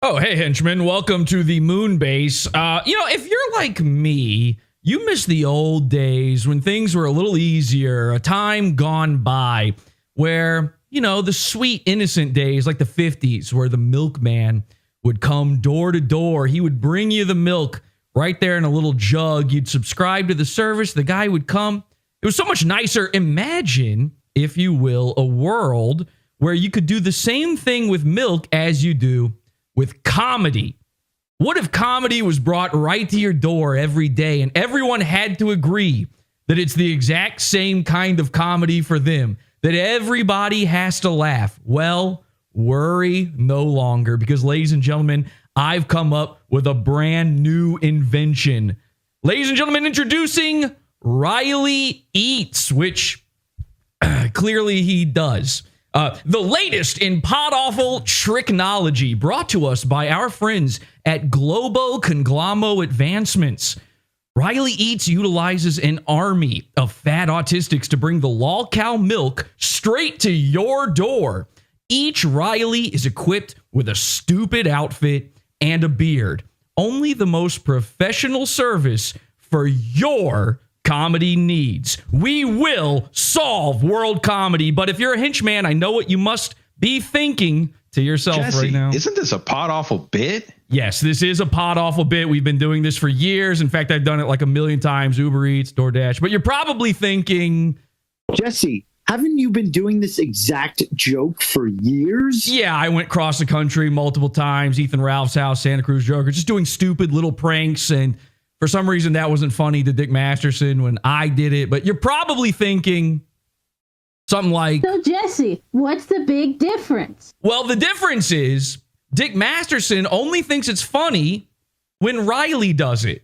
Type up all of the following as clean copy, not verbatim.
Oh, hey, henchman. Welcome to the moon base. If you're like me, you miss the old days when things were a little easier, a time gone by where, the sweet, innocent days like the 50s where the milkman would come door to door. He would bring you the milk right there in a little jug. You'd subscribe to the service. The guy would come. It was so much nicer. Imagine, if you will, a world where you could do the same thing with milk as you do with comedy. What if comedy was brought right to your door every day and everyone had to agree that it's the exact same kind of comedy for them, that everybody has to laugh? Well, worry no longer, because, ladies and gentlemen, I've come up with a brand new invention. Ladies and gentlemen, introducing RileyEats, which clearly he does. The latest in PodAwful tricknology, brought to us by our friends at Globo Conglommo Advancements. RileyEats utilizes an army of fat autistics to bring the lolcow milk straight to your door. Each Riley is equipped with a stupid outfit and a beard. Only the most professional service for your comedy needs. We will solve world comedy. But if you're a henchman, I know what you must be thinking to yourself, Jesse, right now. Isn't this a PodAwful bit? Yes, this is a PodAwful bit. We've been doing this for years. In fact, I've done it like a million times. Uber Eats, DoorDash. But you're probably thinking, Jesse, haven't you been doing this exact joke for years? yeah, I went across the country multiple times. Ethan Ralph's house, Santa Cruz Joker, just doing stupid little pranks. And for some reason, that wasn't funny to Dick Masterson when I did it. But you're probably thinking something like, So, Jesse, what's the big difference? well, the difference is Dick Masterson only thinks it's funny when Riley does it.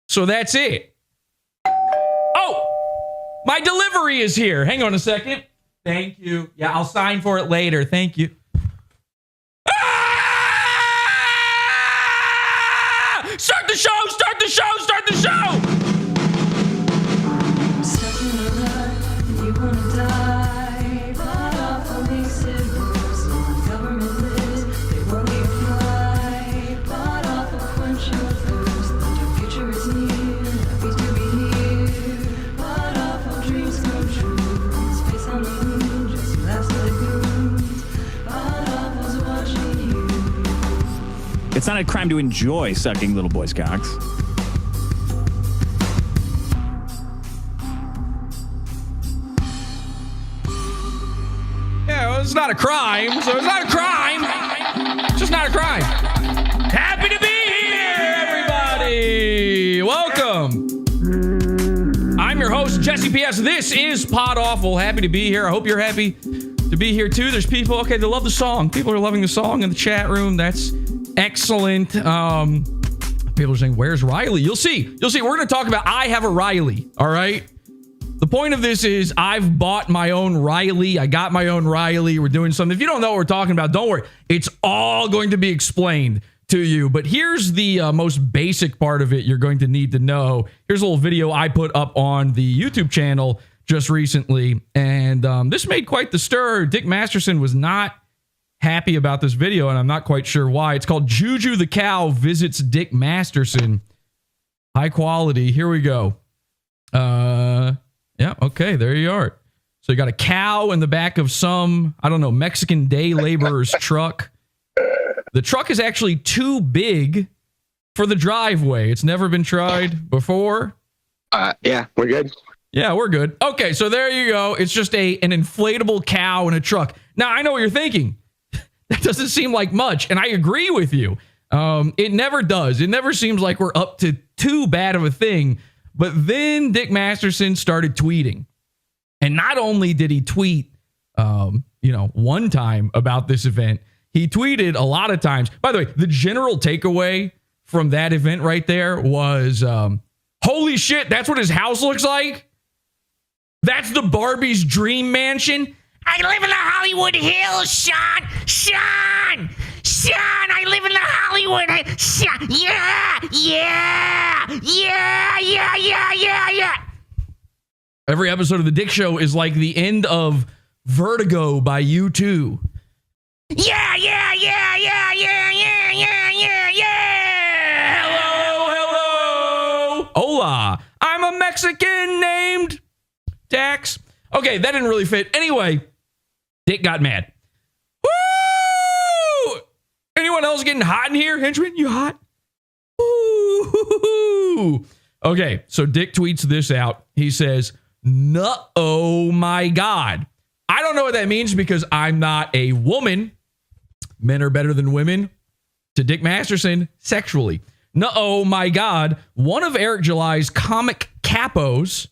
So that's it. Oh, my delivery is here. Hang on a second. Thank you. Yeah, I'll sign for it later. Thank you. Start the show! Start the show! Start the show! It's not a crime to enjoy sucking little boys' cocks. Yeah, well, it's not a crime, so it's not a crime. It's just not a crime. Happy to be here, everybody. Welcome. I'm your host, Jesse P.S. This is PodAwful. Happy to be here. I hope you're happy to be here, too. There's people, okay, they love the song. People are loving the song in the chat room. That's excellent. People are saying, where's Riley? You'll see. We're going to talk about I have a Riley, all right? The point of this is I've bought my own Riley. I got my own Riley. We're doing something. If you don't know what we're talking about, don't worry. It's all going to be explained to you. But here's the most basic part of it you're going to need to know. Here's a little video I put up on the YouTube channel just recently. And this made quite the stir. Dick Masterson was not happy about this video, and I'm not quite sure why. It's called Juju the Cow Visits Dick Masterson. High quality. Here we go. Yeah, okay, there you are. So you got a cow in the back of some, I don't know, Mexican day laborer's truck. The truck is actually too big for the driveway. It's never been tried before. Yeah, we're good. Yeah, we're good. Okay, so there you go. It's just an inflatable cow in a truck. Now, I know what you're thinking. That doesn't seem like much, and I agree with you. It never does. It never seems like we're up to too bad of a thing. But then Dick Masterson started tweeting. And not only did he tweet, one time about this event, he tweeted a lot of times. By the way, the general takeaway from that event right there was, holy shit, that's what his house looks like? That's the Barbie's dream mansion? I live in the Hollywood Hills, Sean! Sean! Sean, I live in the Hollywood Hills! Yeah! Every episode of The Dick Show is like the end of Vertigo by U2. Yeah! Hello. Hola. I'm a Mexican named Dax. Okay, that didn't really fit. Anyway, Dick got mad. Woo! Anyone else getting hot in here? Henchman, you hot? Woo! Okay, so Dick tweets this out. He says, oh my God. I don't know what that means because I'm not a woman. Men are better than women. To Dick Masterson, sexually. Oh my God. One of Eric July's comic capos.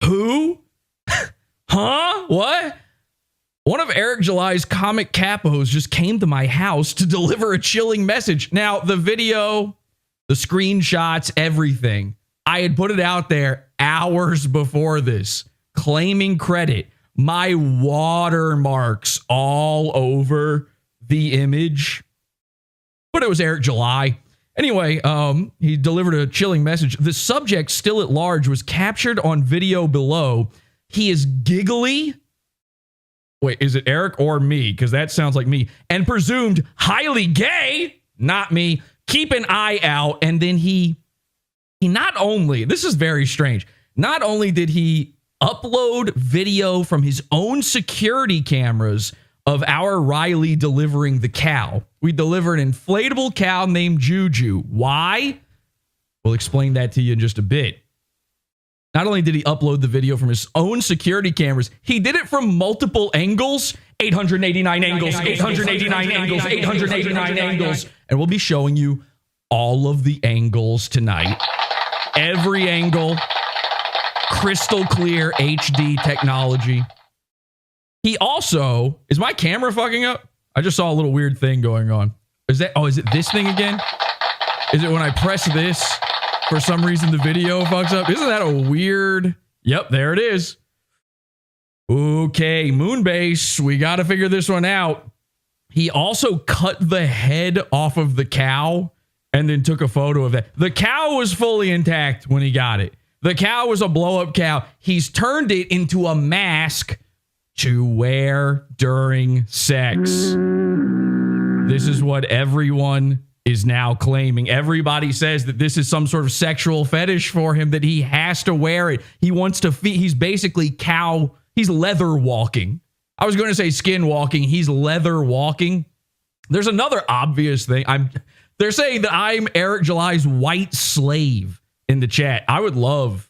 Who? Huh? What? One of Eric July's comic capos just came to my house to deliver a chilling message. Now, the video, the screenshots, everything. I had put it out there hours before this, claiming credit. My watermarks all over the image. But it was Eric July. Anyway, he delivered a chilling message. The subject, still at large, was captured on video below. He is giggly. Wait, is it Eric or me? Because that sounds like me. And presumed highly gay. Not me. Keep an eye out. And then he not only, this is very strange, not only did he upload video from his own security cameras of our Riley delivering the cow. We deliver an inflatable cow named Juju. Why? We'll explain that to you in just a bit. Not only did he upload the video from his own security cameras, he did it from multiple angles. 889 angles, 889 angles, 889 angles. And we'll be showing you all of the angles tonight. Every angle. Crystal clear HD technology. He also, is my camera fucking up? I just saw a little weird thing going on. Is it this thing again? Is it when I press this? For some reason, the video fucks up. Isn't that a weird? Yep, there it is. Okay, Moonbase. We got to figure this one out. He also cut the head off of the cow and then took a photo of that. The cow was fully intact when he got it. The cow was a blow-up cow. He's turned it into a mask to wear during sex. This is what everyone is now claiming. Everybody says that this is some sort of sexual fetish for him, that he has to wear it. He wants to he's basically cow. He's leather walking. I was going to say skin walking. He's leather walking. There's another obvious thing. They're saying that I'm Eric July's white slave in the chat. I would love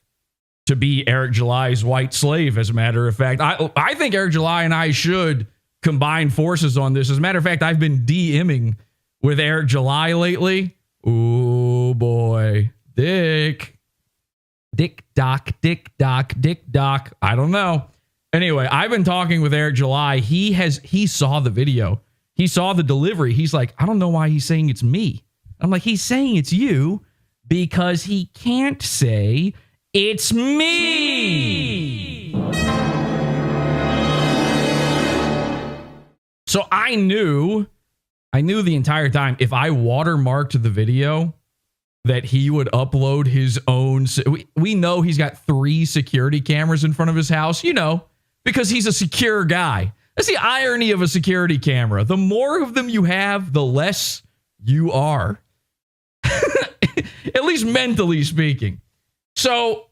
to be Eric July's white slave, as a matter of fact. I think Eric July and I should combine forces on this. As a matter of fact, I've been DMing with Eric July lately. Oh boy. Dick Doc. I don't know. Anyway, I've been talking with Eric July. He saw the video. He saw the delivery. He's like, I don't know why he's saying it's me. I'm like, he's saying it's you because he can't say it's me. So I knew the entire time if I watermarked the video that he would upload his own. We know he's got 3 security cameras in front of his house, because he's a secure guy. That's the irony of a security camera. The more of them you have, the less you are. At least mentally speaking. So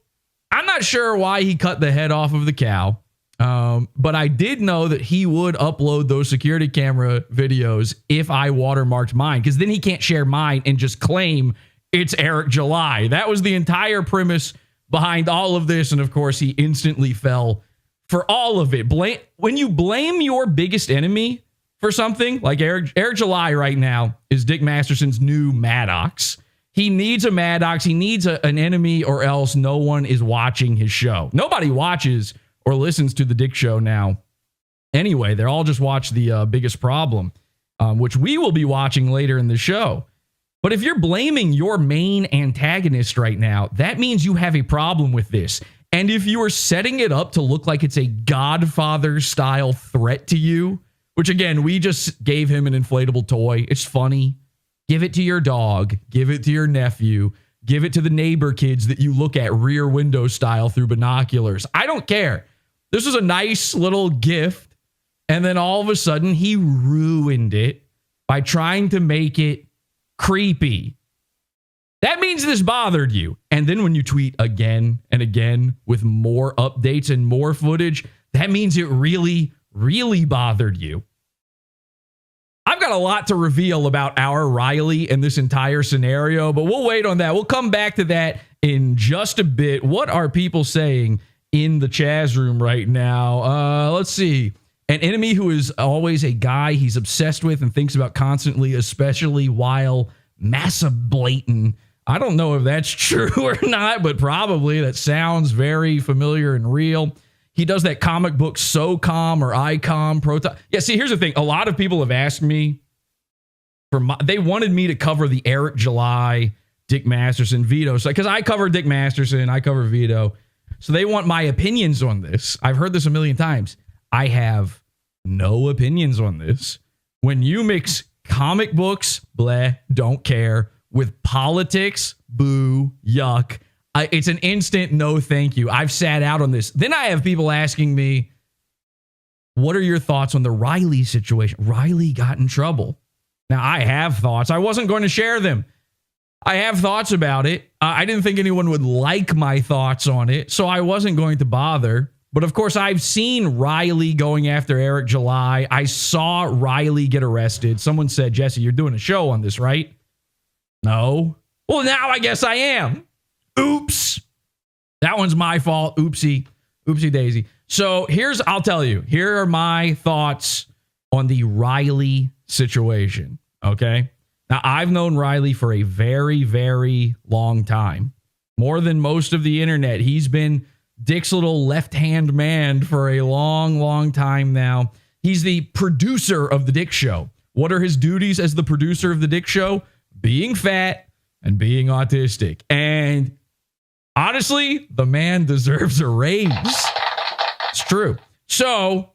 I'm not sure why he cut the head off of the cow. But I did know that he would upload those security camera videos if I watermarked mine, because then he can't share mine and just claim it's Eric July. That was the entire premise behind all of this. And of course, he instantly fell for all of it. When you blame your biggest enemy for something, like Eric July right now is Dick Masterson's new Maddox. He needs a Maddox. He needs an enemy, or else no one is watching his show. Nobody watches or listens to the Dick Show now. Anyway, they're all just watch the Biggest Problem, which we will be watching later in the show. But if you're blaming your main antagonist right now, that means you have a problem with this. And if you are setting it up to look like it's a Godfather-style threat to you, which again, we just gave him an inflatable toy. It's funny. Give it to your dog. Give it to your nephew. Give it to the neighbor kids that you look at rear window style through binoculars. I don't care. This was a nice little gift. And then all of a sudden he ruined it by trying to make it creepy. That means this bothered you. And then when you tweet again and again with more updates and more footage, that means it really, really bothered you. I've got a lot to reveal about our Riley and this entire scenario, but we'll wait on that. We'll come back to that in just a bit. What are people saying in the Chaz room right now? Let's see. An enemy who is always a guy he's obsessed with and thinks about constantly, especially while masturbating. I don't know if that's true or not, but probably. That sounds very familiar and real. He does that comic book SOCOM or ICOM proton. Yeah, see, here's the thing. A lot of people have asked me they wanted me to cover the Eric July, Dick Masterson, Vito. So, because I cover Dick Masterson, I cover Vito. So they want my opinions on this. I've heard this a million times. I have no opinions on this. When you mix comic books, bleh, don't care, with politics, boo, yuck. It's an instant no thank you. I've sat out on this. Then I have people asking me, what are your thoughts on the Riley situation? Riley got in trouble. Now, I have thoughts. I wasn't going to share them. I have thoughts about it. I didn't think anyone would like my thoughts on it, so I wasn't going to bother. But of course, I've seen Riley going after Eric July. I saw Riley get arrested. Someone said, Jesse, you're doing a show on this, right? No. Well, now I guess I am. Oops. That one's my fault. Oopsie. Oopsie daisy. So I'll tell you, here are my thoughts on the Riley situation. Okay. Now, I've known Riley for a very, very long time. More than most of the internet. He's been Dick's little left-hand man for a long, long time now. He's the producer of the Dick Show. What are his duties as the producer of the Dick Show? Being fat and being autistic. And honestly, the man deserves a raise. It's true. So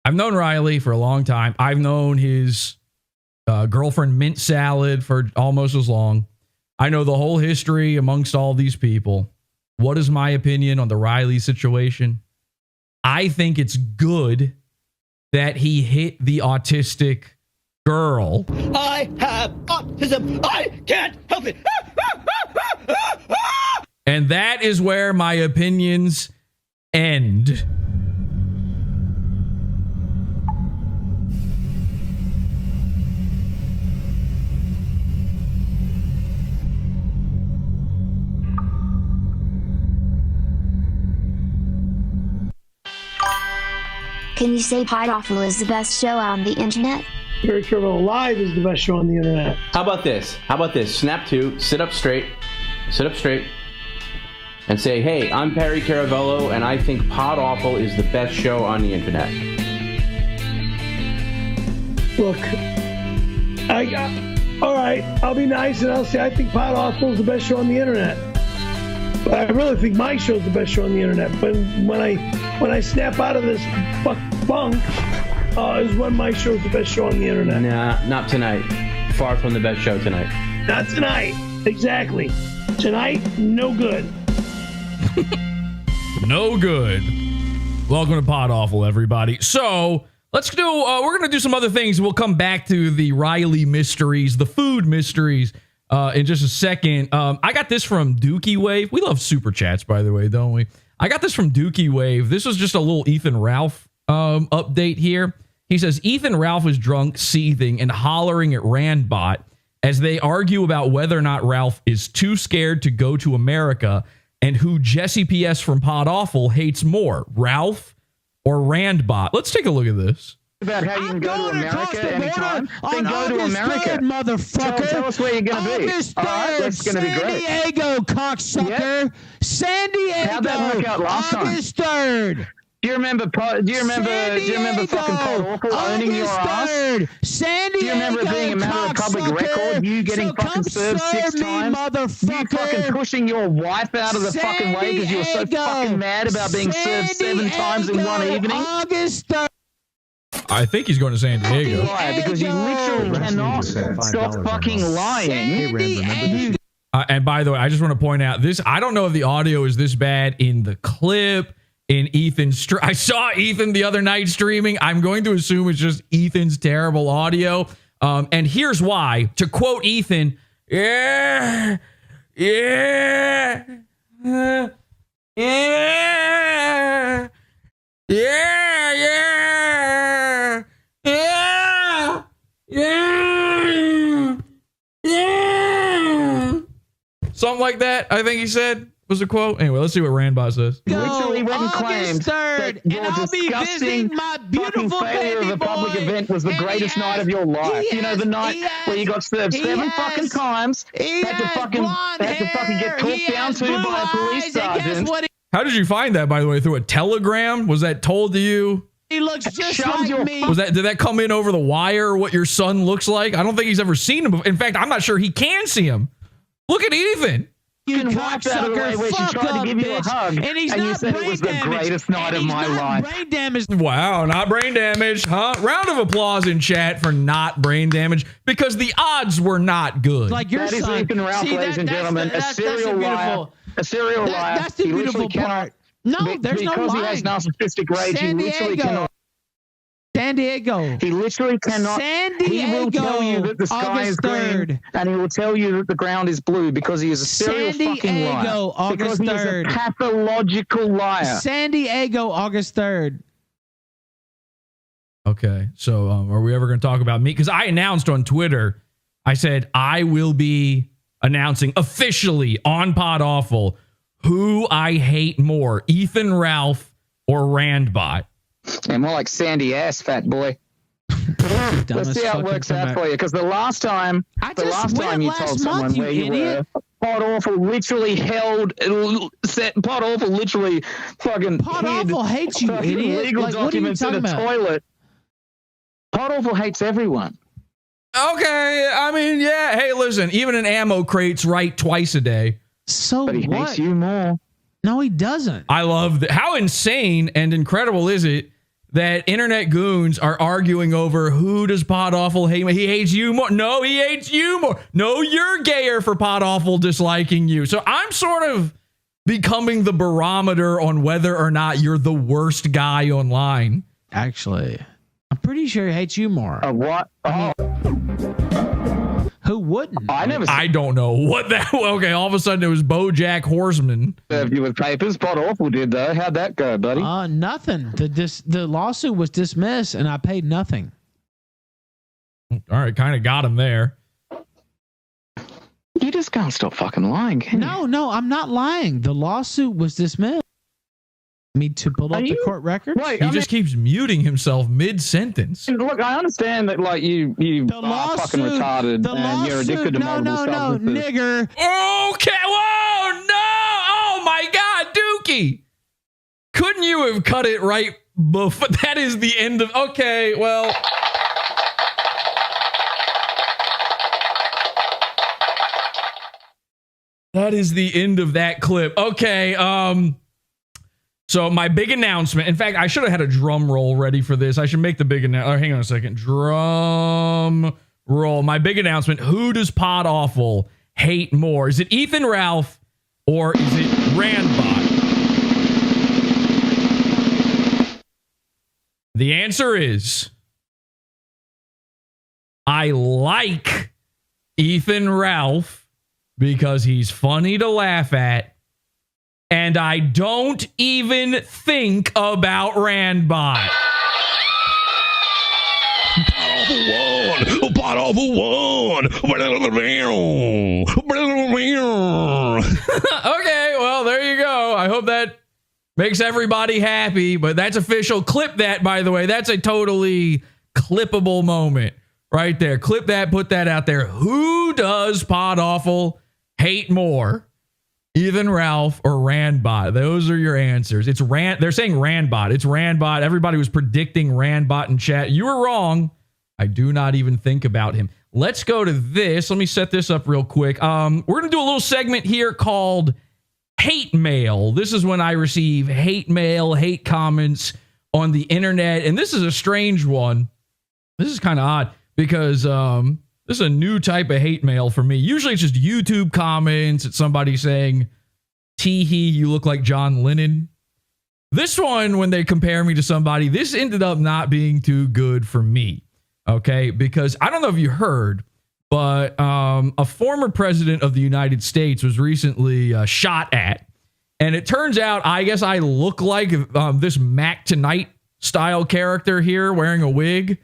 I've known Riley for a long time. I've known his girlfriend Mint Salad for almost as long. I know the whole history amongst all these people. What is my opinion on the Riley situation? I think it's good that he hit the autistic girl. I have autism. I can't help it. And that is where my opinions end. Can you say PodAwful is the best show on the internet? Very Careful Live is the best show on the internet. How about this? Snap two, sit up straight, and say, hey, I'm Perry Caravello, and I think PodAwful is the best show on the internet. Look, all right, I'll be nice and I'll say I think PodAwful is the best show on the internet. But I really think my show is the best show on the internet. But when I snap out of this funk, is when my show is the best show on the internet. Nah, not tonight. Far from the best show tonight. Not tonight. Exactly. Tonight, no good. No good. Welcome to PodAwful, everybody. So let's do. We're gonna do some other things. We'll come back to the Riley mysteries, the food mysteries, in just a second. I got this from Dookie Wave. We love super chats, by the way, don't we? I got this from Dookie Wave. This was just a little Ethan Ralph update here. He says Ethan Ralph is drunk, seething, and hollering at Randbot as they argue about whether or not Ralph is too scared to go to America and who Jesse PS from PodAwful hates more, Ralph or Randbot. Let's take a look at this. About how you can go to America anytime, then go to August America. 3rd, motherfucker. Tell us where you're going to be. August 3rd, all right, that's going to be great. San Diego, cocksucker. Yep. San Diego. How'd that work out last August 3rd. Do you remember fucking PodAwful owning your ass? 3rd, San Diego. Do you remember being a matter of public record? You getting fucking served 6 times? You fucking pushing your wife out of the fucking way because you were so fucking mad about being served 7 times in one evening? August 3rd. I think he's going to San Diego. Because you literally cannot stop fucking lying. And by the way, I just want to point out this. I don't know if the audio is this bad in the clip. In Ethan's I saw Ethan the other night streaming. I'm going to assume it's just Ethan's terrible audio. And here's why. To quote Ethan, yeah, yeah, yeah, yeah, yeah, yeah, yeah, yeah. Something like that, I think he said. Was a quote. Anyway, let's see what Randbot says. Literally went and claimed that your disgusting fucking failure of a public event was the greatest night of your life. You know, the night where you got served 7 fucking times, had to fucking get talked down to by a police sergeant. How did you find that, by the way? Through a telegram? Was that told to you? He looks just like me. Did that come in over the wire, what your son looks like? I don't think he's ever seen him before. In fact, I'm not sure he can see him. Look at Ethan. You cocksucker, where she tried to give you a hug, and you said it was the greatest night of my life. Brain damage. Wow, not brain damage, huh? Round of applause in chat for not brain damage, because the odds were not good. Like your son. That is Ethan Ralph, ladies and gentlemen, a serial liar. A serial liar. That's the beautiful part. No, there's no lying. Because he has narcissistic rage, he literally cannot. San Diego. He literally cannot. San Diego. He will tell you that the sky is green, and he will tell you that the ground is blue because he is a serial fucking liar. August 3rd. Because he is a pathological liar. San Diego, August 3rd. Okay, so are we ever going to talk about me? Because I announced on Twitter, I said I will be announcing officially on PodAwful who I hate more, Ethan Ralph or Randbot. And more like Sandy ass, fat boy. Let's see how it works out for you. Because the last time you told someone where you were, PodAwful literally PodAwful literally fucking PodAwful hates you, idiot. Legal documents in a toilet. PodAwful hates everyone. Okay, I mean, yeah. Hey, listen, even in ammo crates, right twice a day. So but he hates you more. No, he doesn't. I love that. How insane and incredible is it that internet goons are arguing over who does PodAwful hate? He hates you more. No, he hates you more. No, you're gayer for PodAwful disliking you. So I'm sort of becoming the barometer on whether or not you're the worst guy online. Actually, I'm pretty sure he hates you more. What? Oh. Who wouldn't? I don't know what that. Okay, all of a sudden it was BoJack Horseman. Served you with papers. PodAwful did though. How'd that go, buddy? Nothing. The lawsuit was dismissed, and I paid nothing. All right, kind of got him there. You just can't stop fucking lying, can you? No, I'm not lying. The lawsuit was dismissed. Me to pull up the court records. Wait, he just keeps muting himself mid-sentence. Look, I understand that, like, you are fucking retarded and you're addicted to multiple substances. No, nigger. Okay, whoa, no! Oh my God, Dookie! Couldn't you have cut it right before? That is the end of. Okay, well. That is the end of that clip. Okay, so my big announcement. In fact, I should have had a drum roll ready for this. I should make the big announcement. Hang on a second. Drum roll. My big announcement. Who does PodAwful hate more? Is it Ethan Ralph or is it Randbot? The answer is I like Ethan Ralph because he's funny to laugh at. And I don't even think about Randbot. PodAwful won. Okay, well, there you go. I hope that makes everybody happy, but that's official. Clip that, by the way. That's a totally clippable moment right there. Clip that, put that out there. Who does PodAwful hate more? Ethan Ralph or Randbot? Those are your answers. It's They're saying Randbot. It's Randbot. Everybody was predicting Randbot in chat. You were wrong. I do not even think about him. Let's go to this. Let me set this up real quick. We're going to do a little segment here called Hate Mail. This is when I receive hate mail, hate comments on the internet. And this is a strange one. This is kind of odd because this is a new type of hate mail for me. Usually it's just YouTube comments. It's somebody saying, tee-hee, you look like John Lennon. This one, when they compare me to somebody, this ended up not being too good for me. Okay, because I don't know if you heard, but a former president of the United States was recently shot at. And it turns out, I guess I look like this Mac Tonight style character here wearing a wig.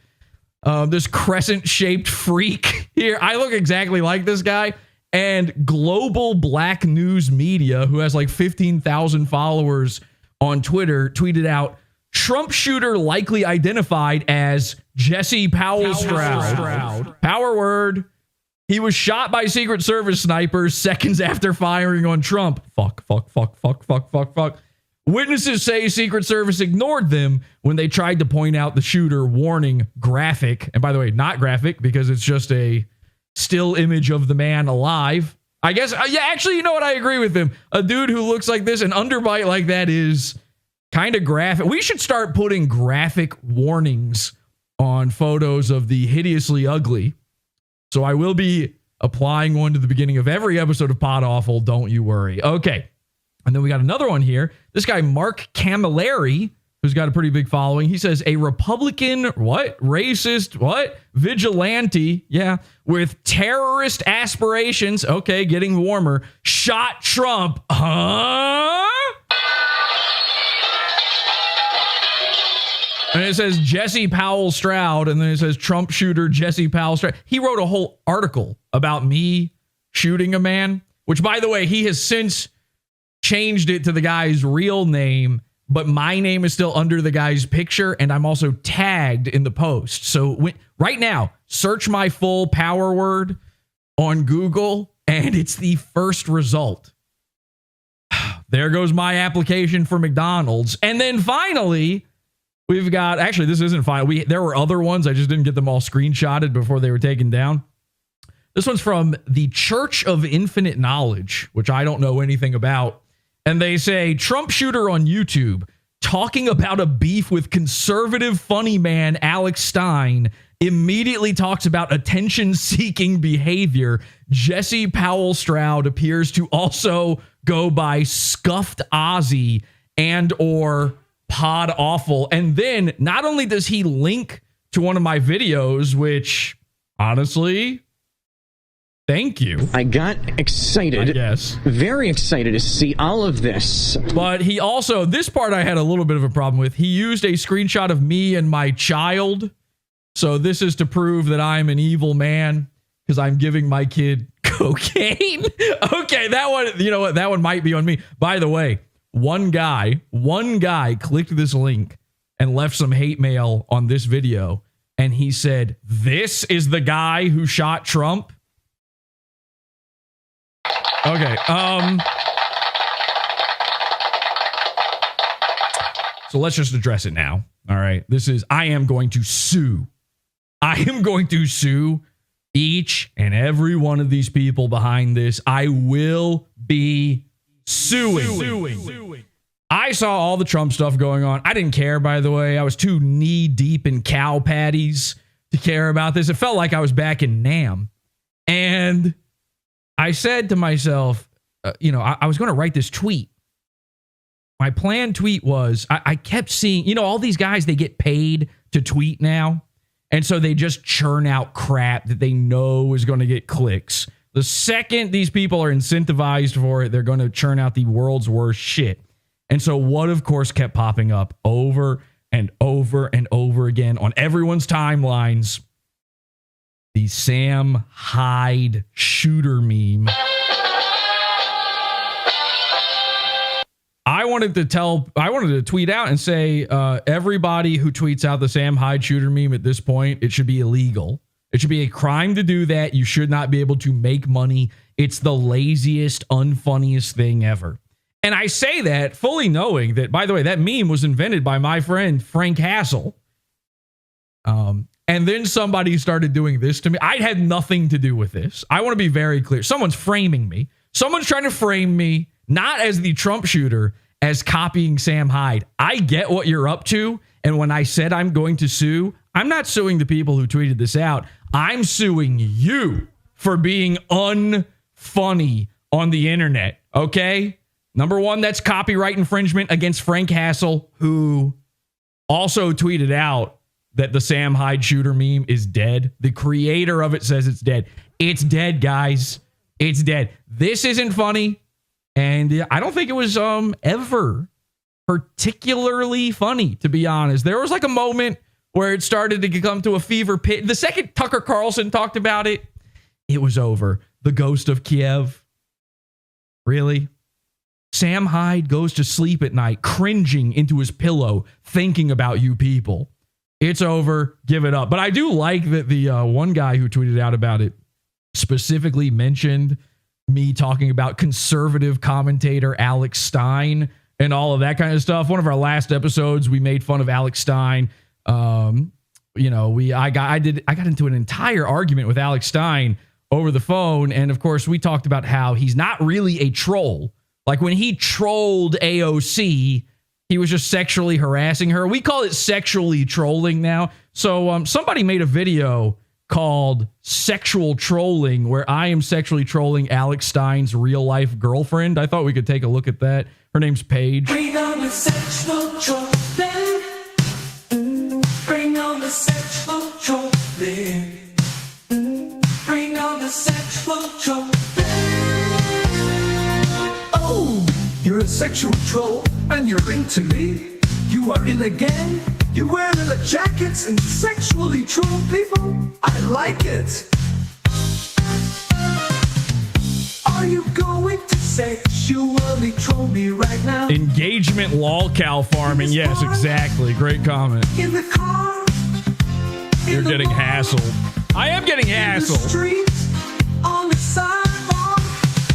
This crescent-shaped freak here. I look exactly like this guy. And Global Black News Media, who has like 15,000 followers on Twitter, tweeted out, Trump shooter likely identified as Jesse Powell Stroud. Power word. He was shot by Secret Service snipers seconds after firing on Trump. Fuck. Witnesses say Secret Service ignored them when they tried to point out the shooter, warning graphic. And by the way, not graphic because it's just a still image of the man alive. I guess, yeah, actually, you know what? I agree with him. A dude who looks like this, an underbite like that is kind of graphic. We should start putting graphic warnings on photos of the hideously ugly. So I will be applying one to the beginning of every episode of PodAwful. Don't you worry. Okay. And then we got another one here. This guy, Mark Camilleri, who's got a pretty big following. He says a Republican, racist, vigilante, with terrorist aspirations. Okay, getting warmer. Shot Trump. Huh? And it says Jesse Powell Stroud, and then it says Trump shooter Jesse Powell Stroud. He wrote a whole article about me shooting a man, which, by the way, he has since changed it to the guy's real name, but my name is still under the guy's picture, and I'm also tagged in the post. So right now, search my full power word on Google, and it's the first result. There goes my application for McDonald's. And then finally, we've got, actually, this isn't final. There were other ones. I just didn't get them all screenshotted before they were taken down. This one's from the Church of Infinite Knowledge, which I don't know anything about. And they say, Trump shooter on YouTube talking about a beef with conservative funny man Alex Stein immediately talks about attention-seeking behavior. Jesse Powell Stroud appears to also go by Scuffed Ozzy and or PodAwful. And then not only does he link to one of my videos, which honestly, thank you. I got excited. Yes. Very excited to see all of this. But he also, this part I had a little bit of a problem with. He used a screenshot of me and my child. So this is to prove that I'm an evil man because I'm giving my kid cocaine. Okay, that one, you know what? That one might be on me. By the way, one guy clicked this link and left some hate mail on this video. And he said, this is the guy who shot Trump. Okay. So let's just address it now. All right. I am going to sue. I am going to sue each and every one of these people behind this. I will be suing. I saw all the Trump stuff going on. I didn't care, by the way. I was too knee deep in cow patties to care about this. It felt like I was back in Nam. And I said to myself, I was going to write this tweet. My planned tweet was, I kept seeing, all these guys, they get paid to tweet now. And so they just churn out crap that they know is going to get clicks. The second these people are incentivized for it, they're going to churn out the world's worst shit. And so what, of course, kept popping up over and over and over again on everyone's timelines? The Sam Hyde shooter meme. I wanted to tweet out and say, everybody who tweets out the Sam Hyde shooter meme at this point, it should be illegal. It should be a crime to do that. You should not be able to make money. It's the laziest, unfunniest thing ever. And I say that fully knowing that, by the way, that meme was invented by my friend Frank Hassel. And then somebody started doing this to me. I had nothing to do with this. I want to be very clear. Someone's framing me. Someone's trying to frame me, not as the Trump shooter, as copying Sam Hyde. I get what you're up to. And when I said I'm going to sue, I'm not suing the people who tweeted this out. I'm suing you for being unfunny on the internet. Okay? Number one, that's copyright infringement against Frank Hassel, who also tweeted out that the Sam Hyde shooter meme is dead. The creator of it says it's dead. It's dead, guys. It's dead. This isn't funny. And I don't think it was ever particularly funny, to be honest. There was like a moment where it started to come to a fever pitch. The second Tucker Carlson talked about it, it was over. The ghost of Kiev. Really? Sam Hyde goes to sleep at night, cringing into his pillow, thinking about you people. It's over. Give it up. But I do like that the one guy who tweeted out about it specifically mentioned me talking about conservative commentator Alex Stein and all of that kind of stuff. One of our last episodes, we made fun of Alex Stein. I got into an entire argument with Alex Stein over the phone. And of course, we talked about how he's not really a troll. Like when he trolled AOC, he was just sexually harassing her. We call it sexually trolling now. So somebody made a video called Sexual Trolling, where I am sexually trolling Alex Stein's real life girlfriend. I thought we could take a look at that. Her name's Paige. Bring on the sexual trolling. Bring on the sexual trolling. Bring on the sexual trolling. Oh, you're a sexual troll and you're into me. You are in a gang. You wear the jackets and sexually troll people. I like it. Are you going to sexually troll me right now? Engagement lolcow farming. Yes, exactly. Great comment. In the car. You're getting hassled. I am getting hassled. The street, on the sidewalk.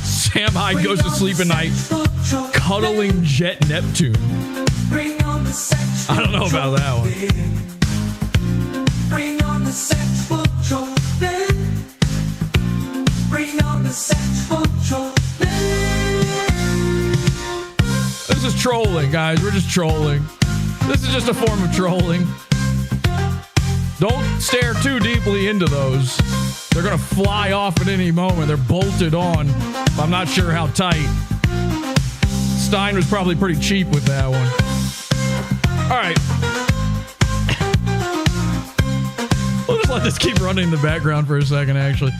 Sam Hyde goes to sleep at night cuddling Jet Neptune. I don't know about that one. Bring on the sexual trolling. Bring on the sexual trolling. This is trolling, guys. We're just trolling. This is just a form of trolling. Don't stare too deeply into those. They're going to fly off at any moment. They're bolted on. I'm not sure how tight. Stein was probably pretty cheap with that one. All right. We'll just let this keep running in the background for a second, actually.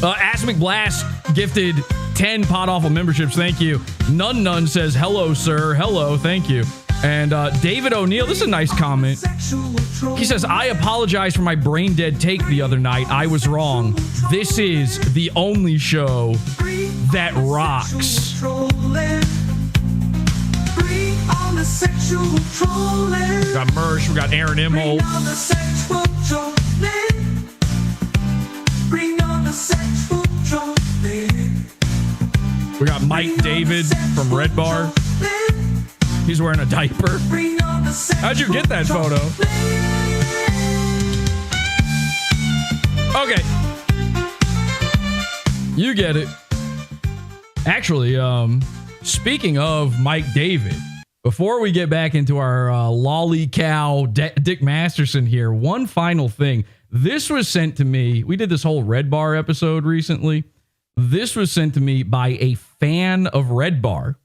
Ask McBlast gifted 10 PodAwful memberships. Thank you. None says, hello, sir. Hello. Thank you. And David O'Neill, this is a nice comment. He says, I apologize for my brain dead take the other night. I was wrong. This is the only show that rocks. We got Mersh, we got Aaron Imholt. We got Mike David from Redbar. He's wearing a diaper. How'd you get that photo? Okay. You get it. Actually, speaking of Mike David, before we get back into our lolcow Dick Masterson here, one final thing. This was sent to me. We did this whole Redbar episode recently. This was sent to me by a fan of Redbar.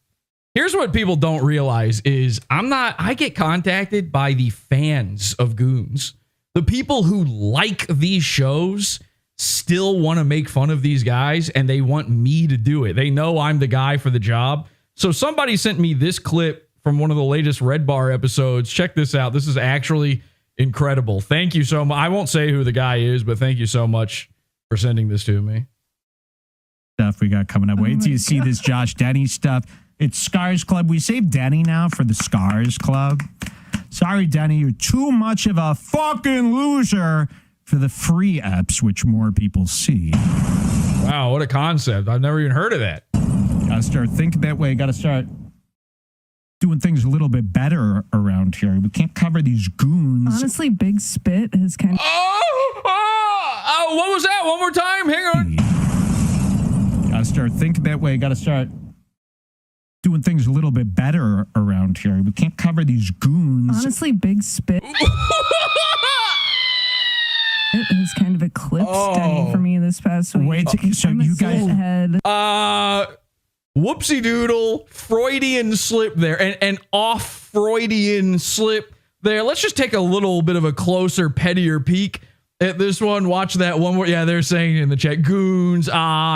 Here's what people don't realize is I get contacted by the fans of Goons. The people who like these shows still want to make fun of these guys and they want me to do it. They know I'm the guy for the job. So somebody sent me this clip from one of the latest Redbar episodes. Check this out. This is actually incredible. Thank you so much. I won't say who the guy is, but thank you so much for sending this to me. Stuff we got coming up. Wait till you see this Josh Denny stuff. It's Scars Club. We saved Denny now for the Scars Club. Sorry, Denny, you're too much of a fucking loser for the free apps, which more people see. Wow, what a concept. I've never even heard of that. Gotta start thinking that way. Gotta start doing things a little bit better around here. We can't cover these goons. Honestly, Big Spit has kind of... Oh, what was that? One more time? Hang on. Gotta start thinking that way. Gotta start doing things a little bit better around here. We can't cover these goons. Honestly, Big Spit it has kind of eclipsed Denny for me this past week. Wait, so you guys... Ahead. Whoopsie doodle, Freudian slip there, and off Freudian slip there. Let's just take a little bit of a closer, pettier peek at this one. Watch that one more. Yeah, they're saying in the chat, Goons.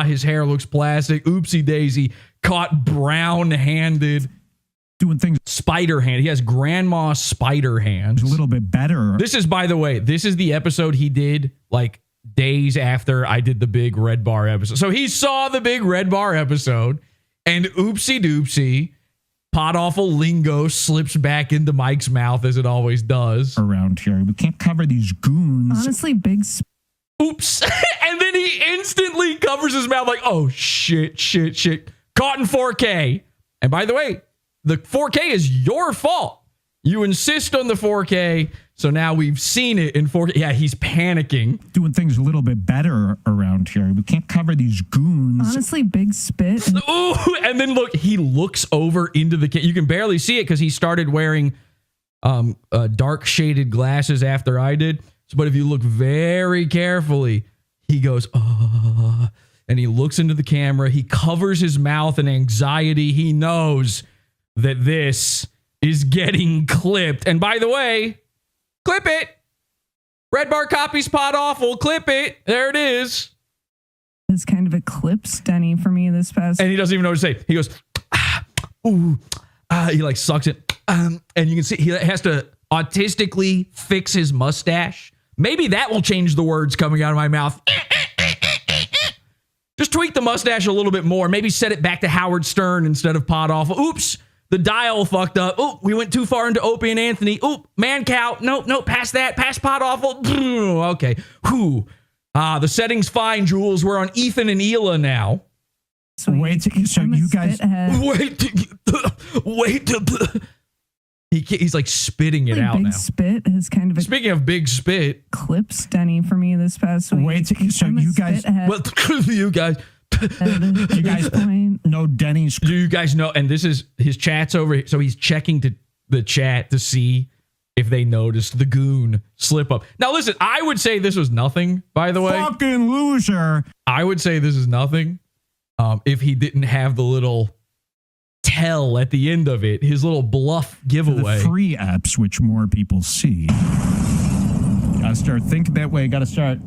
His hair looks plastic. Oopsie daisy. Caught brown-handed. Doing things. Spider hand. He has grandma spider hands. A little bit better. This is, by the way, this is the episode he did like days after I did the big Redbar episode. So he saw the big Redbar episode and oopsie doopsie. PodAwful lingo slips back into Mike's mouth as it always does. Around here. We can't cover these goons. Honestly, big. Oops. And then he instantly covers his mouth like, oh, shit. Caught in 4K. And by the way, the 4K is your fault. You insist on the 4K. So now we've seen it in 4K. Yeah, he's panicking. Doing things a little bit better around here. We can't cover these goons. Honestly, big spit. Ooh, and then look, he looks over into the you can barely see it because he started wearing dark shaded glasses after I did. But if you look very carefully, he goes, and he looks into the camera. He covers his mouth in anxiety. He knows that this is getting clipped. And by the way, clip it. Redbar copies PodAwful. Clip it. There it is. It's kind of eclipsed Denny for me this past. And he doesn't even know what to say. He goes, he like sucks it. And you can see he has to autistically fix his mustache. Maybe that will change the words coming out of my mouth. Just tweak the mustache a little bit more. Maybe set it back to Howard Stern instead of PodAwful. Oops. The dial fucked up. Oh, we went too far into Opie and Anthony. Oh, man cow. Nope. Past that. Past PodAwful. Okay. Whew. The setting's fine, Jules. We're on Ethan and Hila now. Sweet. Wait. So you guys. Wait. He's like spitting it out big now. Spit has kind of. Speaking of big spit. Clips Denny for me this past week. Wait. So you guys. Well, you guys. You guys know Denny's. Do you guys know? And this is his chat's over here. So he's checking the chat to see if they noticed the Goon slip up. Now, listen, I would say this was nothing, by the way. Fucking loser. I would say this is nothing if he didn't have the little tell at the end of it, his little bluff giveaway. The free apps, which more people see. Gotta start thinking that way. Gotta start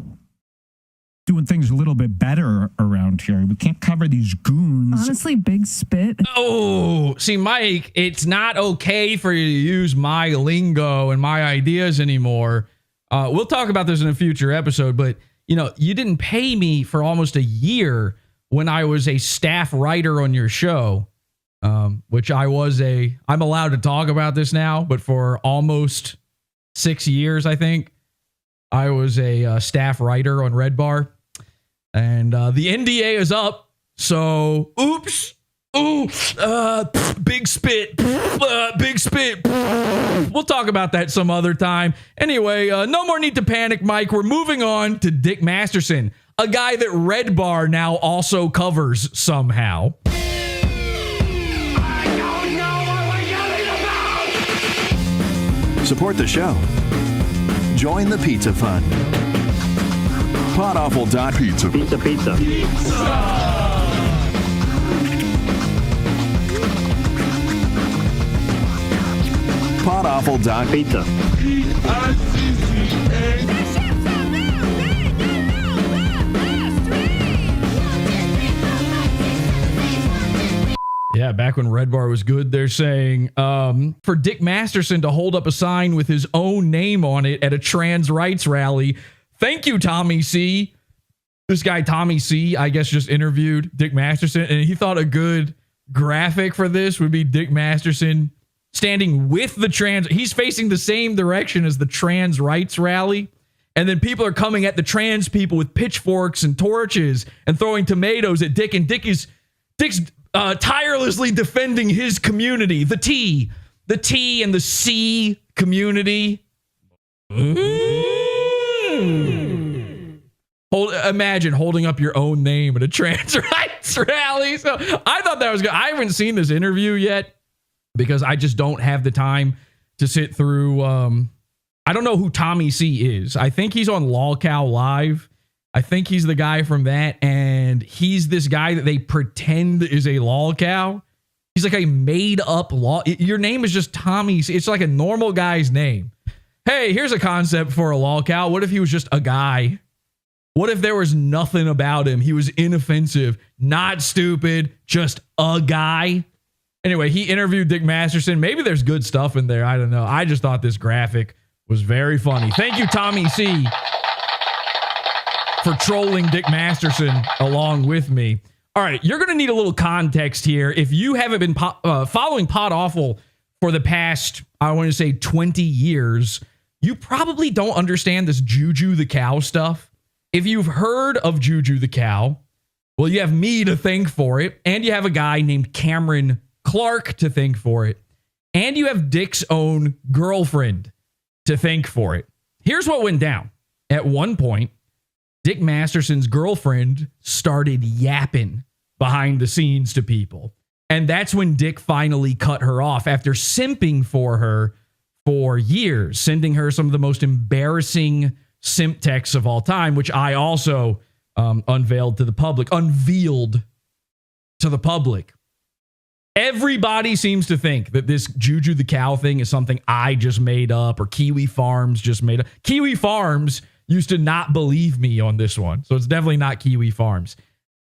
doing things a little bit better around here. We can't cover these goons. Honestly, big spit. Oh, see, Mike, it's not okay for you to use my lingo and my ideas anymore. We'll talk about this in a future episode, but you didn't pay me for almost a year when I was a staff writer on your show, which I'm allowed to talk about this now, but for almost 6 years, I think, I was a staff writer on Redbar. And the NDA is up, so oops, big spit, big spit. We'll talk about that some other time. Anyway, no more need to panic, Mike. We're moving on to Dick Masterson, a guy that Redbar now also covers somehow. I don't know what we're yelling about! Support the show. Join the Pizza Fund. PodAwful.pizza. Pizza. PodAwful.pizza. Yeah, back when Redbar was good, they're saying for Dick Masterson to hold up a sign with his own name on it at a trans rights rally. Thank you, Tommy C. This guy, Tommy C., I guess just interviewed Dick Masterson, and he thought a good graphic for this would be Dick Masterson standing with the trans. He's facing the same direction as the trans rights rally. And then people are coming at the trans people with pitchforks and torches and throwing tomatoes at Dick. And Dick's tirelessly defending his community, the T and the C community. Imagine holding up your own name at a trans rights rally. So I thought that was good. I haven't seen this interview yet because I just don't have the time to sit through. I don't know who Tommy C is. I think he's on lolcow Live. I think he's the guy from that. And he's this guy that they pretend is a lolcow. He's like a made up your name is just Tommy C. It's like a normal guy's name. Hey, here's a concept for a lolcow. What if he was just a guy? What if there was nothing about him? He was inoffensive, not stupid, just a guy. Anyway, he interviewed Dick Masterson. Maybe there's good stuff in there. I don't know. I just thought this graphic was very funny. Thank you, Tommy C, for trolling Dick Masterson along with me. All right, you're going to need a little context here. If you haven't been following PodAwful for the past, I want to say 20 years, you probably don't understand this Juju the Cow stuff. If you've heard of Juju the Cow, well, you have me to thank for it, and you have a guy named Cameron Clark to thank for it, and you have Dick's own girlfriend to thank for it. Here's what went down. At one point, Dick Masterson's girlfriend started yapping behind the scenes to people, and that's when Dick finally cut her off after simping for her for years, sending her some of the most embarrassing simp texts of all time, which I also unveiled to the public. Everybody seems to think that this Juju the Cow thing is something I just made up or Kiwi Farms just made up. Kiwi Farms used to not believe me on this one, so it's definitely not Kiwi Farms.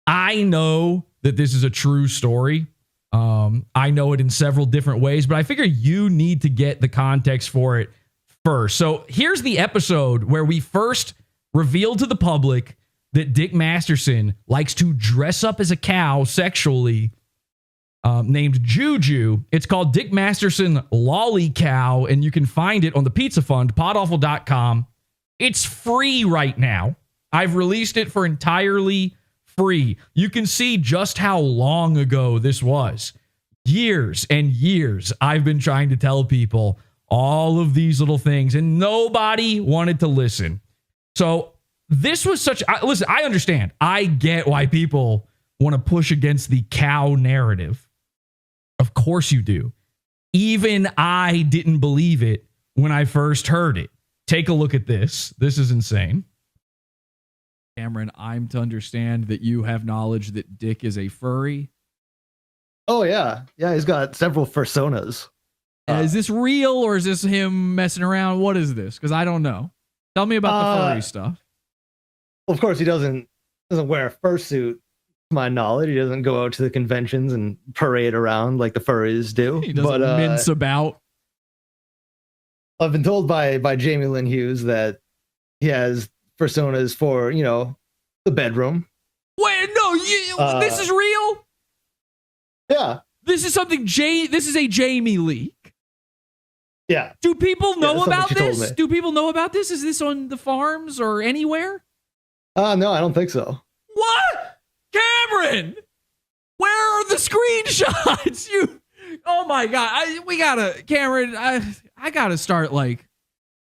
I know that this is a true story. I know it in several different ways, but I figure you need to get the context for it first. So here's the episode where we first revealed to the public that Dick Masterson likes to dress up as a cow sexually, named Juju. It's called Dick Masterson lolcow, and you can find it on the Pizza Fund, podawful.com. It's free right now. I've released it for entirely free. You can see just how long ago this was. Years and years I've been trying to tell people all of these little things, and nobody wanted to listen. So this was listen, I understand. I get why people want to push against the cow narrative. Of course you do. Even I didn't believe it when I first heard it. Take a look at this. This is insane. Cameron, I'm to understand that you have knowledge that Dick is a furry. Oh, yeah. Yeah, he's got several personas. Is this real or is this him messing around? What is this? Because I don't know. Tell me about the furry stuff. Well, of course, he doesn't wear a fursuit, to my knowledge. He doesn't go out to the conventions and parade around like the furries do. He doesn't mince about. I've been told by Jamie Lynn Hughes that he has personas for, the bedroom. Wait, no, this is real? Yeah. This is something this is a Jamie leak. Yeah. Do people know about this? this? Do people know about this? Is this on the farms or anywhere? No, I don't think so. What? Cameron! Where are the screenshots? Oh my God. Cameron, I gotta start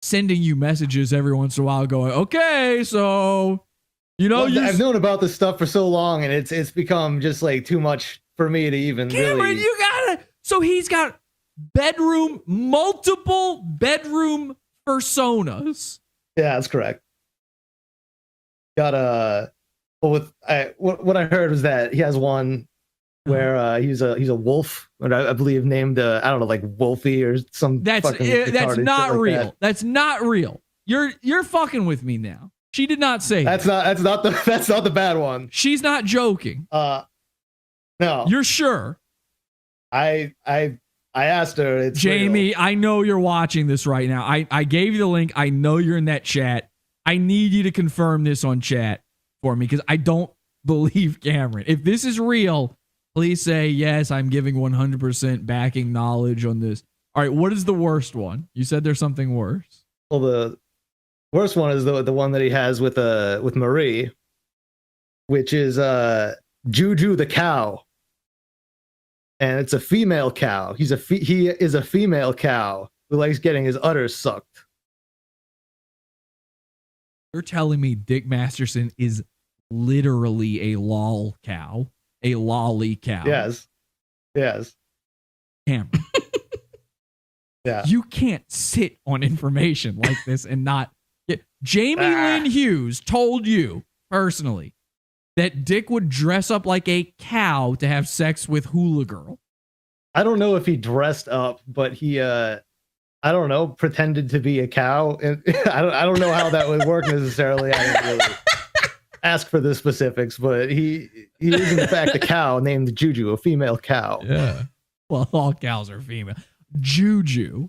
sending you messages every once in a while going, okay, so, I've known about this stuff for so long and it's become just too much for me to even Cameron, really... so he's got multiple bedroom personas. Yeah, that's correct. Got what I heard was that he has one where he's a wolf, and I believe named I don't know, like Wolfie or some. That's not real. That. That's not real. You're fucking with me now. She did not say that's that. not the bad one. She's not joking. No. You're sure? I asked her. It's Jamie, real. I know you're watching this right now. I gave you the link. I know you're in that chat. I need you to confirm this on chat for me because I don't believe Cameron. If this is real, please say, yes, I'm giving 100% backing knowledge on this. All right, what is the worst one? You said there's something worse. Well, the worst one is the one that he has with Marie, which is Juju the Cow. And it's a female cow. He is a female cow who likes getting his udders sucked. You're telling me Dick Masterson is literally a lolly cow? Yes. Cameron. Yeah. You can't sit on information like this and not get... Jamie Lynn Hughes told you personally that Dick would dress up like a cow to have sex with Hula Girl. I don't know if he dressed up, but he I don't know, pretended to be a cow. And I don't know how that would work necessarily. I didn't really ask for the specifics, but he is in fact a cow named Juju, a female cow. Yeah. Well, all cows are female. Juju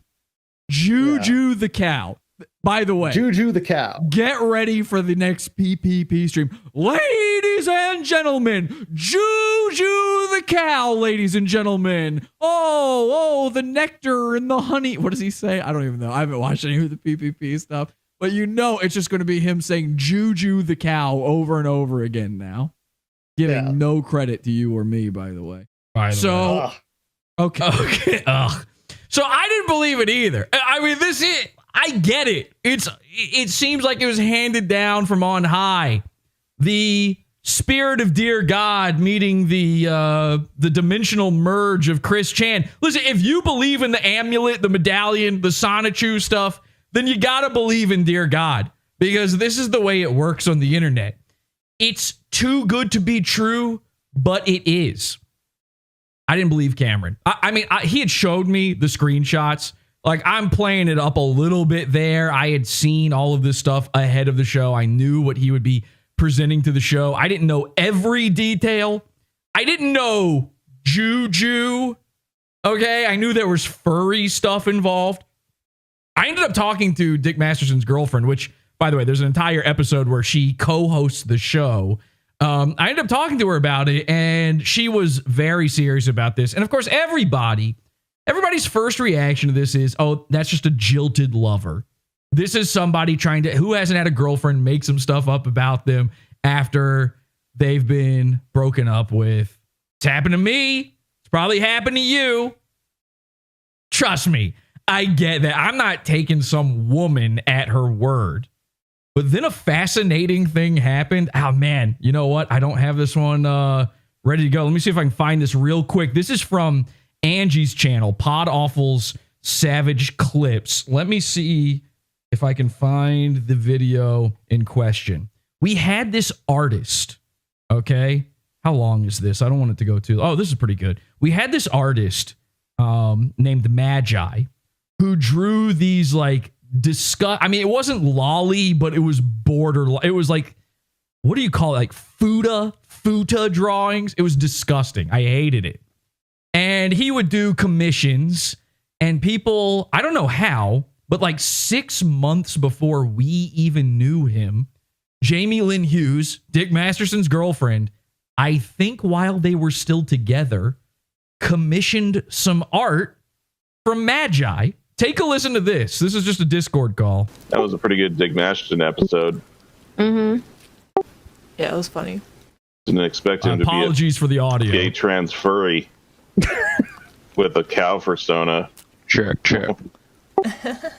the cow. By the way, Juju the cow. Get ready for the next PPP stream. Ladies and gentlemen, Juju the cow, ladies and gentlemen. Oh, the nectar and the honey. What does he say? I don't even know. I haven't watched any of the PPP stuff. But you know it's just going to be him saying Juju the cow over and over again now. Giving no credit to you or me, by the way. Okay. So I didn't believe it either. I mean, I get it. It seems like it was handed down from on high. The spirit of dear God meeting the dimensional merge of Chris Chan. Listen, if you believe in the amulet, the medallion, the Sonichu stuff, then you gotta believe in dear God, because this is the way it works on the internet. It's too good to be true, but it is. I didn't believe Cameron. I mean, he had showed me the screenshots. Like, I'm playing it up a little bit there. I had seen all of this stuff ahead of the show. I knew what he would be presenting to the show. I didn't know every detail. I didn't know Juju. Okay, I knew there was furry stuff involved. I ended up talking to Dick Masterson's girlfriend, which, by the way, there's an entire episode where she co-hosts the show. I ended up talking to her about it, and she was very serious about this. And of course, everybody's first reaction to this is, oh, that's just a jilted lover. This is somebody who hasn't had a girlfriend, make some stuff up about them after they've been broken up with. It's happened to me. It's probably happened to you. Trust me, I get that. I'm not taking some woman at her word. But then a fascinating thing happened. Oh, man, you know what? I don't have this one ready to go. Let me see if I can find this real quick. This is from Angie's channel, PodAwful's Savage Clips. Let me see if I can find the video in question. We had this artist, okay? How long is this? I don't want it to go too... Oh, this is pretty good. We had this artist named Magi who drew these, like, I mean, it wasn't lolly, but it was it was like, what do you call it? Like futa drawings. It was disgusting. I hated it. And he would do commissions, and people, I don't know how, but like 6 months before we even knew him, Jamie Lynn Hughes, Dick Masterson's girlfriend, I think while they were still together, commissioned some art from Magi. Take a listen to this. This is just a Discord call. That was a pretty good Dick Masterson episode. Mm-hmm. Yeah, it was funny. Didn't expect him to be apologies for the audio. Gay trans furry with a cow persona. Check.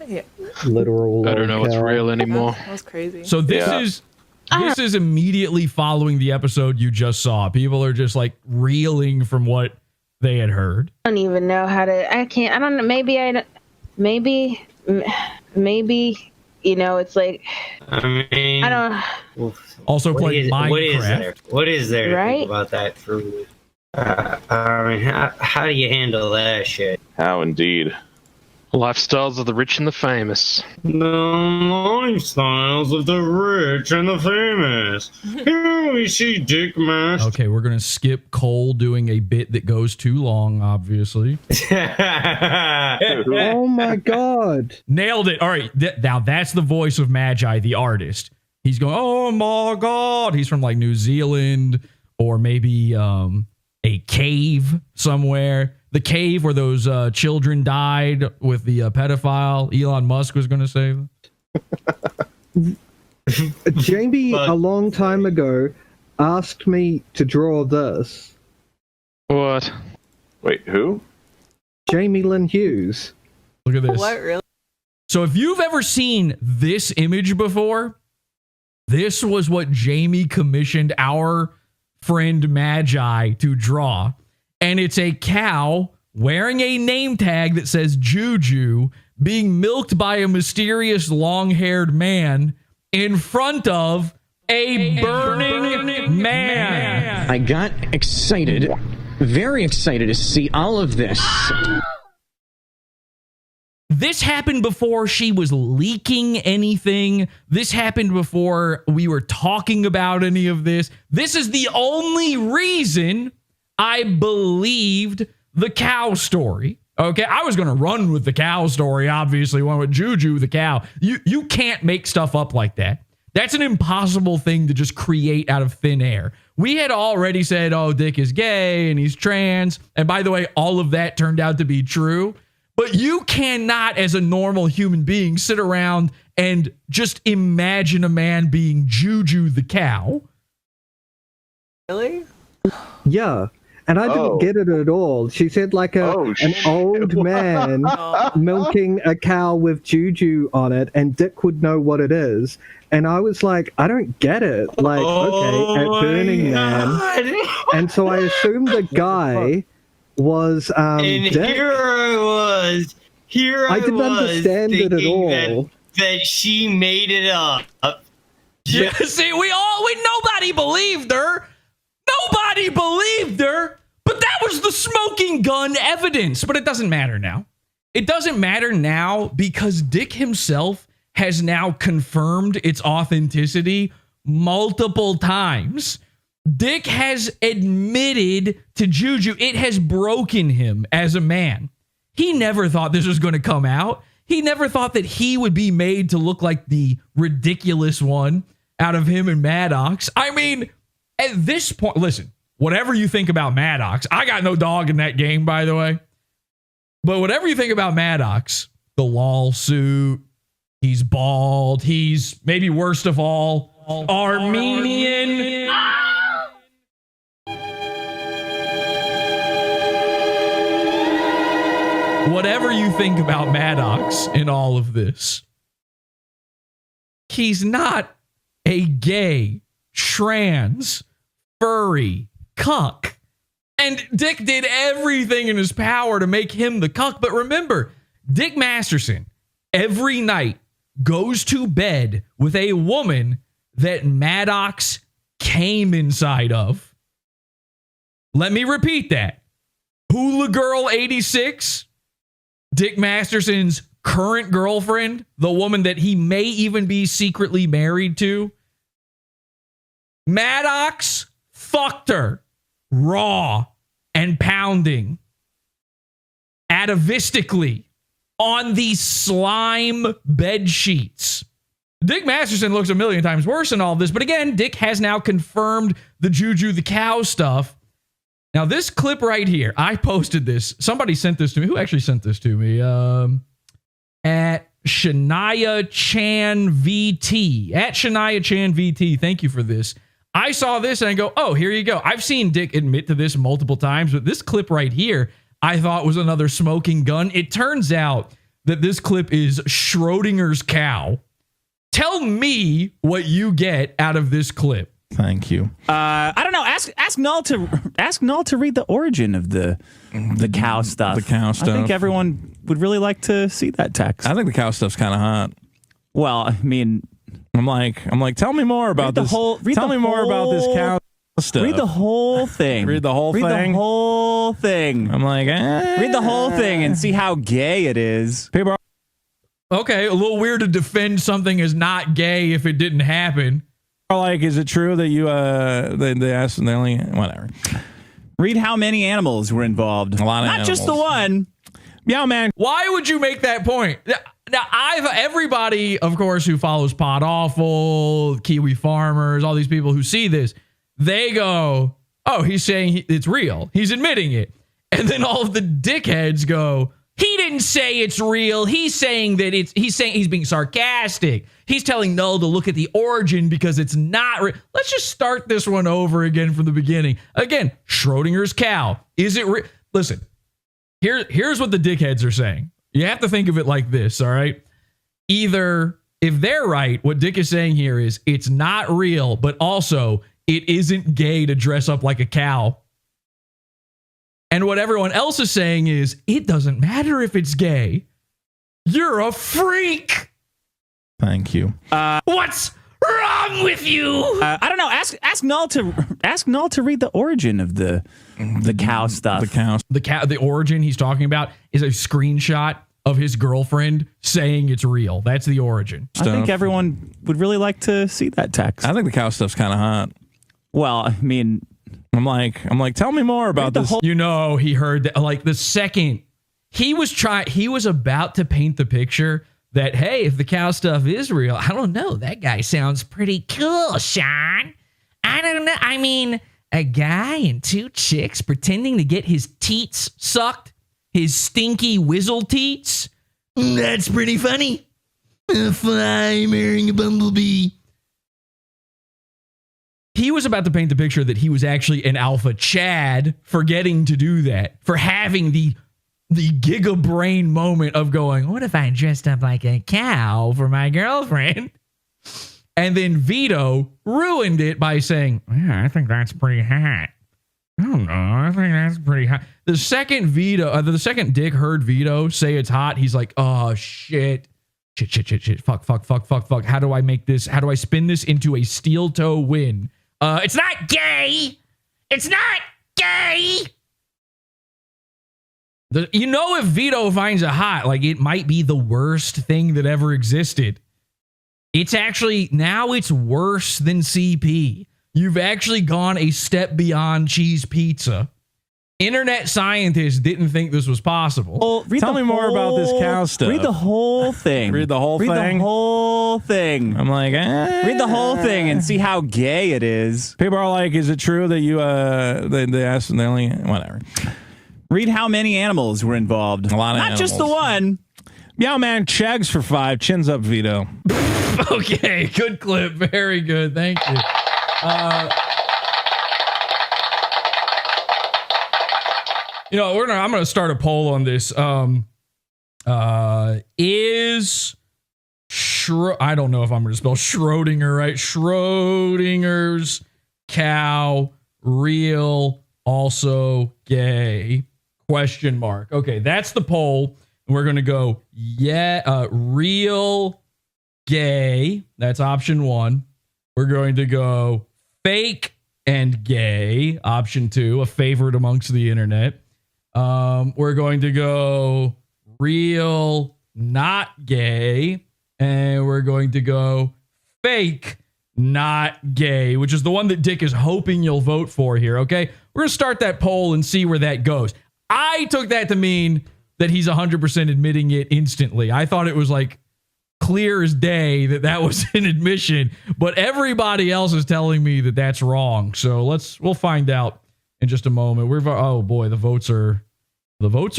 Yeah. Literal. I don't know what's real anymore. That was crazy. So this is immediately following the episode you just saw. People are just like reeling from what they had heard. I don't even know how to. I don't know. Maybe, you know, it's like, I mean, I don't. Also played Minecraft. What is there right? to think about that food? I mean, how do you handle that shit? How indeed. Lifestyles of the rich and the famous. The lifestyles of the rich and the famous. Here we see Dick Master. Okay, we're going to skip Cole doing a bit that goes too long, obviously. Oh my God. Nailed it. All right, now that's the voice of Magi, the artist. He's going, oh my God. He's from like New Zealand or maybe a cave somewhere. The cave where those children died with the pedophile Elon Musk was going to save. Jamie, a long time ago, asked me to draw this. What? Wait, who? Jamie Lynn Hughes. Look at this. What, really? So if you've ever seen this image before, this was what Jamie commissioned our friend Magi to draw. And it's a cow wearing a name tag that says Juju being milked by a mysterious long-haired man in front of a burning man. I got excited, very excited to see all of this. This happened before she was leaking anything. This happened before we were talking about any of this. This is the only reason I believed the cow story. Okay, I was going to run with the cow story, obviously, one with Juju the cow. You can't make stuff up like that. That's an impossible thing to just create out of thin air. We had already said, oh, Dick is gay and he's trans. And by the way, all of that turned out to be true. But you cannot, as a normal human being, sit around and just imagine a man being Juju the cow. Really? Yeah. And I didn't get it at all. She said like an old man milking a cow with Juju on it, and Dick would know what it is. And I was like, I don't get it. Like, okay, at Burning Man. And so I assumed the guy was and Dick. here I was. I didn't understand it at all. That she made it up. Yeah, see, nobody believed her. Nobody believed her. But that was the smoking gun evidence. But it doesn't matter now. It doesn't matter now because Dick himself has now confirmed its authenticity multiple times. Dick has admitted to Juju it has broken him as a man. He never thought this was going to come out. He never thought that he would be made to look like the ridiculous one out of him and Maddox. I mean, at this point, listen, whatever you think about Maddox, I got no dog in that game, by the way. But whatever you think about Maddox, the lawsuit, he's bald, he's maybe worst of all, Armenian. Whatever you think about Maddox in all of this, he's not a gay, trans, furry cuck. And Dick did everything in his power to make him the cuck. But remember, Dick Masterson every night goes to bed with a woman that Maddox came inside of. Let me repeat that. Hula Girl 86, Dick Masterson's current girlfriend, the woman that he may even be secretly married to. Maddox fucked her raw and pounding, atavistically, on these slime bed sheets. Dick Masterson looks a million times worse in all this, but again, Dick has now confirmed the Juju the cow stuff. Now, this clip right here, I posted this. Somebody sent this to me. Who actually sent this to me? At Shania Chan VT. At Shania Chan VT. Thank you for this. I saw this and I go, oh, here you go. I've seen Dick admit to this multiple times, but this clip right here, I thought was another smoking gun. It turns out that this clip is Schrodinger's cow. Tell me what you get out of this clip. Thank you. I don't know. Ask Null to read the origin of the cow stuff. The cow stuff. I think everyone would really like to see that text. I think the cow stuff's kind of hot. Well, I mean, I'm like, tell me more about this. Tell me more about this cow stuff. Read the whole thing. Read the whole thing. Read the whole thing. I'm like, read the whole thing and see how gay it is. People are okay. A little weird to defend something as not gay if it didn't happen. Like, is it true that you they asked and they only whatever? Read how many animals were involved. A lot of Not animals. just the one. Yeah, man. Why would you make that point? Now, everybody, of course, who follows PodAwful, Kiwi Farmers, all these people who see this, they go, oh, he's saying it's real. He's admitting it. And then all of the dickheads go, he didn't say it's real. He's saying that he's being sarcastic. He's telling Null to look at the origin because it's not real. Let's just start this one over again from the beginning. Again, Schrodinger's cow. Is it real? Listen, here's what the dickheads are saying. You have to think of it like this, all right? Either, if they're right, what Dick is saying here is it's not real, but also it isn't gay to dress up like a cow. And what everyone else is saying is, it doesn't matter if it's gay. You're a freak. Thank you. What's wrong with you? I don't know. Ask Null to read the origin of the cow stuff. The origin he's talking about is a screenshot of his girlfriend saying it's real. That's the origin. I think everyone would really like to see that text. I think the cow stuff's kind of hot. Well, I mean, I'm like, tell me more about this. You know, he heard that, like, the second he was about to paint the picture that, hey, if the cow stuff is real, I don't know, that guy sounds pretty cool, Sean. I don't know. I mean, a guy and two chicks pretending to get his teats sucked, his stinky whizzle teats. That's pretty funny. A fly marrying a bumblebee. He was about to paint the picture that he was actually an alpha Chad for getting to do that, for having the giga brain moment of going, what if I dressed up like a cow for my girlfriend? And then Vito ruined it by saying, yeah, I think that's pretty hot. I don't know. I think that's pretty hot. The second Dick heard Vito say it's hot, he's like, oh, shit. Shit. Fuck. How do I make this? How do I spin this into a steel toe win? It's not gay. It's not gay. If Vito finds it hot, like, it might be the worst thing that ever existed. It's actually, now it's worse than CP. You've actually gone a step beyond cheese pizza. Internet scientists didn't think this was possible. Well, tell me more about this cow stuff. Read the whole thing. Read the whole thing. I'm like, read the whole thing and see how gay it is. People are like, is it true that you, they asked, they only, whatever. Read how many animals were involved. A lot of animals. Not just the one. Meow Man Chags for 5. Chins up, Vito. Okay, good clip. Very good. Thank you. I'm going to start a poll on this. I don't know if I'm going to spell Schrodinger right. Schrodinger's cow real, also gay? Question mark. Okay, that's the poll. We're going to go, real gay. That's option 1. We're going to go fake and gay. Option 2, a favorite amongst the internet. We're going to go real, not gay. And we're going to go fake, not gay, which is the one that Dick is hoping you'll vote for here, okay? We're going to start that poll and see where that goes. I took that to mean that he's 100% admitting it instantly. I thought it was like clear as day that was an admission, but everybody else is telling me that that's wrong. So we'll find out in just a moment. Oh boy, the votes are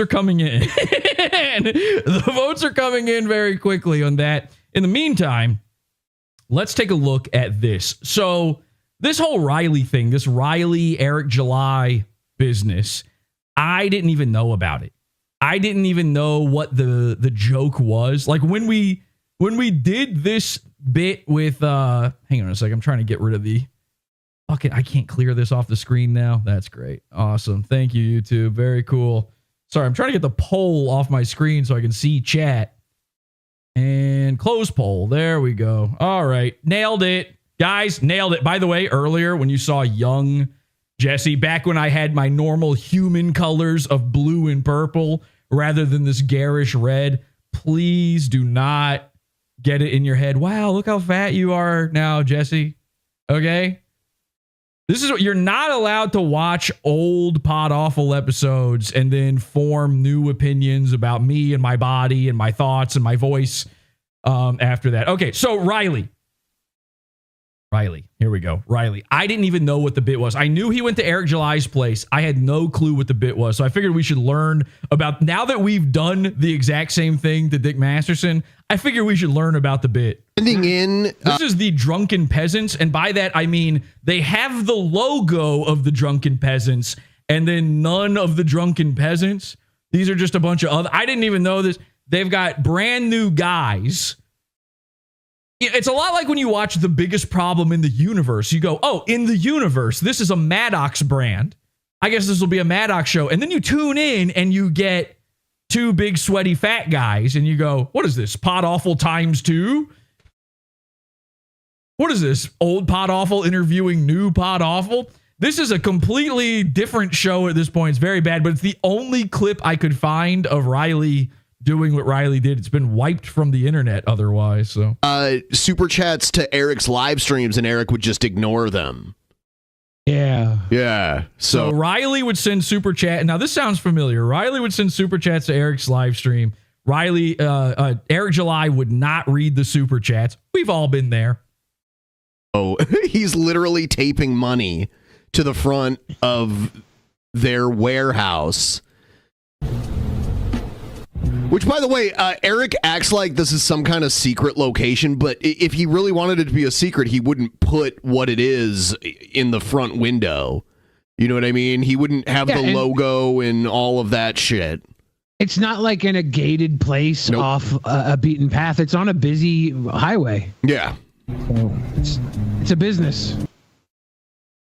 coming in. The votes are coming in very quickly on that. In the meantime, let's take a look at this. So this whole Riley thing, this Riley Eric July business, I didn't even know about it. I didn't even know what the joke was. Like when we did this bit with hang on a second, I'm trying to get rid of the fucking, I can't clear this off the screen now. That's great. Awesome. Thank you, YouTube. Very cool. Sorry, I'm trying to get the poll off my screen so I can see chat. And close poll. There we go. All right. Nailed it. Guys, nailed it. By the way, earlier when you saw young Jesse, back when I had my normal human colors of blue and purple rather than this garish red, please do not get it in your head. Wow, look how fat you are now, Jesse. Okay? This is what you're not allowed to watch old PodAwful episodes and then form new opinions about me and my body and my thoughts and my voice after that. Okay, so Riley, here we go. Riley. I didn't even know what the bit was. I knew he went to Eric July's place. I had no clue what the bit was. So I figured we should learn about, now that we've done the exact same thing to Dick Masterson, I figured we should learn about the bit. This is the Drunken Peasants. And by that, I mean, they have the logo of the Drunken Peasants and then none of the Drunken Peasants. These are just a bunch of other, I didn't even know this. They've got brand new guys. It's a lot like when you watch The Biggest Problem in the Universe. You go, oh, in the universe, this is a Maddox brand. I guess this will be a Maddox show. And then you tune in and you get 2 big sweaty fat guys and you go, what is this? PodAwful ×2? What is this? Old PodAwful interviewing new PodAwful? This is a completely different show at this point. It's very bad, but it's the only clip I could find of Riley doing what Riley did. It's been wiped from the internet otherwise. So super chats to Eric's live streams, and Eric would just ignore them. Yeah. So Riley would send super chat. Now this sounds familiar. Riley would send super chats to Eric's live stream. Eric July would not read the super chats. We've all been there. Oh, he's literally taping money to the front of their warehouse. Which, by the way, Eric acts like this is some kind of secret location, but if he really wanted it to be a secret, he wouldn't put what it is in the front window. You know what I mean? He wouldn't have the logo and all of that shit. It's not like in a gated place off a beaten path. It's on a busy highway. Yeah. So it's a business.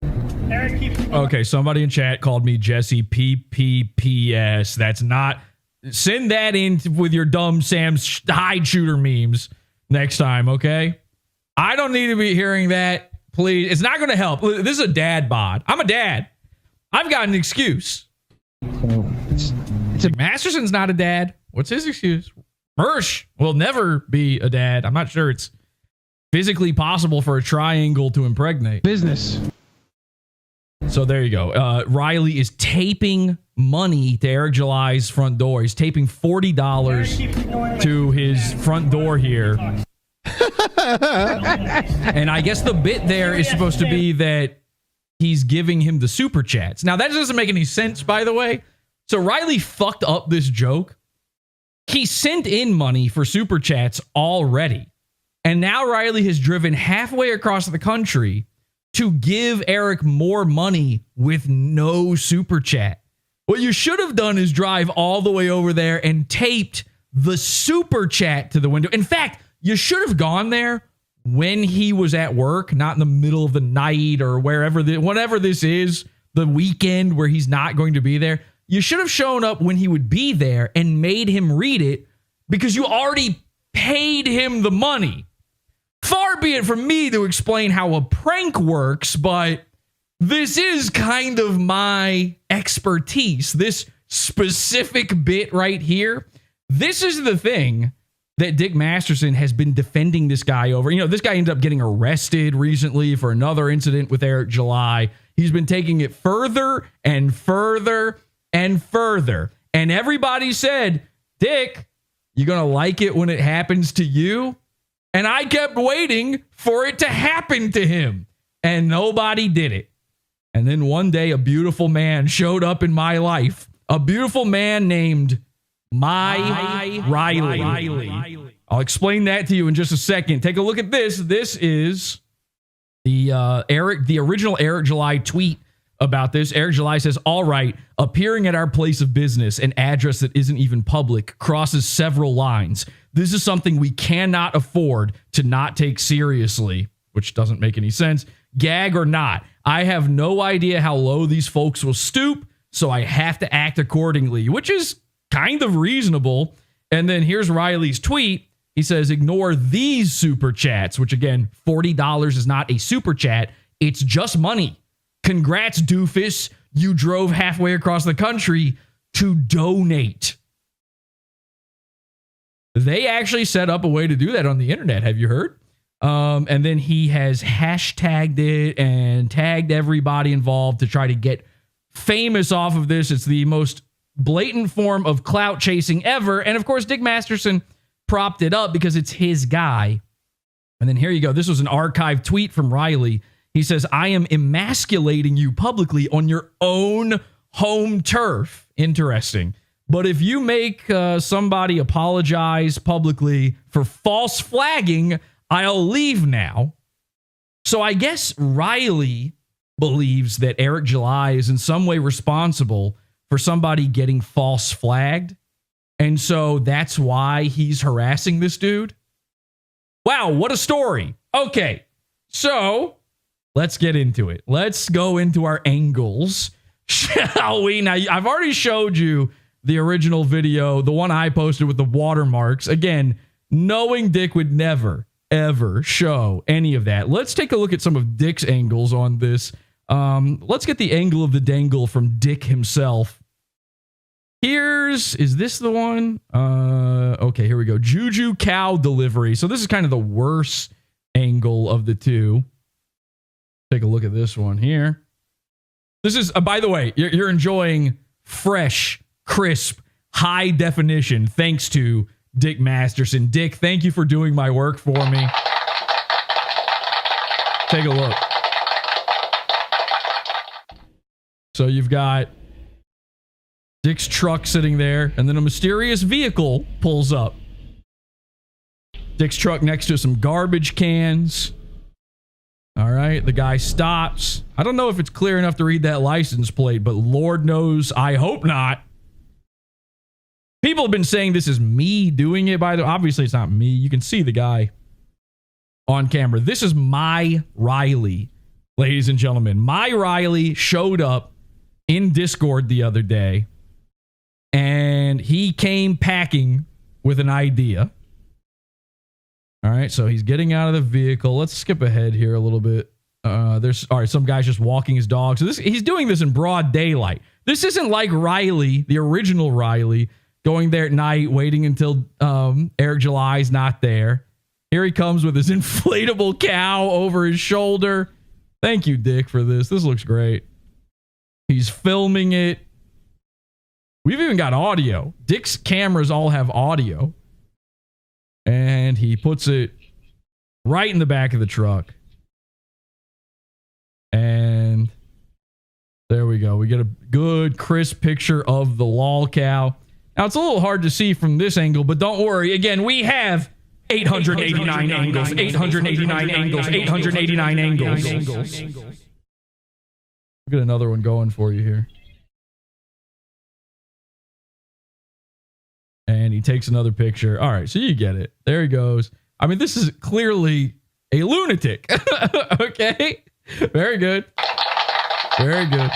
Okay, somebody in chat called me Jesse PPPS. That's not... Send that in with your dumb Sam's hide shooter memes next time, okay? I don't need to be hearing that, please. It's not going to help. This is a dad bod. I'm a dad. I've got an excuse. Masterson's not a dad. What's his excuse? Mersh will never be a dad. I'm not sure it's physically possible for a triangle to impregnate. Business. So there you go. Riley is taping money to Eric July's front door. He's taping $40 to his front door here. And I guess the bit there is supposed to be that he's giving him the super chats. Now, that doesn't make any sense, by the way. So Riley fucked up this joke. He sent in money for super chats already. And now Riley has driven halfway across the country to give Eric more money with no super chat. What you should have done is drive all the way over there and taped the super chat to the window. In fact, you should have gone there when he was at work, not in the middle of the night or wherever, whatever this is, the weekend where he's not going to be there. You should have shown up when he would be there and made him read it because you already paid him the money. Far be it from me to explain how a prank works, but this is kind of my expertise. This specific bit right here. This is the thing that Dick Masterson has been defending this guy over. You know, this guy ended up getting arrested recently for another incident with Eric July. He's been taking it further and further and further. And everybody said, Dick, you going to like it when it happens to you? And I kept waiting for it to happen to him. And nobody did it. And then one day, a beautiful man showed up in my life. A beautiful man named Riley. I'll explain that to you in just a second. Take a look at this. This is the original Eric July tweet about this. Eric July says, all right, appearing at our place of business, an address that isn't even public, crosses several lines. This is something we cannot afford to not take seriously, which doesn't make any sense. Gag or not, I have no idea how low these folks will stoop, so I have to act accordingly, which is kind of reasonable. And then here's Riley's tweet. He says, ignore these super chats, which again, $40 is not a super chat. It's just money. Congrats, doofus. You drove halfway across the country to donate. They actually set up a way to do that on the internet. Have you heard? And then he has hashtagged it and tagged everybody involved to try to get famous off of this. It's the most blatant form of clout chasing ever. And of course, Dick Masterson propped it up because it's his guy. And then here you go. This was an archived tweet from Riley. He says, I am emasculating you publicly on your own home turf. Interesting. But if you make somebody apologize publicly for false flagging, I'll leave now. So I guess Riley believes that Eric July is in some way responsible for somebody getting false flagged. And so that's why he's harassing this dude. Wow, what a story. Okay, so let's get into it. Let's go into our angles, shall we? Now, I've already showed you the original video, the one I posted with the watermarks. Again, knowing Dick would never, ever show any of that. Let's take a look at some of Dick's angles on this. Let's get the angle of the dangle from Dick himself. Is this the one? Okay, here we go. Juju cow delivery. So this is kind of the worst angle of the two. Take a look at this one here. This is, by the way, you're enjoying fresh, crisp, high definition thanks to Dick Masterson. Dick, thank you for doing my work for me. Take a look. So you've got Dick's truck sitting there, and then a mysterious vehicle pulls up. Dick's truck next to some garbage cans. All right, the guy stops. I don't know if it's clear enough to read that license plate, but Lord knows, I hope not. People have been saying this is me doing it, by the way. Obviously, it's not me. You can see the guy on camera. This is my Riley, ladies and gentlemen. My Riley showed up in Discord the other day, and he came packing with an idea. All right, so he's getting out of the vehicle. Let's skip ahead here a little bit. All right, some guy's just walking his dog. So he's doing this in broad daylight. This isn't like Riley, the original Riley, going there at night, waiting until Eric July's not there. Here he comes with his inflatable cow over his shoulder. Thank you, Dick, for this. This looks great. He's filming it. We've even got audio. Dick's cameras all have audio. And he puts it right in the back of the truck. And there we go. We get a good, crisp picture of the lolcow. Now, it's a little hard to see from this angle, but don't worry. Again, we have 889 angles, 889 angles, 889 angles. We'll get another one going for you here. And he takes another picture. All right, so you get it. There he goes. I mean, this is clearly a lunatic. Okay? Very good. Very good.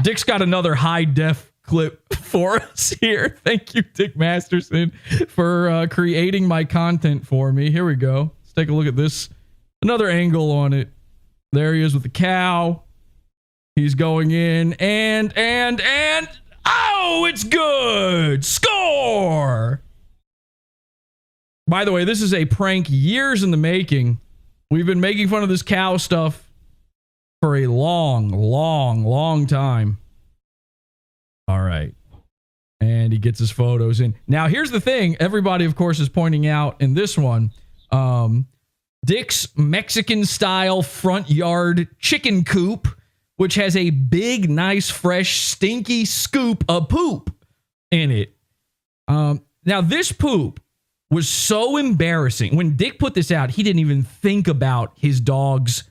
Dick's got another high def clip for us here. Thank you, Dick Masterson, for creating my content for me. Here we go. Let's take a look at this. Another angle on it. There he is with the cow. He's going in and oh, it's good. Score. By the way, this is a prank years in the making. We've been making fun of this cow stuff for a long time. All right. And he gets his photos in. Now, here's the thing. Everybody, of course, is pointing out in this one, Dick's Mexican-style front yard chicken coop, which has a big, nice, fresh, stinky scoop of poop in it. Now, this poop was so embarrassing. When Dick put this out, he didn't even think about his dog's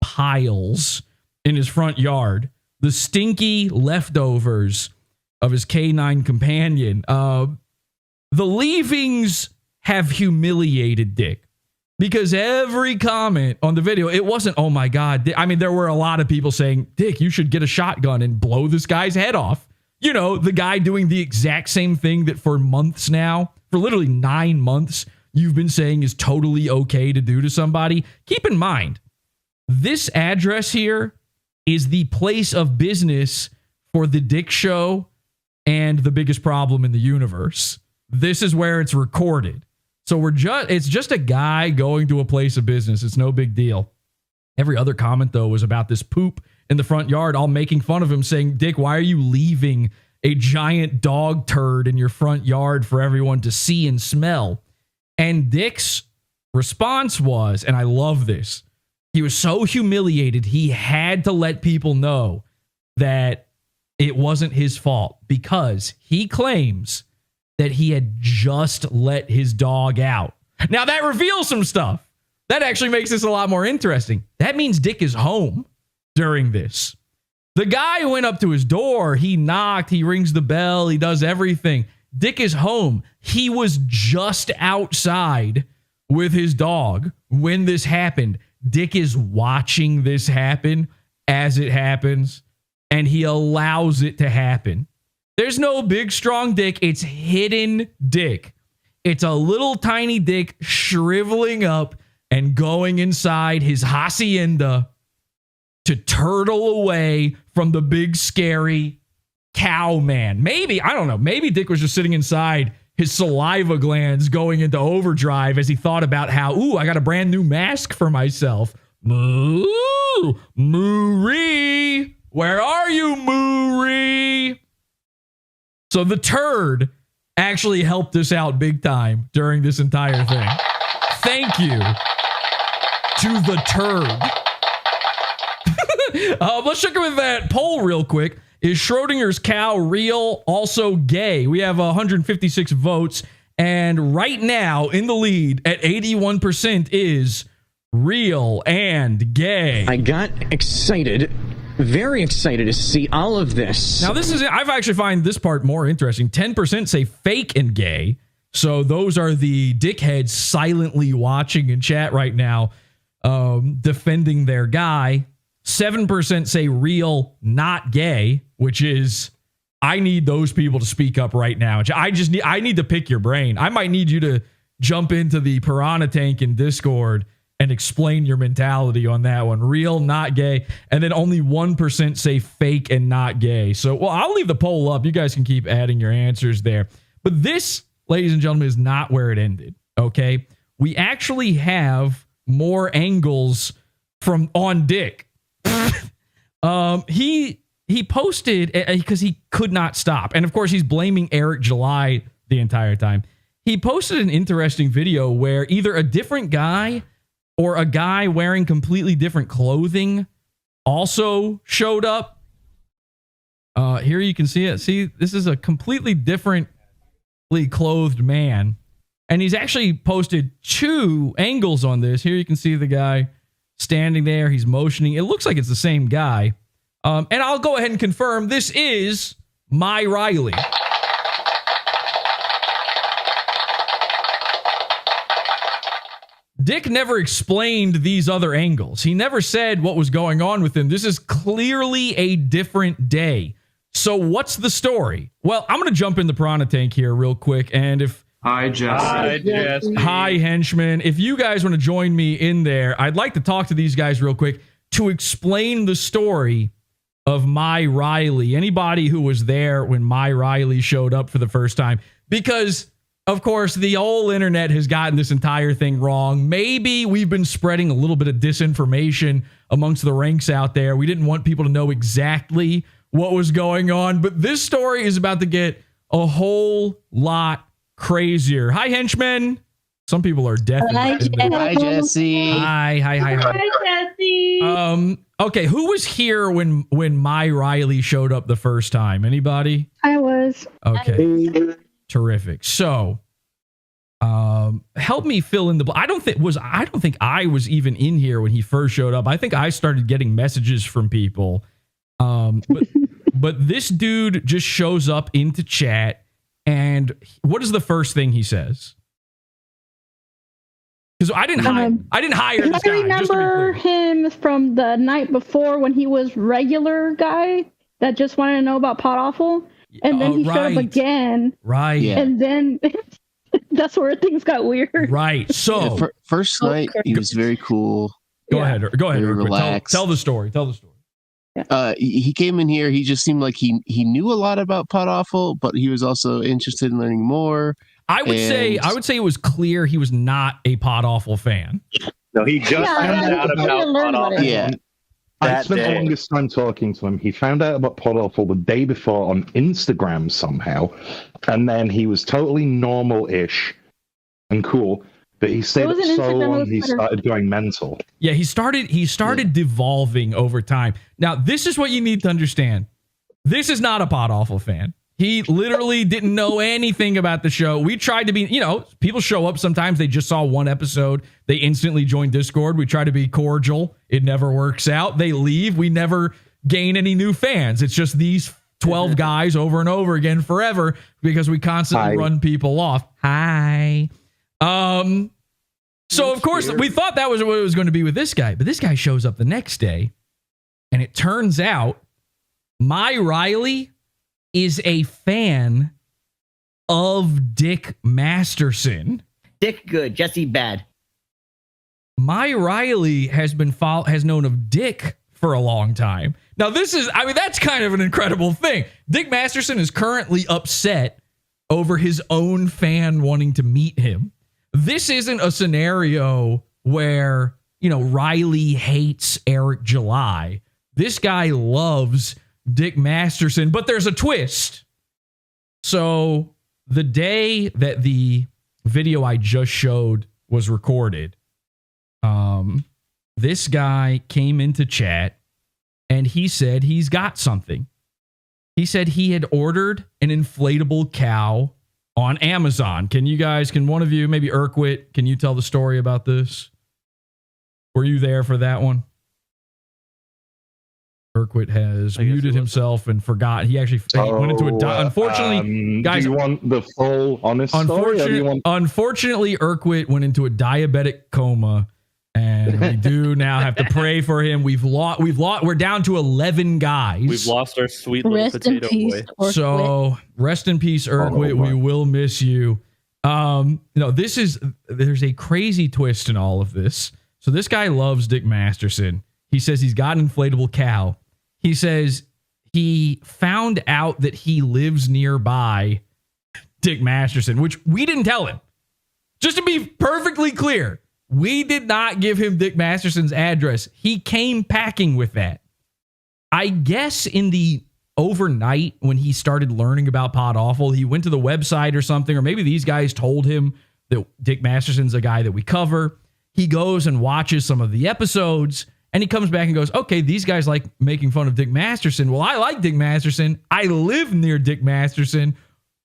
piles in his front yard. The stinky leftovers of his K9 companion. The leavings have humiliated Dick. Because every comment on the video, it wasn't, oh my God. I mean, there were a lot of people saying, Dick, you should get a shotgun and blow this guy's head off. You know, the guy doing the exact same thing that for months now, for literally 9 months, you've been saying is totally okay to do to somebody. Keep in mind, this address here is the place of business for the Dick Show and The Biggest Problem in the Universe. This is where it's recorded. So it's just a guy going to a place of business. It's no big deal. Every other comment, though, was about this poop in the front yard, all making fun of him, saying, Dick, why are you leaving a giant dog turd in your front yard for everyone to see and smell? And Dick's response was, and I love this, he was so humiliated, he had to let people know that it wasn't his fault because he claims that he had just let his dog out. Now that reveals some stuff. That actually makes this a lot more interesting. That means Dick is home during this. The guy went up to his door. He knocked. He rings the bell. He does everything. Dick is home. He was just outside with his dog when this happened. Dick is watching this happen as it happens, and he allows it to happen. There's no big, strong Dick. It's hidden Dick. It's a little tiny Dick shriveling up and going inside his hacienda to turtle away from the big scary cow man. Maybe, I don't know, maybe Dick was just sitting inside, his saliva glands going into overdrive as he thought about how, ooh, I got a brand new mask for myself. Moo, Moo-ree, where are you, Moo-ree? So the turd actually helped us out big time during this entire thing. Thank you to the turd. Let's check in with that poll real quick. Is Schrodinger's cow real, also gay? We have 156 votes, and right now in the lead at 81% is real and gay. I got excited, very excited to see all of this. Now this is, I've actually find this part more interesting. 10% say fake and gay. So those are the dickheads silently watching in chat right now, defending their guy. 7% say real, not gay, which is, I need those people to speak up right now. I need to pick your brain. I might need you to jump into the piranha tank in Discord and explain your mentality on that one. Real, not gay. And then only 1% say fake and not gay. So, well, I'll leave the poll up. You guys can keep adding your answers there. But this, ladies and gentlemen, is not where it ended. Okay. We actually have more angles from on Dick. He posted because he could not stop. And of course, he's blaming Eric July the entire time. He posted an interesting video where either a different guy or a guy wearing completely different clothing also showed up. Here you can see it. See, this is a completely differently clothed man. And he's actually posted 2 angles on this. Here you can see the guy standing there. He's motioning. It looks like it's the same guy. And I'll go ahead and confirm this is my Riley. Dick never explained these other angles. He never said what was going on with him. This is clearly a different day. So what's the story? Well, I'm going to jump in the piranha tank here real quick. And if Hi, Jesse. Hi, Jesse. Hi, henchman. If you guys want to join me in there, I'd like to talk to these guys real quick to explain the story of my Riley. Anybody who was there when my Riley showed up for the first time. Because, of course, the whole internet has gotten this entire thing wrong. Maybe we've been spreading a little bit of disinformation amongst the ranks out there. We didn't want people to know exactly what was going on. But this story is about to get a whole lot crazier. Hi, henchmen. Some people are definitely. Hi, Jesse. Hi, Jesse. Okay, who was here when my Riley showed up the first time? Anybody? I was. Okay. Terrific. So, help me fill in the. I don't think I was even in here when he first showed up. I think I started getting messages from people. But this dude just shows up into chat. And what is the first thing he says? Because I didn't hire this guy. I remember him from the night before when he was regular guy that just wanted to know about PodAwful, and then he showed up again. Right. Yeah. And then that's where things got weird. Right. So first night he was very cool. Go ahead. Relax. Tell the story. He came in here. He just seemed like he knew a lot about PodAwful, but he was also interested in learning more. I would say it was clear he was not a PodAwful fan. No, he just found out about PodAwful. Yeah. I spent the longest time talking to him. He found out about PodAwful the day before on Instagram somehow, and then he was totally normal-ish and cool. But he stayed up so long, he started going mental. Yeah, he started devolving over time. Now, this is what you need to understand. This is not a PodAwful fan. He literally didn't know anything about the show. We tried to be, people show up sometimes. They just saw one episode. They instantly join Discord. We try to be cordial. It never works out. They leave. We never gain any new fans. It's just these 12 guys over and over again forever because we constantly run people off. Hi. So of course we thought that was what it was going to be with this guy, but this guy shows up the next day, and it turns out my Riley is a fan of Dick Masterson. Dick good, Jesse bad. My Riley has known of Dick for a long time. Now, that's kind of an incredible thing. Dick Masterson is currently upset over his own fan wanting to meet him. This isn't a scenario where, Riley hates Eric July. This guy loves Dick Masterson, but there's a twist. So the day that the video I just showed was recorded, this guy came into chat and he said he's got something. He said he had ordered an inflatable cow on Amazon. Can one of you, maybe Urquit, can you tell the story about this? Were you there for that one? Urquit has muted himself and forgot. He actually went into a... Unfortunately, guys... Do you want the full honest story? Unfortunately, Urquit went into a diabetic coma, and we do now have to pray for him. We're down to 11 guys. We've lost our sweet little potato boy. So, rest in peace, Urquit. We will miss you. There's a crazy twist in all of this. So this guy loves Dick Masterson. He says he's got an inflatable cow. He says he found out that he lives nearby Dick Masterson, which we didn't tell him. Just to be perfectly clear, we did not give him Dick Masterson's address. He came packing with that. I guess in the overnight when he started learning about PodAwful, he went to the website or something, or maybe these guys told him that Dick Masterson's a guy that we cover. He goes and watches some of the episodes, and he comes back and goes, okay, these guys like making fun of Dick Masterson. Well, I like Dick Masterson. I live near Dick Masterson.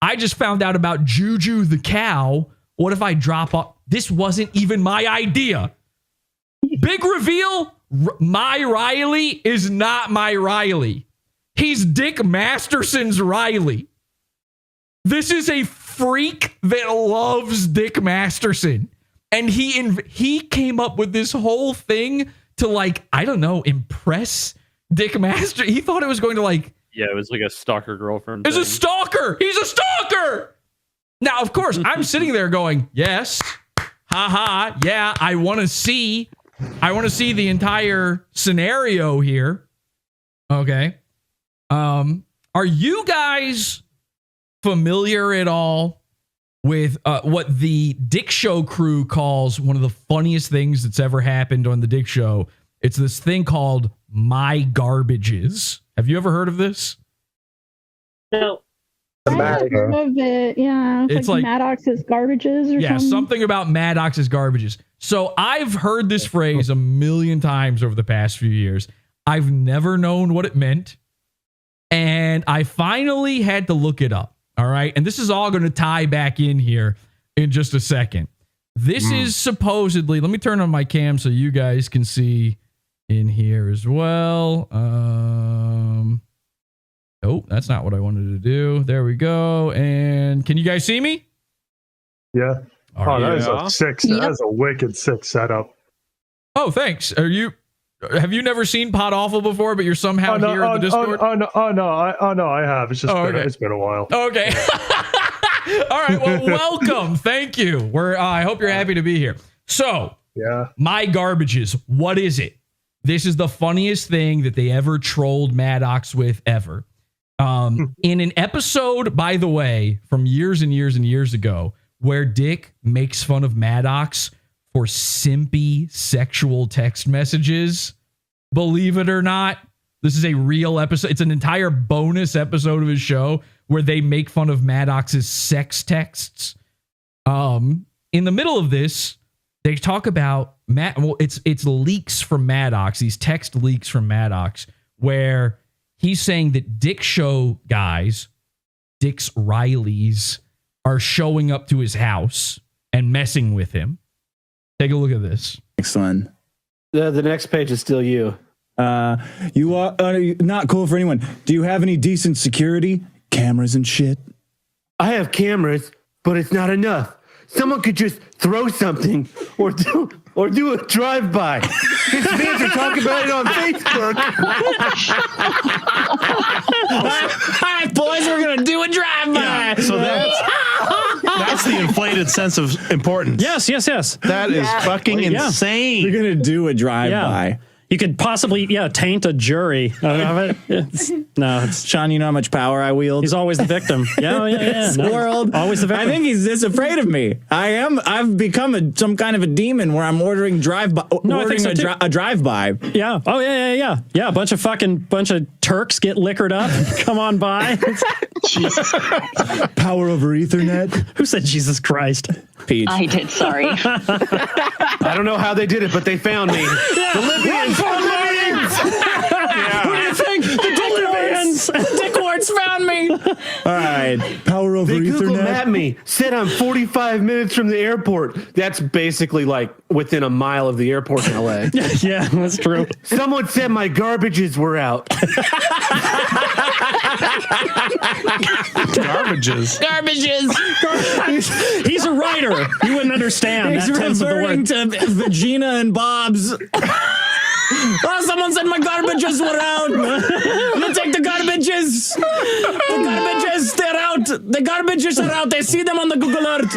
I just found out about Juju the Cow. What if I drop off? This wasn't even my idea. Big reveal, my Riley is not my Riley. He's Dick Masterson's Riley. This is a freak that loves Dick Masterson. And he came up with this whole thing to impress Dick Master. He thought it was going to Yeah, it was like a stalker girlfriend. It's a stalker. He's a stalker. Now, of course, I'm sitting there going, yes, haha, yeah, I want to see the entire scenario here. Okay. Are you guys familiar at all with what the Dick Show crew calls one of the funniest things that's ever happened on the Dick Show? It's this thing called My Garbages. Have you ever heard of this? No. I've heard of it. Yeah. It's like Maddox's garbages or something. Something about Maddox's garbages. So I've heard this phrase a million times over the past few years. I've never known what it meant. And I finally had to look it up. All right. And this is all going to tie back in here in just a second. This is supposedly, let me turn on my cam so you guys can see in here as well. Oh, that's not what I wanted to do. There we go. And can you guys see me? Yeah. That is a sick. That is a wicked sick setup. Oh, thanks. Have you never seen PodAwful before, but you're somehow here in the Discord? I have. It's just it's been a while. Okay. All right. Well, welcome. Thank you. I hope you're happy to be here. So, My Garbages. What is it? This is the funniest thing that they ever trolled Maddox with ever. In an episode, by the way, from years and years and years ago, where Dick makes fun of Maddox for simpy sexual text messages, believe it or not, this is a real episode. It's an entire bonus episode of his show where they make fun of Maddox's sex texts. In the middle of this, they talk about it's leaks from Maddox, these text leaks from Maddox, where he's saying that Dick Show guys, Dick's Rileys, are showing up to his house and messing with him. Take a look at this. Next one. The next page is still you. You are not cool for anyone. Do you have any decent security? Cameras and shit? I have cameras, but it's not enough. Someone could just throw something or do a drive-by. His fans are talking about it on Facebook. All right, boys, we're going to do a drive-by. Yeah, so that's the inflated sense of importance. Yes. That is fucking insane. You're going to do a drive-by. You could possibly, taint a jury. It's Sean, you know how much power I wield? He's always the victim. Yeah. No, world. Always the victim. I think he's just afraid of me. I've become some kind of a demon where I'm ordering a drive-by. Yeah. Oh, yeah. Yeah, a bunch of Turks get liquored up. Come on by. Power over Ethernet. Who said Jesus Christ? Peach. I did, sorry. I don't know how they did it, but they found me. The Libyans! Who do you think? The Dickwards! Dickwards found me! All right. Power over They Google Ethernet. mapped me. Said I'm 45 minutes from the airport. That's basically like within a mile of the airport in LA. Yeah, that's true. Someone said my garbages were out. Garbages. He's a writer. You wouldn't understand. He's that tense of the referring word. to Vagina and Bob's. Oh, someone said my garbages were out. You take the garbages. The garbages, they're out. The garbages are out. I see them on the Google Earth.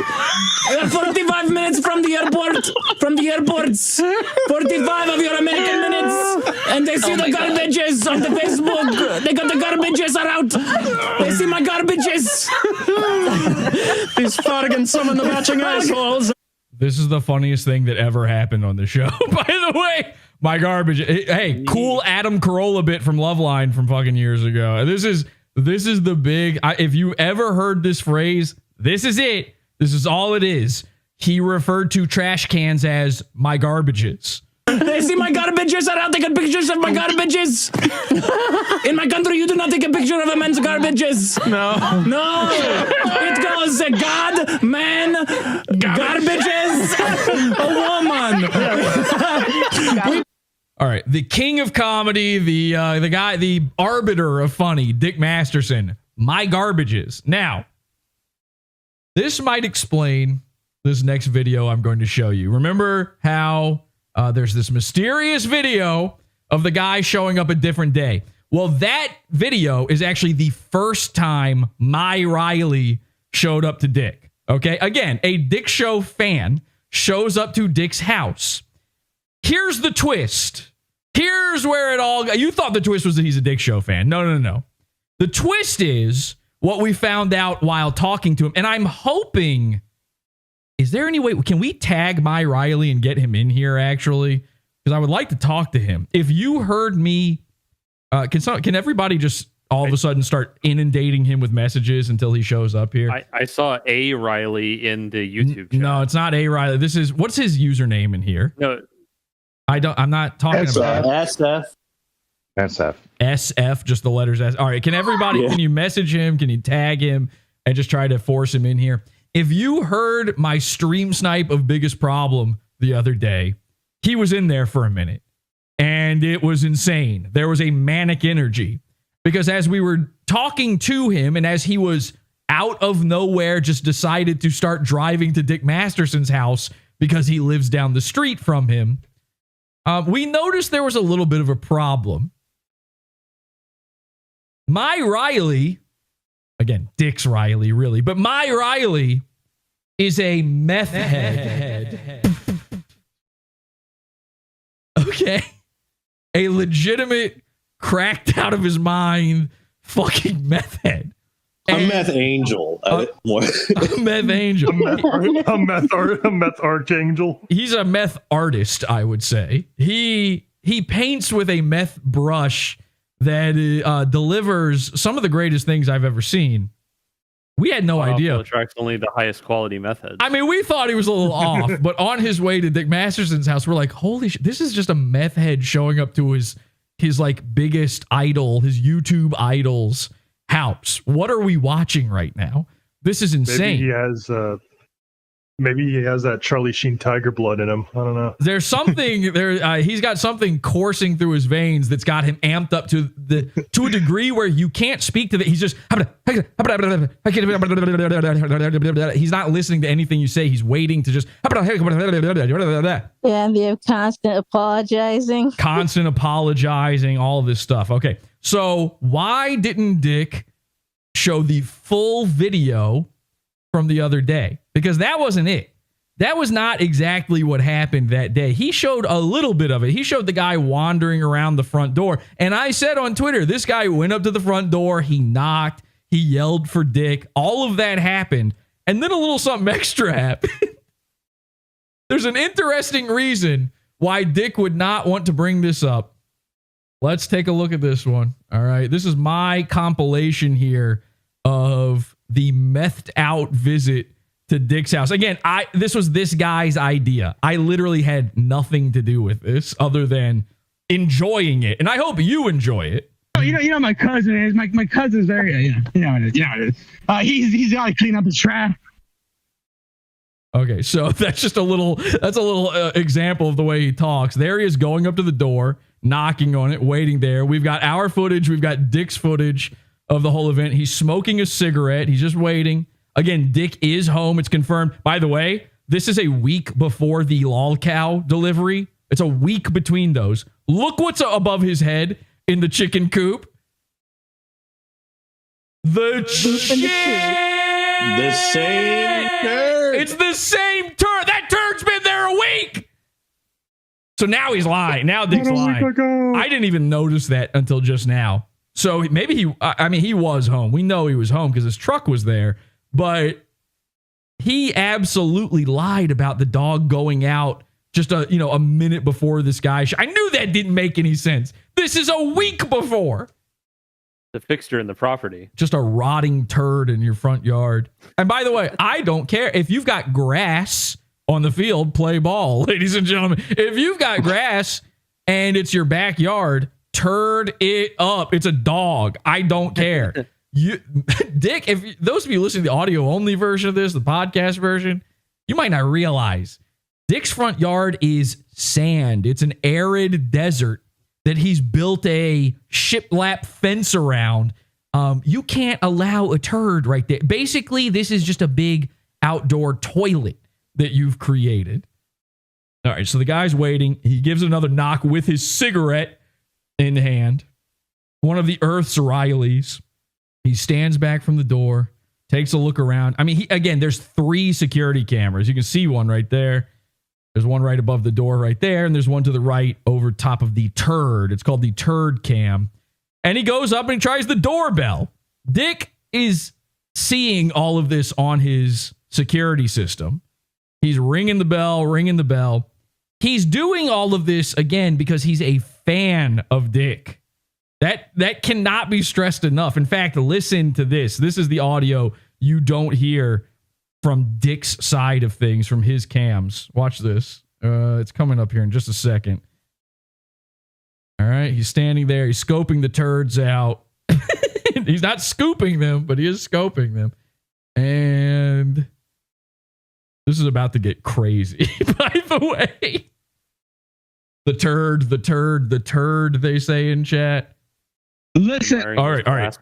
We are 45 minutes from the airport. From the airports. 45 of your American minutes. And they see the garbages on the Facebook. They got the garbages are out. They see my garbages. These fucking summon the matching assholes. This is the funniest thing that ever happened on the show. By the way, my garbage. Hey, cool Adam Carolla bit from Loveline from fucking years ago. This is the big. If you ever heard this phrase, this is it. This is all it is. He referred to trash cans as my garbages. They see my garbages are out. They got pictures of my garbages. In my country, you do not take a picture of a man's garbages. No. It goes God, man, garbages, a woman. All right, the king of comedy, the guy, the arbiter of funny, Dick Masterson. My garbages. Now, this might explain this next video I'm going to show you. Remember how there's this mysterious video of the guy showing up a different day? Well, that video is actually the first time my Riley showed up to Dick. Okay, again, a Dick Show fan shows up to Dick's house. Here's the twist. Here's where it all... You thought the twist was that he's a Dick Show fan. No. The twist is what we found out while talking to him. And I'm hoping... Is there any way... Can we tag my Riley and get him in here, actually? Because I would like to talk to him. If you heard me... Can everybody just all of a sudden start inundating him with messages until he shows up here? I saw a Riley in the YouTube channel. No, it's not a Riley. This is... What's his username in here? No... I'm not talking about SF, just the letters S. All right, can everybody, can you message him? Can you tag him and just try to force him in here? If you heard my stream snipe of Biggest Problem the other day, he was in there for a minute and it was insane. There was a manic energy because as we were talking to him and as he was out of nowhere just decided to start driving to Dick Masterson's house because he lives down the street from him, we noticed there was a little bit of a problem. My Riley, again, Dick's Riley, really, but my Riley is a meth head. Okay. A legitimate, cracked out of his mind fucking meth head. A meth angel. A meth angel. A meth archangel. He's a meth artist, I would say. He paints with a meth brush that delivers some of the greatest things I've ever seen. We had no idea. Attracts only the highest quality meth. I mean, we thought he was a little off, but on his way to Dick Masterson's house, we're like, holy shit, this is just a meth head showing up to his like biggest idol, his YouTube idol's house. What are we watching right now? This is insane. Maybe he has that Charlie Sheen tiger blood in him. I don't know. There's something there. He's got something coursing through his veins that's got him amped up to a degree where you can't speak to the. He's just. He's not listening to anything you say. He's waiting to just. Yeah, and they're constant apologizing. Constant apologizing. All of this stuff. Okay, so why didn't Dick show the full video from the other day? Because that wasn't it. that was not exactly what happened that day. He showed a little bit of it. He showed the guy wandering around the front door. And I said on Twitter, this guy went up to the front door. He knocked. He yelled for Dick. All of that happened. And then a little something extra happened. There's an interesting reason why Dick would not want to bring this up. Let's take a look at this one. All right. This is my compilation here of the methed out visit to Dick's house. Again, this was this guy's idea. I literally had nothing to do with this other than enjoying it. And I hope you enjoy it. You know my cousin is. My cousin's very, you know it is. He's got to clean up his trash. Okay, so that's a little example of the way he talks. There he is going up to the door, knocking on it, waiting there. We've got our footage. We've got Dick's footage of the whole event. He's smoking a cigarette. He's just waiting. Again, Dick is home. It's confirmed. By the way, this is a week before the lolcow delivery. It's a week between those. Look what's above his head in the chicken coop. The same turd. It's the same turd. That turd's been there a week. So now he's lying. Now Dick's lying. I didn't even notice that until just now. So maybe he was home. We know he was home because his truck was there. But he absolutely lied about the dog going out just a minute before this guy. I knew that didn't make any sense. This is a week before. The fixture in the property. Just a rotting turd in your front yard. And by the way, I don't care if you've got grass on the field, play ball, ladies and gentlemen. If you've got grass and it's your backyard, turd it up. It's a dog. I don't care. Dick, if those of you listening to the audio only version of this, the podcast version, you might not realize Dick's front yard is sand. It's an arid desert that he's built a shiplap fence around. You can't allow a turd right there. Basically, this is just a big outdoor toilet that you've created. All right, so the guy's waiting. He gives another knock with his cigarette in hand. One of the Earth's Rileys. He stands back from the door, takes a look around. I mean, there's 3 security cameras. You can see one right there. There's one right above the door right there, and there's one to the right over top of the turd. It's called the turd cam. And he goes up and he tries the doorbell. Dick is seeing all of this on his security system. He's ringing the bell. He's doing all of this, again, because he's a fan of Dick. That cannot be stressed enough. In fact, listen to this. This is the audio you don't hear from Dick's side of things, from his cams. Watch this. It's coming up here in just a second. All right. He's standing there. He's scoping the turds out. He's not scooping them, but he is scoping them. And this is about to get crazy, by the way. The turd, they say in chat. Listen. All right.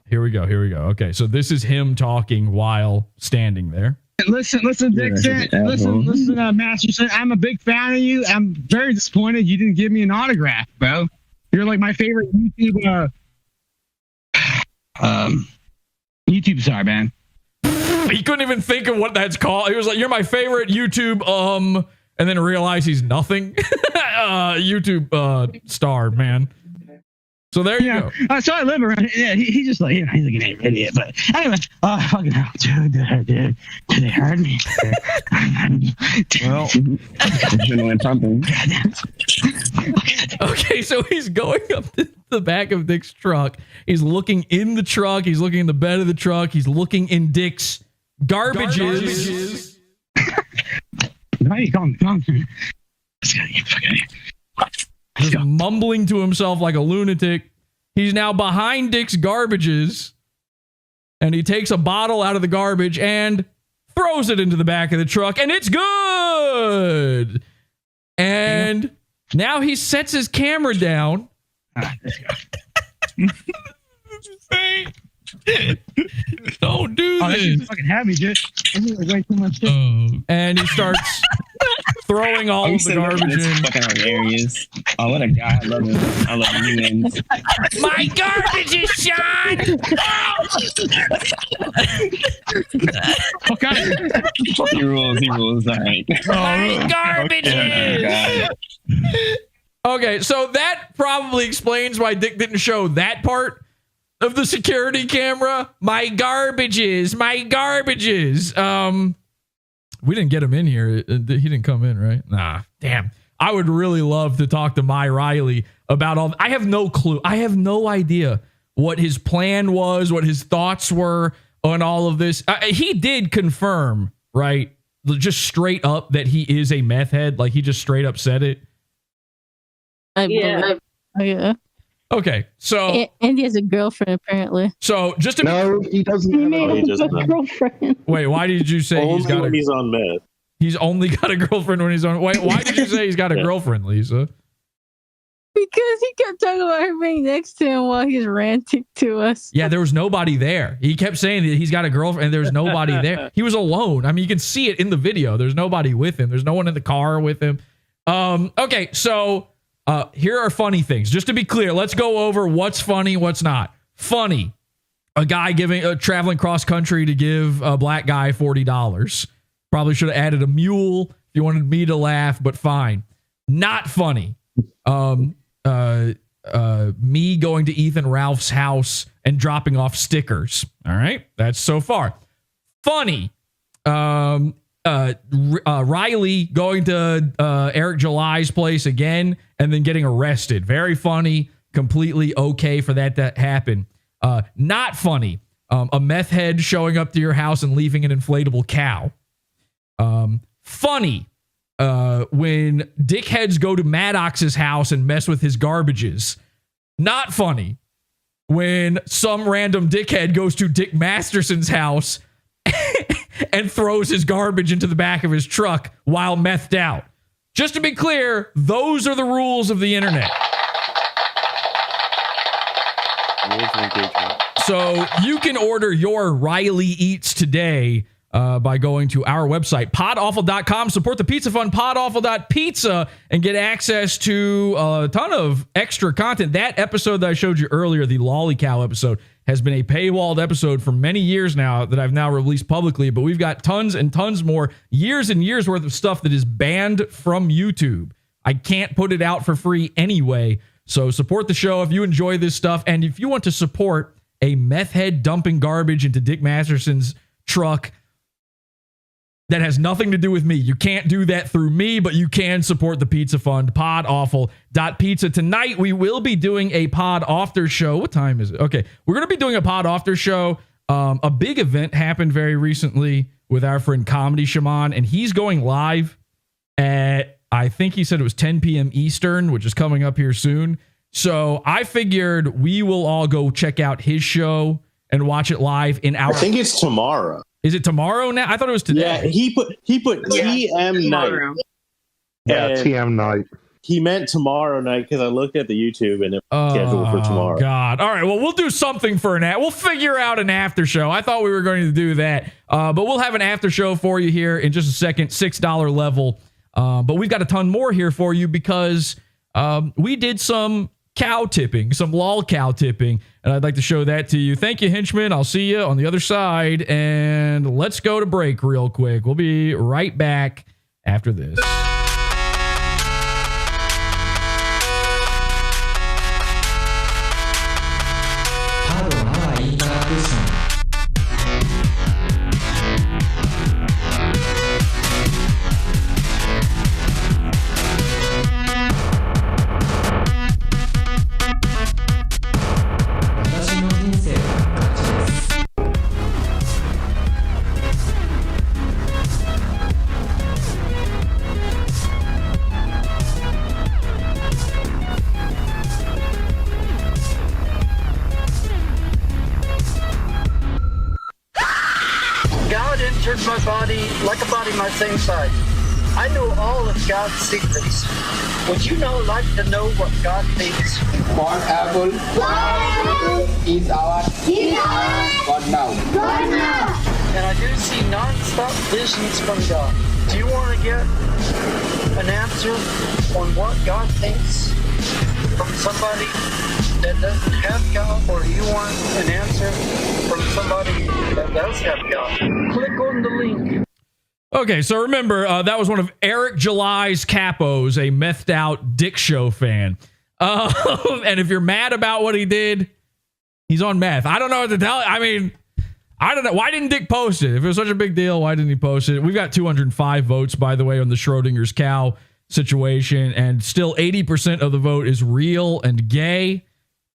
Here we go. Okay, so this is him talking while standing there. Listen, Dixon. Listen, Masterson. I'm a big fan of you. I'm very disappointed you didn't give me an autograph, bro. You're like my favorite YouTube YouTube star, man. He couldn't even think of what that's called. He was like, "You're my favorite YouTube," and then realized he's nothing. YouTube star, man. So there you go. So I live around. Yeah, he's just like, he's like an idiot. But anyway, fucking hell, dude, they heard me. Well, doing something. Okay, so he's going up to the back of Dick's truck. He's looking in the truck. He's looking in the bed of the truck. He's looking in Dick's garbages. Why are you calling me? Just mumbling to himself like a lunatic. He's now behind Dick's garbages, and he takes a bottle out of the garbage and throws it into the back of the truck, and it's good. And now he sets his camera down. Don't do Oh, that this. shit's fucking heavy, dude. I'm gonna way too much shit. And he starts throwing all of the garbage in. Fucking hilarious. Oh, what a guy. I love him. I love him. My garbage is Sean! Okay. He rules. All right. My garbage is! Okay, so that probably explains why Dick didn't show that part of the security camera. My garbages. We didn't get him in here. He didn't come in, right? Nah, damn. I would really love to talk to my Riley about all. I have no clue. I have no idea what his plan was, what his thoughts were on all of this. He did confirm, right? Just straight up that he is a meth head. Like he just straight up said it. Yeah. Okay, so and he has a girlfriend apparently. So just to he doesn't. Have a girlfriend. Wait, why did you say he's got when he's on meth? He's only got a girlfriend when he's on. Wait, why did you say he's got a girlfriend, Lisa? Because he kept talking about her being next to him while he's ranting to us. Yeah, there was nobody there. He kept saying that he's got a girlfriend and there's nobody there. He was alone. I mean, you can see it in the video. There's nobody with him. There's no one in the car with him. Okay, so here are funny things. Just to be clear, let's go over what's funny, what's not. Funny. A guy traveling cross country to give a black guy $40. Probably should have added a mule if you wanted me to laugh, but fine. Not funny. Me going to Ethan Ralph's house and dropping off stickers. All right, that's so far. Funny. Riley going to Eric July's place again and then getting arrested. Very funny. Completely okay for that to happen. Not funny. A meth head showing up to your house and leaving an inflatable cow. Funny. When dickheads go to Maddox's house and mess with his garbages. Not funny. When some random dickhead goes to Dick Masterson's house and throws his garbage into the back of his truck while methed out. Just to be clear, those are the rules of the internet. So you can order your RileyEats today by going to our website, PodAwful.com. Support the Pizza Fund, PodAwful.pizza, and get access to a ton of extra content. That episode that I showed you earlier, the lolcow episode, has been a paywalled episode for many years now that I've now released publicly, but we've got tons and tons more, years and years worth of stuff that is banned from YouTube. I can't put it out for free anyway, so support the show if you enjoy this stuff, and if you want to support a meth head dumping garbage into Dick Masterson's truck that has nothing to do with me. You can't do that through me, but you can support the Pizza Fund, PodAwful.pizza. Tonight, we will be doing a Pod After show. What time is it? Okay, we're going to be doing a Pod After show. A big event happened very recently with our friend Comedy Shaman, and he's going live at, I think he said it was 10 p.m. Eastern, which is coming up here soon. So I figured we will all go check out his show and watch it live in our... I think it's tomorrow. Is it tomorrow now? I thought it was today. Yeah, he put TM night. Yeah, TM night. He meant tomorrow night because I looked at the YouTube and it was scheduled for tomorrow. God. All right. Well, we'll do something for we'll figure out an after show. I thought we were going to do that. But we'll have an after show for you here in just a second, $6 level. But we've got a ton more here for you because we did some cow tipping, some lolcow tipping, and I'd like to show that to you. Thank you, henchman. I'll see you on the other side, and let's go to break real quick. We'll be right back after this. My body like a body my same size. I know all of God's secrets. Would you now like to know what God thinks? PodAwful is our God now. And I do see non-stop visions from God. Do you want to get an answer on what God thinks from somebody that doesn't have God, or do you want an answer from somebody that does have God? Click on the link. Okay, so remember, that was one of Eric July's capos, a methed out Dick Show fan. And if you're mad about what he did, he's on meth. I don't know what to tell you. I mean, I don't know. Why didn't Dick post it? If it was such a big deal, why didn't he post it? We've got 205 votes, by the way, on the Schrodinger's cow situation, and still 80% of the vote is real and gay.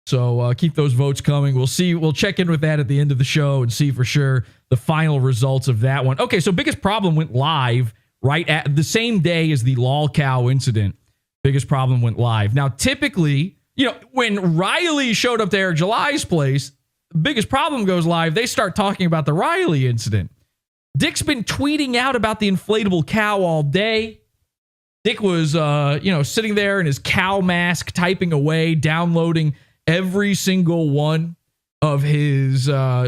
So keep those votes coming. We'll see. We'll check in with that at the end of the show and see for sure the final results of that one. Okay, so Biggest Problem went live right at the same day as the lolcow incident. Biggest Problem went live. Now, typically, you know, when Riley showed up to Eric July's place, Biggest Problem goes live. They start talking about the Riley incident. Dick's been tweeting out about the inflatable cow all day. Dick was, sitting there in his cow mask, typing away, downloading every single one of his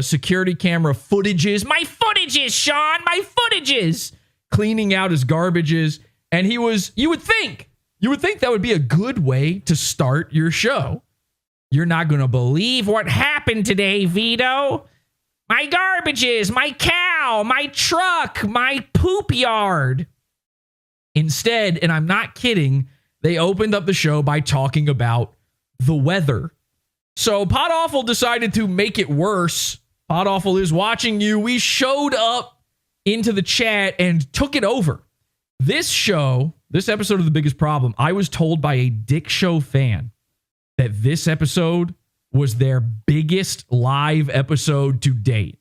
security camera footages. My footages, Sean, my footages. Cleaning out his garbages. And you would think that would be a good way to start your show. You're not going to believe what happened today, Vito. My garbages, my cow, my truck, my poop yard. Instead, and I'm not kidding, they opened up the show by talking about the weather. So PodAwful decided to make it worse. PodAwful is watching you. We showed up into the chat and took it over. This episode of The Biggest Problem, I was told by a Dick Show fan that this episode was their biggest live episode to date.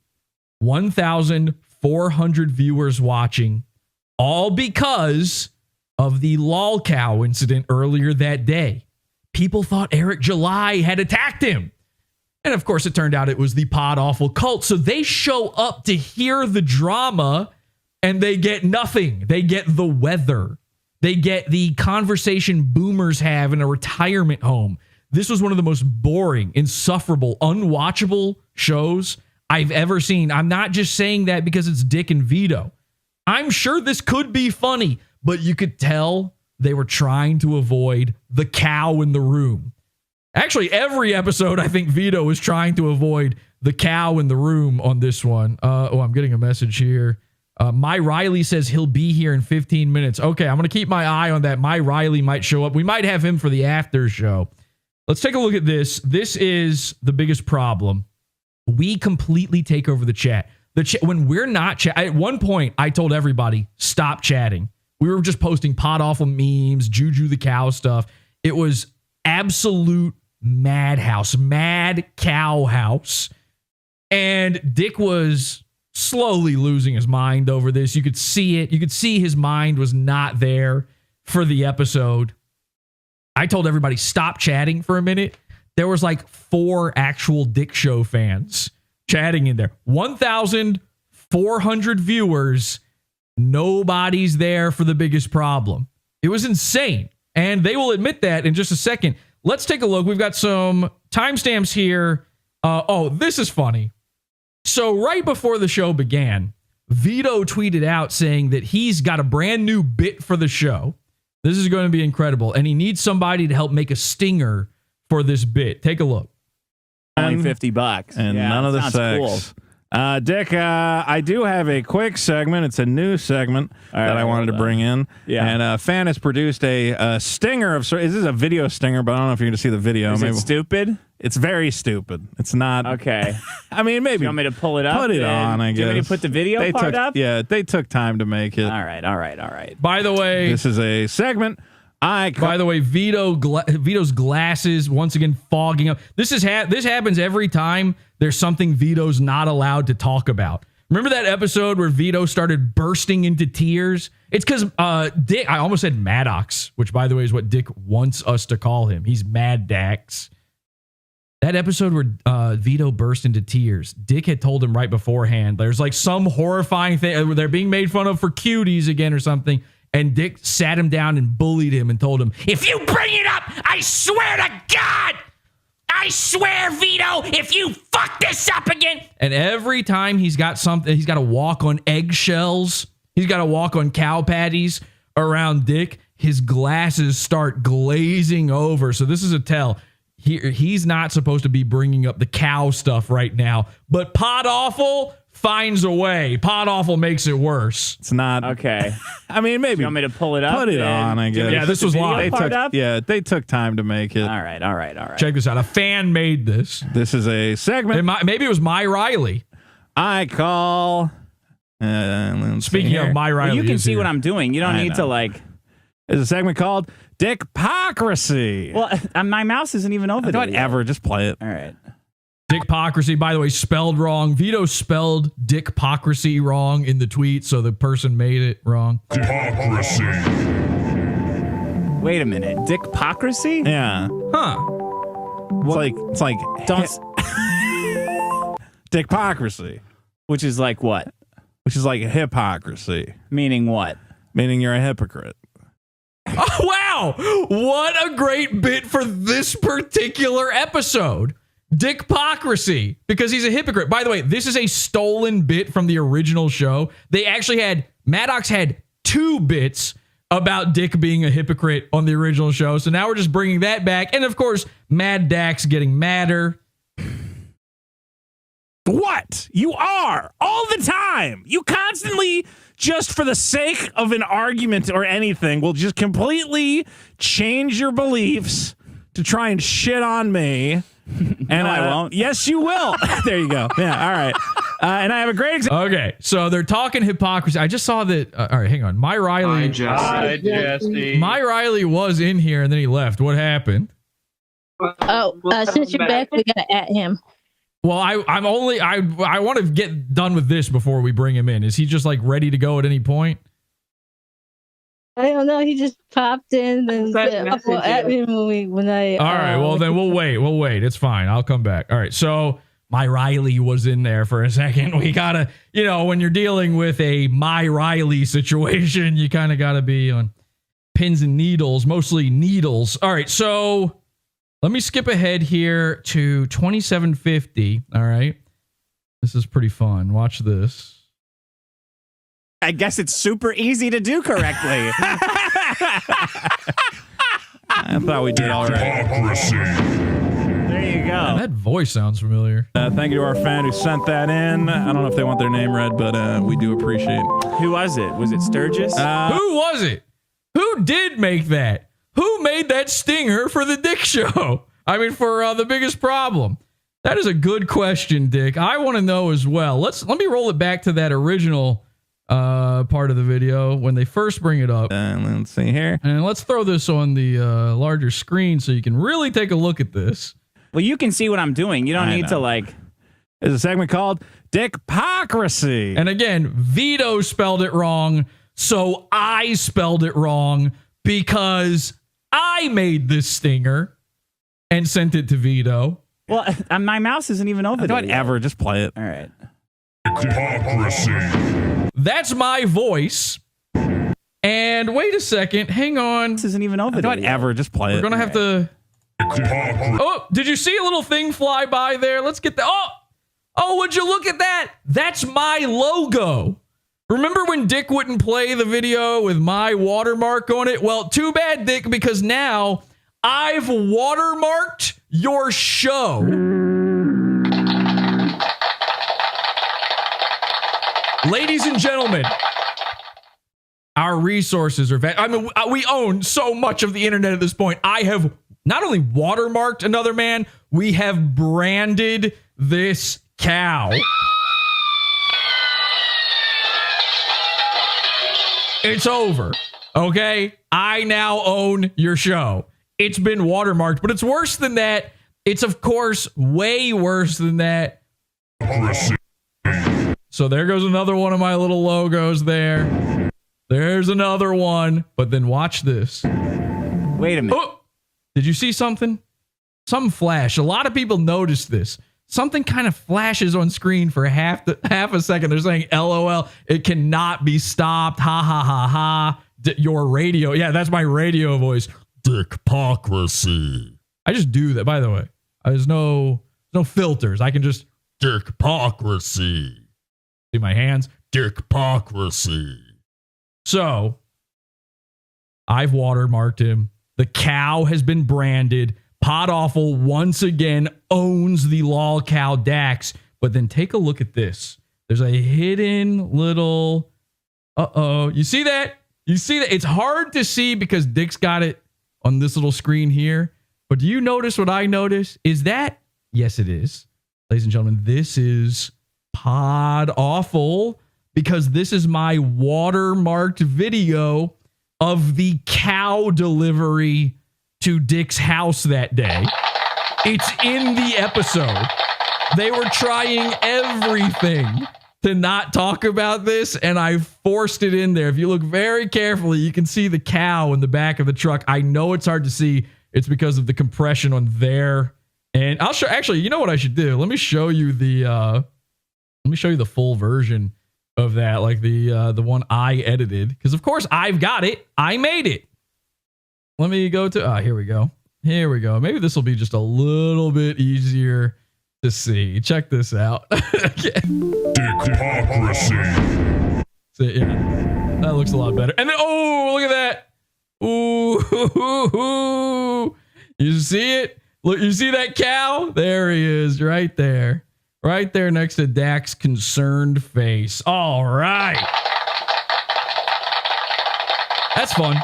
1,400 viewers watching, all because of the lolcow incident earlier that day. People thought Eric July had attacked him. And of course, it turned out it was the PodAwful cult. So they show up to hear the drama and they get nothing. They get the weather. They get the conversation boomers have in a retirement home. This was one of the most boring, insufferable, unwatchable shows I've ever seen. I'm not just saying that because it's Dick and Vito. I'm sure this could be funny, but you could tell they were trying to avoid the cow in the room. Actually, every episode, I think Vito was trying to avoid the cow in the room on this one. I'm getting a message here. My Riley says he'll be here in 15 minutes. Okay, I'm going to keep my eye on that. My Riley might show up. We might have him for the after show. Let's take a look at this. This is The Biggest Problem. We completely take over the chat. When we're not at one point, I told everybody, stop chatting. We were just posting PodAwful memes, Juju the Cow stuff. It was absolute madhouse, mad cow house. And Dick was slowly losing his mind over this. You could see it. You could see his mind was not there for the episode. I told everybody, stop chatting for a minute. There was like 4 actual Dick Show fans chatting in there. 1,400 viewers. Nobody's there for The Biggest Problem. It was insane. And they will admit that in just a second. Let's take a look. We've got some timestamps here. This is funny. So right before the show began, Vito tweeted out saying that he's got a brand new bit for the show. This is going to be incredible. And he needs somebody to help make a stinger for this bit. Take a look. Only $50. And none of the sex. Cool. Dick, I do have a quick segment. It's a new segment that I wanted to bring in. Yeah. And a fan has produced a stinger of sorts. This is a video stinger, but I don't know if you're going to see the video. Is it stupid? It's very stupid. It's not. Okay. I mean, maybe. You want me to pull it up? Put it on, I guess. Do you want me to put the video part up? Yeah, they took time to make it. All right. By the way, this is a segment. By the way, Vito's glasses once again fogging up. This happens every time there's something Vito's not allowed to talk about. Remember that episode where Vito started bursting into tears? It's because Dick. I almost said Maddox, which by the way is what Dick wants us to call him. He's Mad Dax. That episode where Vito burst into tears. Dick had told him right beforehand. There's like some horrifying thing. They're being made fun of for cuties again or something. And Dick sat him down and bullied him and told him, if you bring it up, I swear to God, I swear, Vito, if you fuck this up again. And every time he's got something, he's got to walk on eggshells. He's got to walk on cow patties around Dick. His glasses start glazing over. So this is a tell. He's not supposed to be bringing up the cow stuff right now. But PodAwful finds a way. PodAwful makes it worse. It's not. Okay. I mean, maybe. You want me to pull it up? Put it on, I guess. Yeah, this was live. They took time to make it. All right. Check this out. A fan made this. This is a segment. Maybe it was My Riley. I call. Speaking of My Riley, you can see what I'm doing. You don't need to like. There's a segment called Dickpocracy. Well, my mouse isn't even over there. Whatever, just play it. All right. Dickpocracy, by the way, spelled wrong. Vito spelled Dickpocracy wrong in the tweet, so the person made it wrong. Dickpocracy. Wait a minute. Dickpocracy? Yeah. Huh. It's like don't Dickpocracy. Which is like what? Which is like hypocrisy. Meaning what? Meaning you're a hypocrite. Oh, wow. What a great bit for this particular episode. Dickpocracy, because he's a hypocrite. By the way, this is a stolen bit from the original show. They actually had, Maddox had 2 bits about Dick being a hypocrite on the original show. So now we're just bringing that back. And of course, Mad Dax getting madder. What? You are all the time. You constantly, just for the sake of an argument or anything, will just completely change your beliefs to try and shit on me. And no, I won't. Yes, you will. There you go. Yeah. All right. And I have a great example. Okay. So they're talking hypocrisy. I just saw that. All right. Hang on. My Riley. Hi, Jesse. My Riley was in here and then he left. What happened? Since you're back, we gotta at him. Well, I want to get done with this before we bring him in. Is he just like ready to go at any point? I don't know. He just popped in and said, at me when I. All right. Well, then we'll wait. We'll wait. It's fine. I'll come back. All right. So my Riley was in there for a second. We gotta, when you're dealing with a My Riley situation, you kind of gotta be on pins and needles, mostly needles. All right. So let me skip ahead here to 2750. All right. This is pretty fun. Watch this. I guess it's super easy to do correctly. I thought we did all right. There you go. Man, that voice sounds familiar. Thank you to our fan who sent that in. I don't know if they want their name read, but we do appreciate it. Who was it? Was it Sturgis? Who was it? Who did make that? Who made that stinger for the Dick Show? I mean, for The Biggest Problem. That is a good question, Dick. I want to know as well. Let me roll it back to that original part of the video when they first bring it up. And let's see here. And let's throw this on the larger screen so you can really take a look at this. Well, you can see what I'm doing. You don't need to like. There's a segment called Dickpocracy. And again, Vito spelled it wrong, so I spelled it wrong because I made this stinger and sent it to Vito. Well, my mouse isn't even over there. Whatever, just play it. All right. Dickpocracy. That's my voice. And wait a second. Hang on. This isn't even over there. Whatever, just play it. We're going to have to... Oh, did you see a little thing fly by there? Let's get that. Oh, would you look at that? That's my logo. Remember when Dick wouldn't play the video with my watermark on it? Well, too bad, Dick, because now I've watermarked your show. Ladies and gentlemen, our resources are... we own so much of the internet at this point. I have not only watermarked another man, we have branded this cow. It's over. Okay? I now own your show. It's been watermarked, but it's worse than that. It's, of course, way worse than that. So there goes another one of my little logos there. There's another one. But then watch this. Wait a minute. Oh, did you see something? Some flash. A lot of people noticed this. Something kind of flashes on screen for half a second. They're saying LOL. It cannot be stopped. Ha ha ha ha. your radio. Yeah, that's my radio voice. Dickpocracy. I just do that, by the way. There's no filters. I can just Dickpocracy. See my hands? Dickpocracy. So, I've watermarked him. The cow has been branded. PodAwful once again owns the lolcow Dax. But then take a look at this. There's a hidden little... Uh-oh. You see that? You see that? It's hard to see because Dick's got it on this little screen here. But do you notice what I notice? Is that... Yes, it is. Ladies and gentlemen, this is PodAwful because this is my watermarked video of the cow delivery to Dick's house that day. It's in the episode. They were trying everything to not talk about this, and I forced it in there. If you look very carefully, you can see the cow in the back of the truck. I know it's hard to see. It's because of the compression on there. And I'll show. Actually, you know what I should do? Let me show you the full version of that, like the one I edited, because of course I've got it. I made it. Let me go to. Here we go. Here we go. Maybe this will be just a little bit easier to see. Check this out. Dickpocracy. So, yeah, that looks a lot better. And then, oh, look at that. Ooh, you see it? Look, you see that cow? There he is, right there. Right there next to Dak's concerned face. All right. That's fun.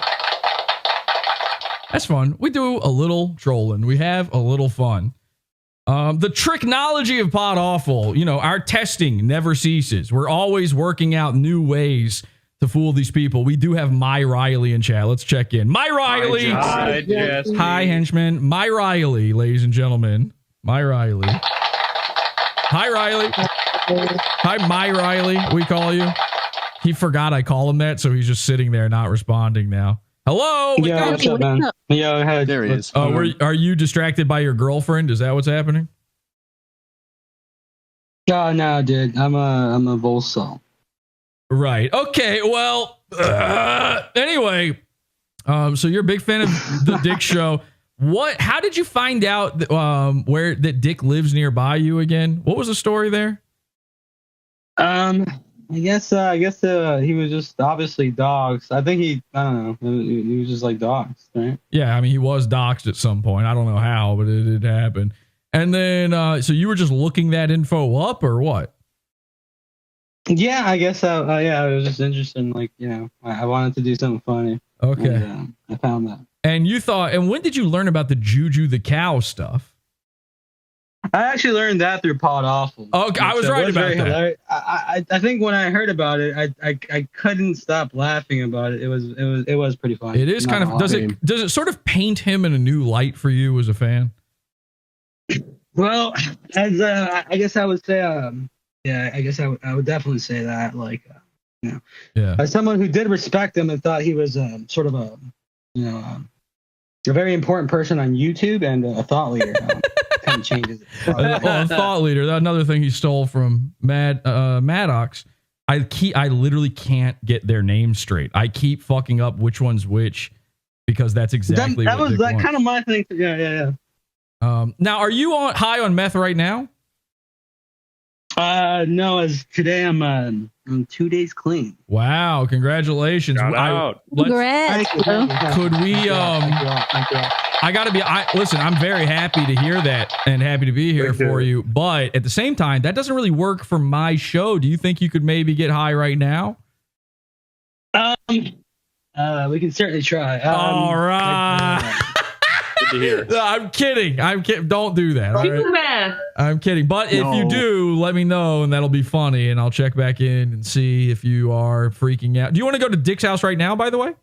That's fun. We do a little trolling. We have a little fun. The tricknology of PodAwful, you know, our testing never ceases. We're always working out new ways to fool these people. We do have My Riley in chat. Let's check in. My Riley. Hi, Jesse. Hi, henchman. My Riley, ladies and gentlemen. My Riley. Hi, Riley. Hi, My Riley, we call you. He forgot I call him that, so he's just sitting there not responding now. Hello. Yo, what's up, man? Yo, hey, there he is. Are you distracted by your girlfriend? Is that what's happening? Oh, no, dude. I'm a Volsol. Right. Okay. Well. Anyway. So you're a big fan of the Dick Show. How did you find out that, where that Dick lives nearby you again? What was the story there? I guess he was just obviously doxxed. I think I don't know. He was just like doxxed, right? Yeah, I mean, he was doxxed at some point. I don't know how, but it did happen. And then, so you were just looking that info up, or what? Yeah, I guess. I was just interested in, like, you know, I wanted to do something funny. Okay. And, I found that. And you thought, and when did you learn about the Juju the Cow stuff? I actually learned that through PodAwful. Okay, I was right about that. I think when I heard about it, I couldn't stop laughing about it. It was pretty funny. It is kind of. Does it sort of paint him in a new light for you as a fan? Well, as I guess I would say, yeah, I guess I would definitely say that, like, you know, yeah, as someone who did respect him and thought he was sort of a, you know, a very important person on YouTube and a thought leader. Kind of changes it. A thought leader. Another thing he stole from Maddox. I literally can't get their names straight. I keep fucking up which one's which because that's exactly that what was Dick that wants. kind of my thing. Yeah. Now, are you high on meth right now? No, as today I'm 2 days clean. Wow, congratulations. Congrats. Could we Thank you. I gotta be listen, I'm very happy to hear that and happy to be here for you. But at the same time, that doesn't really work for my show. Do you think you could maybe get high right now? We can certainly try. All right. Good to hear. No, I'm kidding. Don't do that. All right? I'm kidding. But if you do, let me know, and that'll be funny, and I'll check back in and see if you are freaking out. Do you want to go to Dick's house right now, by the way?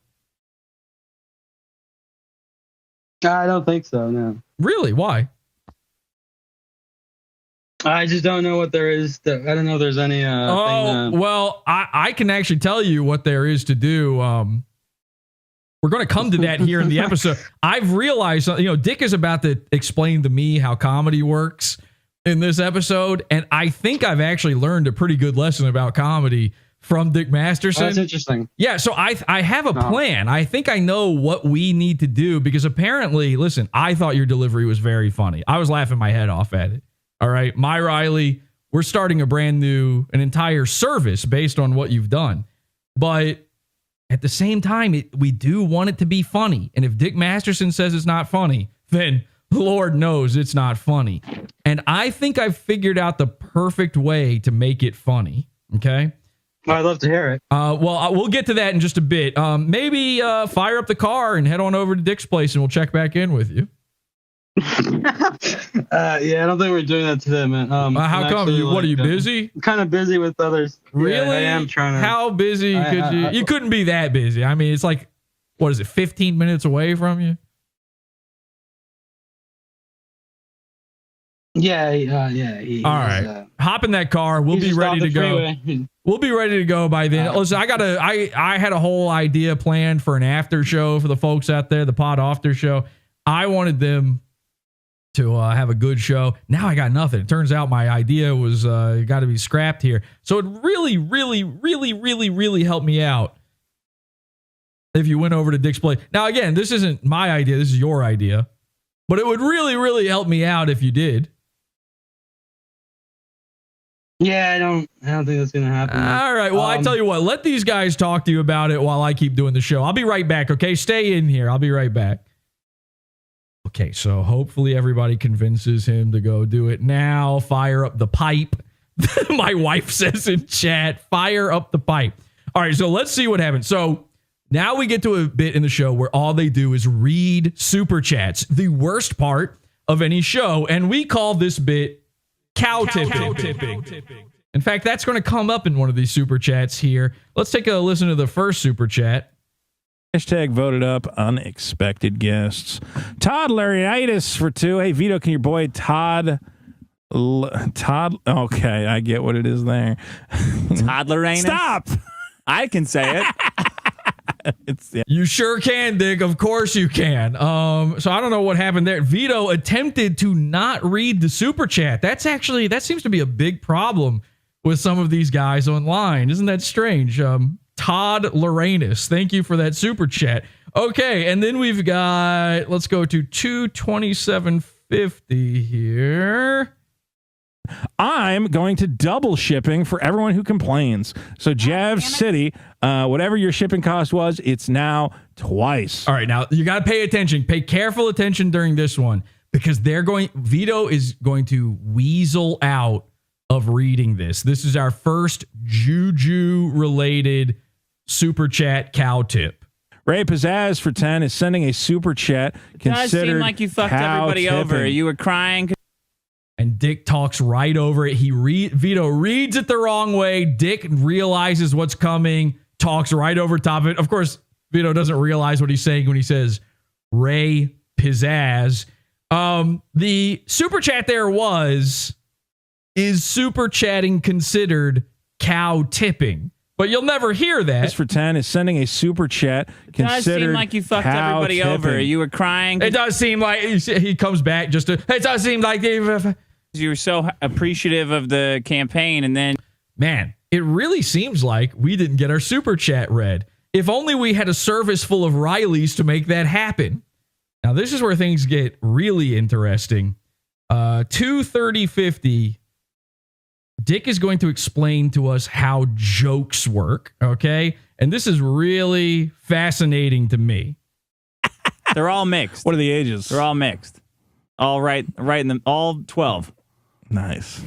I don't think so, no. Really? Why? I just don't know what there is. I don't know if there's any. Well, I can actually tell you what there is to do. We're going to come to that here in the episode. I've realized, Dick is about to explain to me how comedy works in this episode. And I think I've actually learned a pretty good lesson about comedy from Dick Masterson. Oh, that's interesting. Yeah, so I have a plan. I think I know what we need to do because apparently, listen, I thought your delivery was very funny. I was laughing my head off at it. All right, my Riley, we're starting an entire service based on what you've done. But at the same time, we do want it to be funny. And if Dick Masterson says it's not funny, then Lord knows it's not funny. And I think I've figured out the perfect way to make it funny. Okay? I'd love to hear it. Well, we'll get to that in just a bit. Maybe fire up the car and head on over to Dick's place and we'll check back in with you. Yeah, I don't think we're doing that today, man. How come? What are you busy? I'm kind of busy with others. Really? Yeah, I am trying to. How busy could you? You couldn't be that busy. I mean, it's like, what is it, 15 minutes away from you? Yeah. All right. Hop in that car. We'll be ready to go. We'll be ready to go by then. Listen, I had a whole idea planned for an after show for the folks out there, the PodAwful show. I wanted them to have a good show. Now I got nothing. It turns out my idea was got to be scrapped here. So it really, really, really, really, really helped me out if you went over to Dick's place. Now, again, this isn't my idea. This is your idea. But it would really, really help me out if you did. Yeah, I don't think that's gonna happen. All right. Well, I tell you what, let these guys talk to you about it while I keep doing the show. I'll be right back. Okay, stay in here. I'll be right back. Okay, so hopefully everybody convinces him to go do it now. Fire up the pipe. My wife says in chat, fire up the pipe. All right, so let's see what happens. So now we get to a bit in the show where all they do is read super chats, the worst part of any show, and we call this bit cow tipping. In fact, that's going to come up in one of these super chats here. Let's take a listen to the first super chat. Hashtag voted up unexpected guests. Todd LarryEats for 2. Hey, Vito, can your boy Todd? Okay, I get what it is there. Todd Lorraine. Stop. I can say it. You sure can, Dick. Of course you can. So I don't know what happened there. Vito attempted to not read the super chat. That seems to be a big problem with some of these guys online. Isn't that strange? Todd Loranis, thank you for that super chat. Okay, and then we've got, let's go to 227.50 here. I'm going to double shipping for everyone who complains. So Jav City, whatever your shipping cost was, it's now twice. All right, now you got to pay attention. Pay careful attention during this one because Vito is going to weasel out of reading this. This is our first Juju related super chat cow tip. Ray Pizzazz for 10 is sending a super chat. It does seem like you fucked everybody over. You were crying. And Dick talks right over it. Vito reads it the wrong way. Dick realizes what's coming, talks right over top of it. Of course, Vito doesn't realize what he's saying when he says Ray Pizzazz. The super chat there is super chatting considered cow tipping? But you'll never hear that. This for 10 is sending a super chat. It does seem like you fucked everybody over. You were crying. It does seem like he comes back just to. It does seem like you were so appreciative of the campaign, and then man, it really seems like we didn't get our super chat read. If only we had a service full of Rileys to make that happen. Now this is where things get really interesting. 230.50. Dick is going to explain to us how jokes work, okay? And this is really fascinating to me. They're all mixed. What are the ages? They're all mixed. All right in them, all 12. Nice.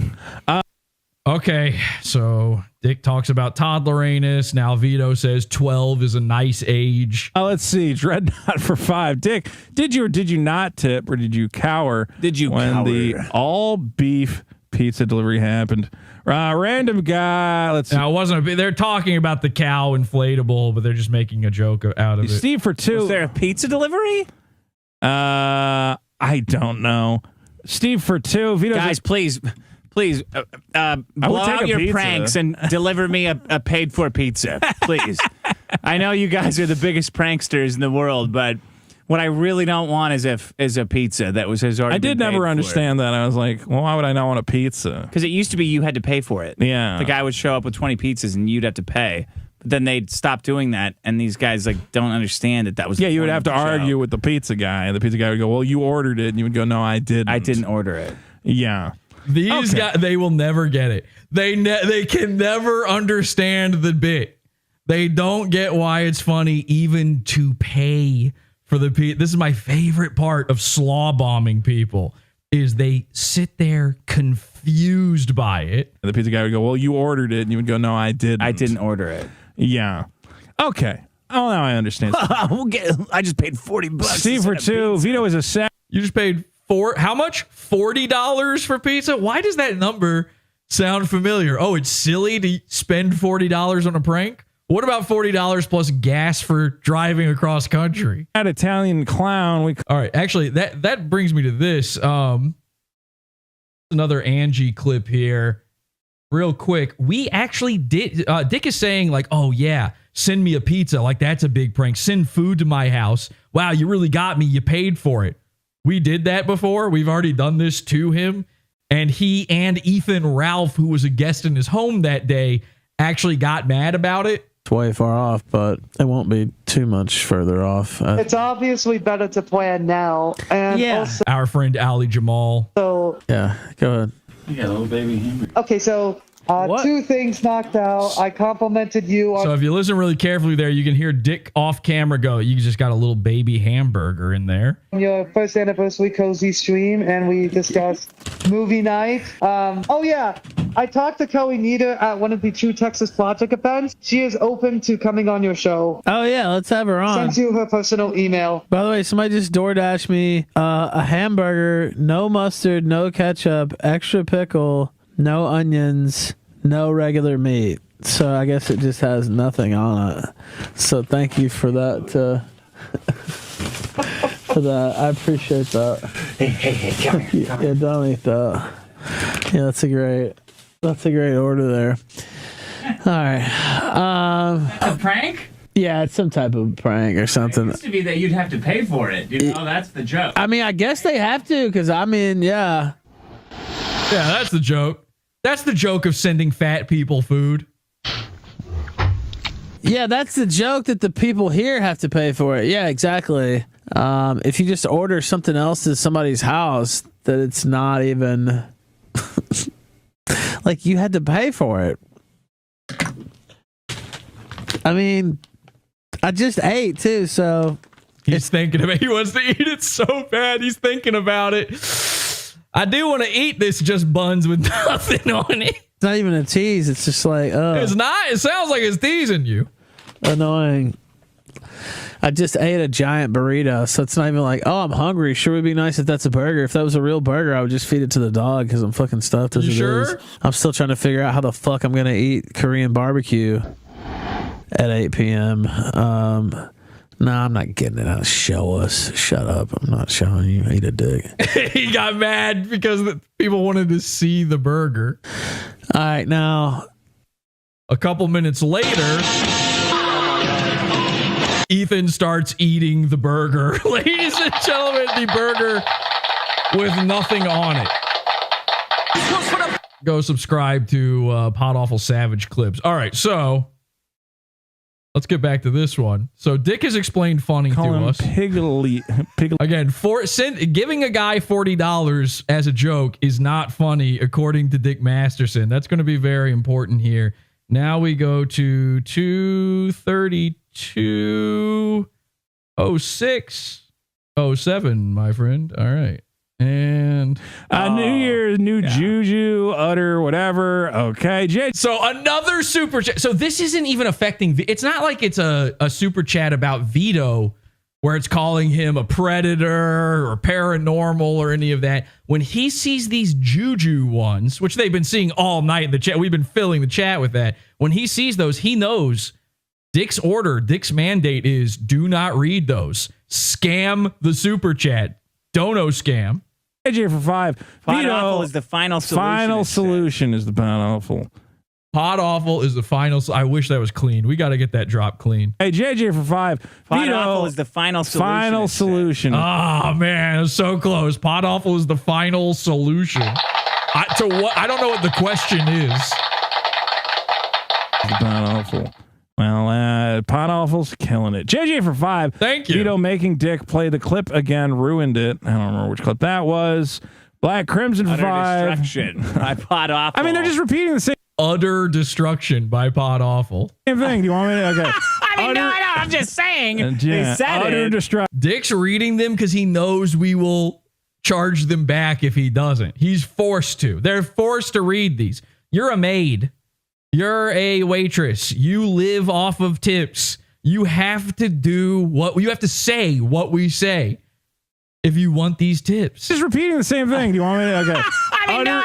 Okay, so Dick talks about Todd Loranis. Now Vito says 12 is a nice age. Let's see. Dreadnought for 5. Dick, did you or did you not tip, or did you cower? Did you when cower? The all beef pizza delivery happened? Random guy. Let's see. Now it wasn't. They're talking about the cow inflatable, but they're just making a joke out of it. Steve for 2. Was there a pizza delivery? I don't know. Steve for 2. Vito, guys, please, blow out your pranks and deliver me a paid for pizza, please. I know you guys are the biggest pranksters in the world, but What I really don't want is a pizza that has already. I did never understand that. I was like, well, why would I not want a pizza? Because it used to be you had to pay for it. Yeah. The guy would show up with 20 pizzas and you'd have to pay. But then they'd stop doing that, and these guys don't understand that was. Yeah, you would have to argue with the pizza guy. The pizza guy would go, "Well, you ordered it," and you would go, "No, I didn't. I didn't order it." Yeah. These guys, they will never get it. They can never understand the bit. They don't get why it's funny even to pay for the pizza. This is my favorite part of slaw bombing people. Is they sit there confused by it. And the pizza guy would go, "Well, you ordered it," and you would go, "No, I didn't. I didn't order it." Yeah. Okay. Oh, now I understand. I just paid $40. Steve for 2. Vito is a set. You just paid how much? $40 for pizza? Why does that number sound familiar? Oh, it's silly to spend $40 on a prank? What about $40 plus gas for driving across country? That Italian clown. All right. Actually, that brings me to this. Another Angie clip here. Real quick, we actually did. Dick is saying like, "Oh yeah, send me a pizza. Like that's a big prank. Send food to my house. Wow, you really got me. You paid for it." We did that before. We've already done this to him, and he and Ethan Ralph, who was a guest in his home that day, actually got mad about it. It's way far off, but it won't be too much further off. It's obviously better to plan now, and also, our friend Ali Jamal. So yeah, go ahead. You got a little baby hamburger. Okay, so 2 things knocked out. I complimented you on. So if you listen really carefully there, you can hear Dick off camera go, "You just got a little baby hamburger in there." Your first anniversary cozy stream, and we discussed movie night. Oh yeah, I talked to Kelly Nieder at one of the True Texas Project events. She is open to coming on your show. Oh yeah, let's have her on. Sent you her personal email. By the way, somebody just DoorDashed me a hamburger, no mustard, no ketchup, extra pickle, no onions, no regular meat. So I guess it just has nothing on it. So thank you for that. For that, I appreciate that. Hey, come here. Yeah, don't eat that. Yeah, that's a great order there. All right. A prank? Yeah, it's some type of prank or something. It used to be that you'd have to pay for it. That's the joke. I mean, I guess they have to, because I mean, yeah. Yeah, that's the joke. That's the joke of sending fat people food. Yeah, that's the joke, that the people here have to pay for it. Yeah, exactly. If you just order something else to somebody's house, that it's not even like you had to pay for it. I mean, I just ate too, so he's thinking about it. He wants to eat it so bad. He's thinking about it. I do want to eat this just buns with nothing on it. It's not even a tease. It's just like, it's not. It sounds like it's teasing you. Annoying. I just ate a giant burrito, so it's not even like, oh, I'm hungry. Sure would be nice if that's a burger. If that was a real burger, I would just feed it to the dog because I'm fucking stuffed as it is. I'm still trying to figure out how the fuck I'm going to eat Korean barbecue at 8 p.m. No, I'm not getting it out. Show us. Shut up. I'm not showing you. Eat a dick. He got mad because people wanted to see the burger. All right, now. A couple minutes later, Ethan starts eating the burger. Ladies and gentlemen, the burger with nothing on it. Go subscribe to PodAwful Savage Clips. All right, so let's get back to this one. So Dick has explained funny to us. Again, giving a guy $40 as a joke is not funny, according to Dick Masterson. That's going to be very important here. Now we go to 232:06:07, my friend. All right. And New Year's, Juju, utter, whatever. Okay. So another super chat. So this isn't even affecting. It's not like it's a super chat about Vito where it's calling him a predator or paranormal or any of that. When he sees these Juju ones, which they've been seeing all night in the chat, we've been filling the chat with that. When he sees those, he knows Dick's order, Dick's mandate is do not read those. Scam the super chat. Dono scam. AJ for 5. PodAwful is the final solution. Final solution is the PodAwful. PodAwful is the final. I wish that was clean. We got to get that drop clean. Hey, JJ for 5. PodAwful is the final solution. Final solution. Oh man, it was so close. PodAwful is the final solution. To what? I don't know what the question is. PodAwful. Well, PodAwful's killing it. JJ for 5. Thank you. Vito making Dick play the clip again ruined it. I don't remember which clip that was. Black Crimson for 5. Destruction by PodAwful. I mean, they're just repeating the same. Utter destruction by PodAwful. Same thing. Do you want me to? Okay. I mean, no, I'm just saying. Yeah, They said utter it. destruction. Dick's reading them because he knows we will charge them back if he doesn't. He's forced to. They're forced to read these. You're a maid. You're a waitress. You live off of tips. You have to do what you have to say what we say if you want these tips. Just repeating the same thing. Do you want me to? Okay.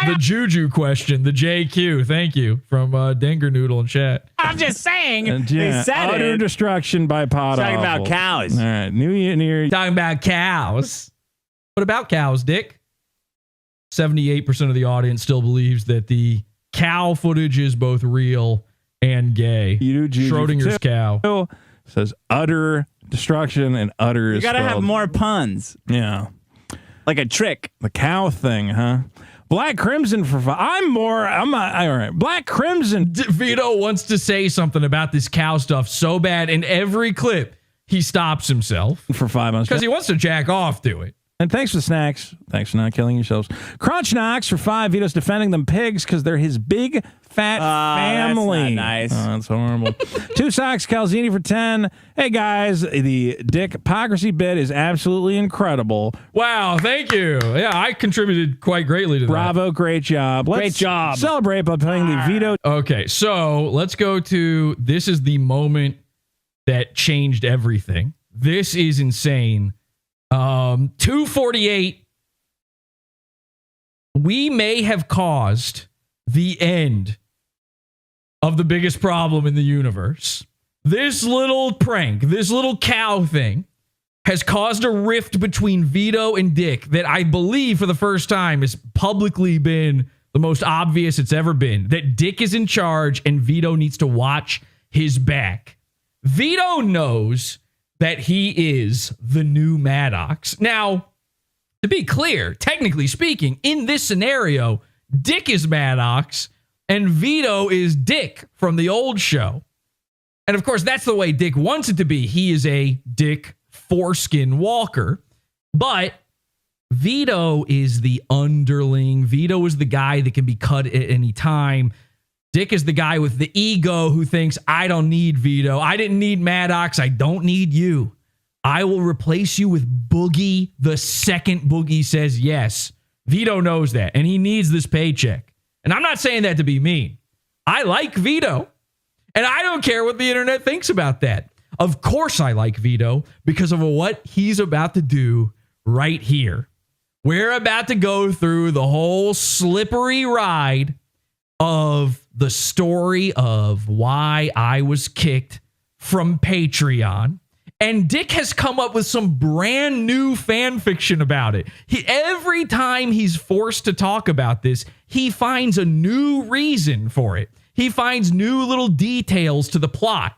The Juju question, the JQ. Thank you from Denger Noodle in chat. I'm just saying. Yeah, They said utter it. destruction by PodAwful. Talking about cows. All right. New Year. Talking about cows. What about cows, Dick? 78% of the audience still believes that the cow footage is both real and gay. You do Juju Schrodinger's too. cow. Says utter destruction and utter. You gotta have spelled- more puns. Yeah. Like a trick. The cow thing, huh? Black Crimson for 5. I'm not. All right. Black Crimson. Vito wants to say something about this cow stuff so bad. In every clip, he stops himself For 5 months. because he wants to jack off to it. And thanks for the snacks. Thanks for not killing yourselves. Crunch Knox for 5. Vito's defending them pigs because they're his big fat family. That's not nice. Oh, that's horrible. 2 Socks Calzini for 10. Hey guys, the Dickpocracy bit is absolutely incredible. Wow, thank you. Yeah, I contributed quite greatly to that. Bravo, great job. Great job. Celebrate by playing the Vito. Okay, so let's go to this is the moment that changed everything. This is insane. 248. We may have caused the end of the biggest problem in the universe. This little prank, this little cow thing has caused a rift between Vito and Dick that I believe for the first time has publicly been the most obvious it's ever been. That Dick is in charge and Vito needs to watch his back. Vito knows that he is the new Maddox. Now, to be clear, technically speaking, in this scenario, Dick is Maddox and Vito is Dick from the old show. And of course, that's the way Dick wants it to be. He is a Dick foreskin walker. But Vito is the underling. Vito is the guy that can be cut at any time. Dick is the guy with the ego who thinks, I don't need Vito. I didn't need Maddox. I don't need you. I will replace you with Boogie the second Boogie says yes. Vito knows that, and he needs this paycheck. And I'm not saying that to be mean. I like Vito, and I don't care what the internet thinks about that. Of course I like Vito because of what he's about to do right here. We're about to go through the whole slippery ride of the story of why I was kicked from Patreon. And Dick has come up with some brand new fan fiction about it. Every time he's forced to talk about this, he finds a new reason for it. He finds new little details to the plot.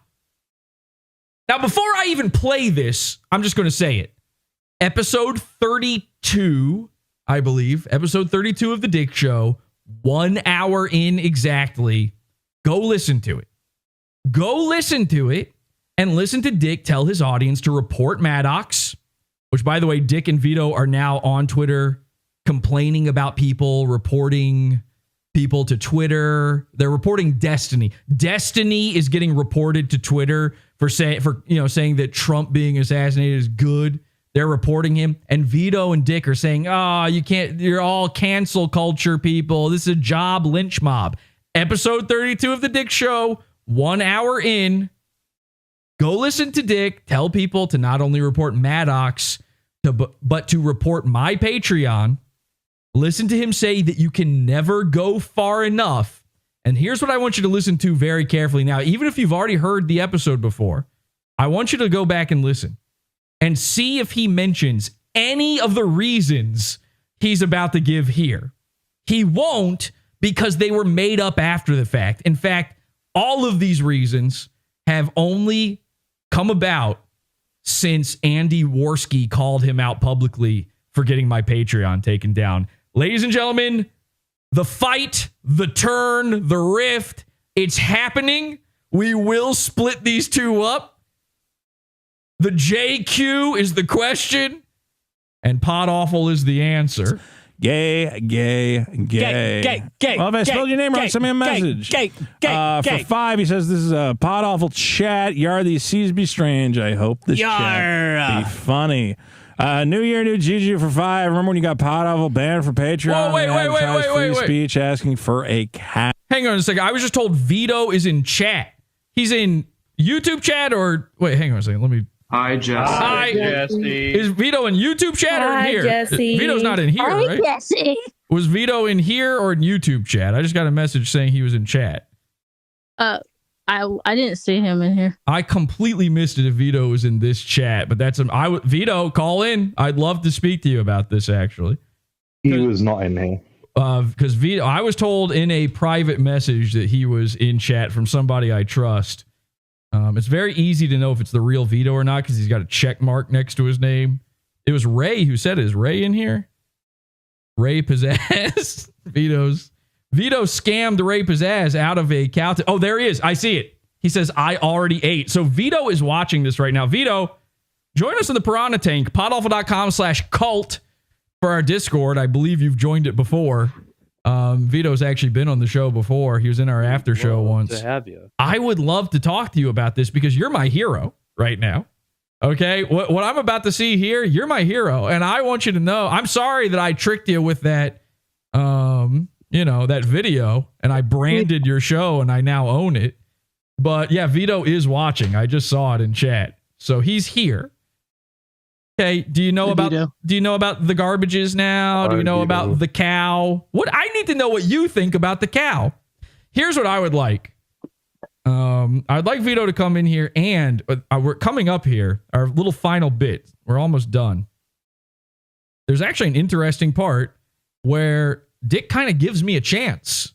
Now, before I even play this, I'm just going to say it. Episode 32, I believe, episode 32 of The Dick Show, 1 hour in exactly. Go listen to it. Go listen to it and listen to Dick tell his audience to report Maddox, which, by the way, Dick and Vito are now on Twitter complaining about people reporting people to Twitter. They're reporting Destiny. Destiny is getting reported to Twitter for saying that Trump being assassinated is good. They're reporting him, and Vito and Dick are saying, "Oh, you can't. You're all cancel culture people. This is a job lynch mob." Episode 32 of The Dick Show, 1 hour in. Go listen to Dick tell people to not only report Maddox, but to report my Patreon. Listen to him say that you can never go far enough. And here's what I want you to listen to very carefully now. Even if you've already heard the episode before, I want you to go back and listen and see if he mentions any of the reasons he's about to give here. He won't, because they were made up after the fact. In fact, all of these reasons have only come about since Andy Worski called him out publicly for getting my Patreon taken down. Ladies and gentlemen, the fight, the turn, the rift, it's happening. We will split these two up. The JQ is the question, and PodAwful is the answer. Gay. Well, if I spelled your name wrong, send me a message. For 5, he says, this is a PodAwful chat. Yar, these seas be strange. I hope this chat be funny. New Year, new Juju for 5. Remember when you got PodAwful banned for Patreon? Whoa, wait. Speech asking for a cat. Hang on a second. I was just told Vito is in chat. He's in YouTube chat or... Wait, hang on a second. Let me... Hi, Jesse. Hi, Jesse. Is Vito in YouTube chat or in here? Jesse. Vito's not in here, right? Jesse. Was Vito in here or in YouTube chat? I just got a message saying he was in chat. I didn't see him in here. I completely missed it if Vito was in this chat, but that's Vito, call in. I'd love to speak to you about this actually. He was not in here. Because Vito, I was told in a private message that he was in chat from somebody I trust. It's very easy to know if it's the real Vito or not because he's got a check mark next to his name. It was Ray who said it. Is Ray in here? Ray Pizzazz. Vito scammed Ray Pizzazz out of a cow. Oh, there he is. I see it. He says, I already ate. So Vito is watching this right now. Vito, join us in the Piranha Tank, podawful.com/cult for our Discord. I believe you've joined it before. Vito's actually been on the show before. He was in our after show once. To have you. I would love to talk to you about this because you're my hero right now. Okay? What I'm about to see here, you're my hero. And I want you to know, I'm sorry that I tricked you with that, that video and I branded your show and I now own it. But yeah, Vito is watching. I just saw it in chat. So he's here. Okay, do you know about the garbages now? Do you know about the cow? I need to know what you think about the cow. Here's what I would like. I'd like Vito to come in here and we're coming up here, our little final bit. We're almost done. There's actually an interesting part where Dick kind of gives me a chance.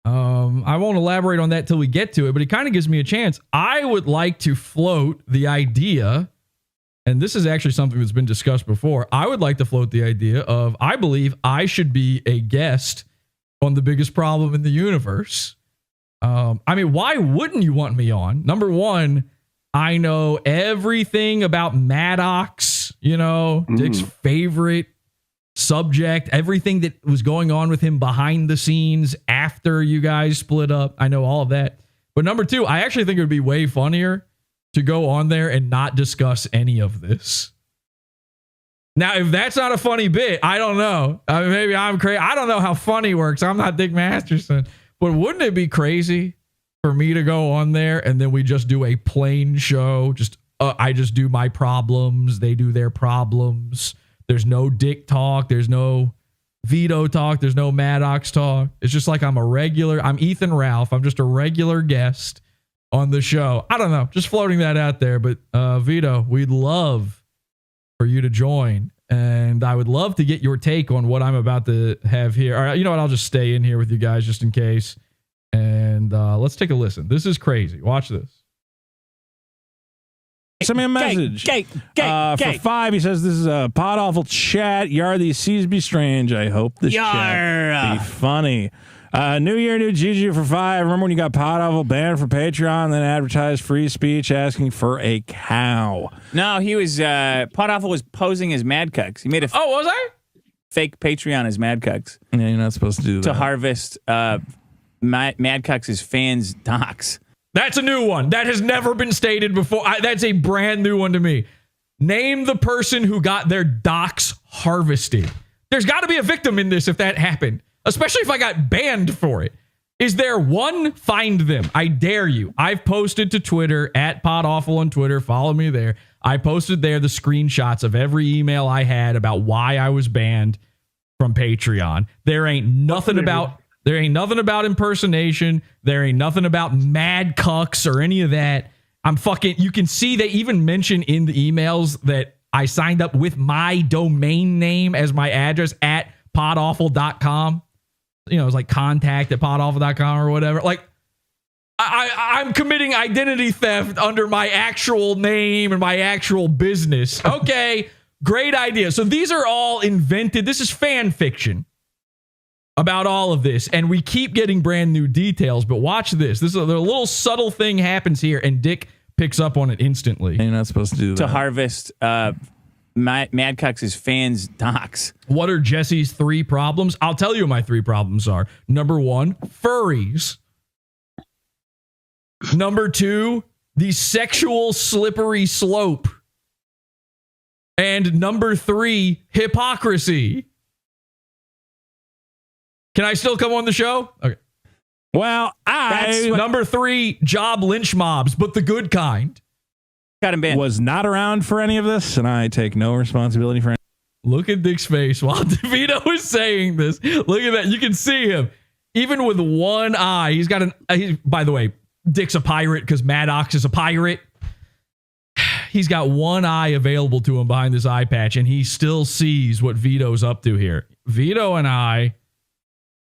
I won't elaborate on that till we get to it, but he kind of gives me a chance. I would like to float the idea, and this is actually something that's been discussed before. I would like to float the idea of, I believe I should be a guest on The Biggest Problem in the Universe. Why wouldn't you want me on? Number one, I know everything about Maddox, Dick's favorite subject, everything that was going on with him behind the scenes after you guys split up. I know all of that. But number two, I actually think it would be way funnier to go on there and not discuss any of this. Now, if that's not a funny bit, I don't know. Maybe I'm crazy. I don't know how funny works. I'm not Dick Masterson. But wouldn't it be crazy for me to go on there and then we just do a plain show? I just do my problems. They do their problems. There's no Dick talk. There's no Vito talk. There's no Maddox talk. It's just like I'm Ethan Ralph. I'm just a regular guest on the show. I don't know. Just floating that out there. But Vito, we'd love for you to join. And I would love to get your take on what I'm about to have here. All right, you know what? I'll just stay in here with you guys just in case. And let's take a listen. This is crazy. Watch this. Send me a message. For 5, he says, this is a PodAwful chat. Yar, these seas be strange. I hope this chat be funny. New Year, new Juju for 5. Remember when you got PodAwful banned for Patreon, then advertised free speech asking for a cow? No, he was, PodAwful was posing as Mad Cucks. He made a was I? fake Patreon as Mad Cucks. Yeah, you're not supposed to do that. To harvest Mad Cucks' fans' docs. That's a new one. That has never been stated before. That's a brand new one to me. Name the person who got their docs harvested. There's got to be a victim in this if that happened, especially if I got banned for it. Is there one? Find them. I dare you. I've posted to Twitter, at PodAwful on Twitter. Follow me there. I posted there the screenshots of every email I had about why I was banned from Patreon. There ain't nothing about impersonation. There ain't nothing about mad cucks or any of that. You can see they even mention in the emails that I signed up with my domain name as my address at podawful.com. you know, it was like contact@podawful.com or whatever. Like, I'm committing identity theft under my actual name and my actual business. Okay, great idea. So these are all invented. This is fan fiction about all of this, and we keep getting brand new details. But watch this. This is a little subtle thing happens here, and Dick picks up on it instantly. You're not supposed to do that. To harvest Mad Cux's fans' docs. What are Jesse's 3 problems? I'll tell you what my 3 problems are. Number 1, furries. Number 2, the sexual slippery slope. And number 3, hypocrisy. Can I still come on the show? Okay. Well, number 3, job lynch mobs, but the good kind. Got him banned. Was not around for any of this, and I take no responsibility for any. Look at Dick's face while DeVito is saying this. Look at that. You can see him. Even with one eye, he's got by the way, Dick's a pirate because Maddox is a pirate. He's got one eye available to him behind this eye patch, and he still sees what Vito's up to here. Vito and I,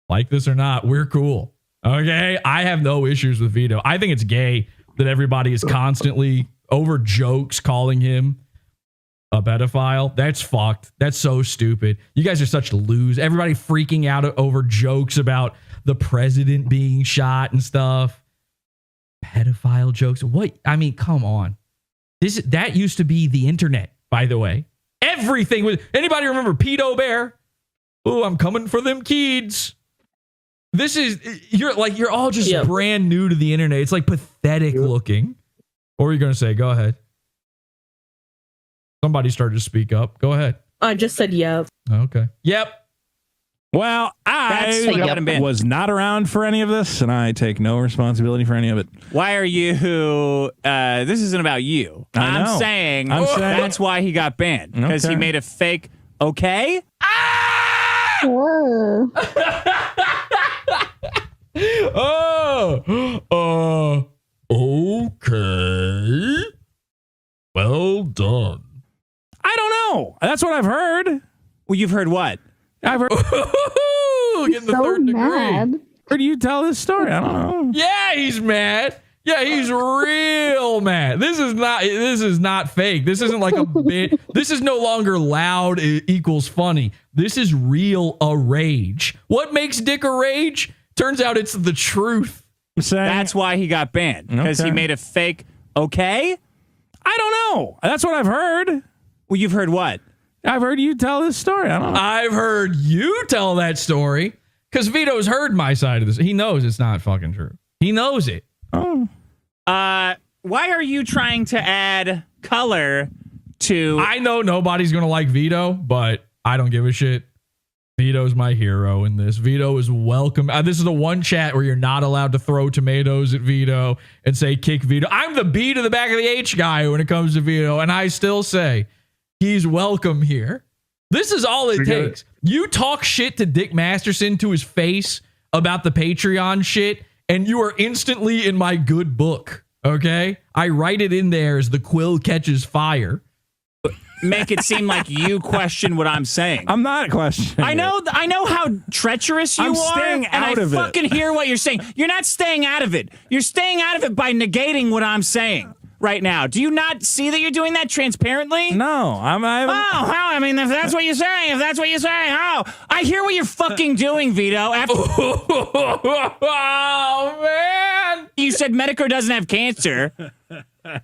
like this or not, we're cool. Okay? I have no issues with Vito. I think it's gay that everybody is constantly over jokes calling him a pedophile. That's fucked. That's so stupid. You guys are such losers. Everybody freaking out over jokes about the president being shot and stuff. Pedophile jokes. What? I mean, come on. That used to be the internet, by the way. Everything was. Anybody remember Pedo Bear? Oh, I'm coming for them kids. This is you're all just brand new to the internet. It's like pathetic looking. What were you gonna say? Go ahead. Somebody started to speak up. Go ahead. I just said yep. Okay. Yep. Well, I was not around for any of this, and I take no responsibility for any of it. Why are you? This isn't about you. I'm saying that's why he got banned, because he made a fake. Okay. Whoa. Okay. Well done. I don't know. That's what I've heard. Well, you've heard what? I've heard. Getting the third degree. Heard you tell this story. I don't know. Yeah, he's mad. Yeah, he's real mad. This is not fake. This isn't like a bit. This is no longer loud equals funny. This is real a rage. What makes Dick a rage? Turns out it's the truth. That's why he got banned, because he made a fake. Okay. I don't know. That's what I've heard. Well, you've heard what? I've heard you tell this story. I don't know. I've heard you tell that story because Vito's heard my side of this. He knows it's not fucking true. He knows it. Oh. Why are you trying to add color to... I know nobody's going to like Vito, but I don't give a shit. Vito's my hero in this. Vito is welcome. This is the one chat where you're not allowed to throw tomatoes at Vito and say kick Vito. I'm the B to the back of the H guy when it comes to Vito, and I still say... he's welcome here. This is all it takes. You talk shit to Dick Masterson to his face about the Patreon shit, and you are instantly in my good book. Okay? I write it in there as the quill catches fire. Make it seem like you question what I'm saying. I'm not questioning. I know how treacherous you are. I'm staying out of it. I fucking hear what you're saying. You're not staying out of it. You're staying out of it by negating what I'm saying right now. Do you not see that you're doing that transparently? No, I mean, if that's what you're saying, I hear what you're fucking doing, Vito. Oh, man. You said Medicare doesn't have cancer,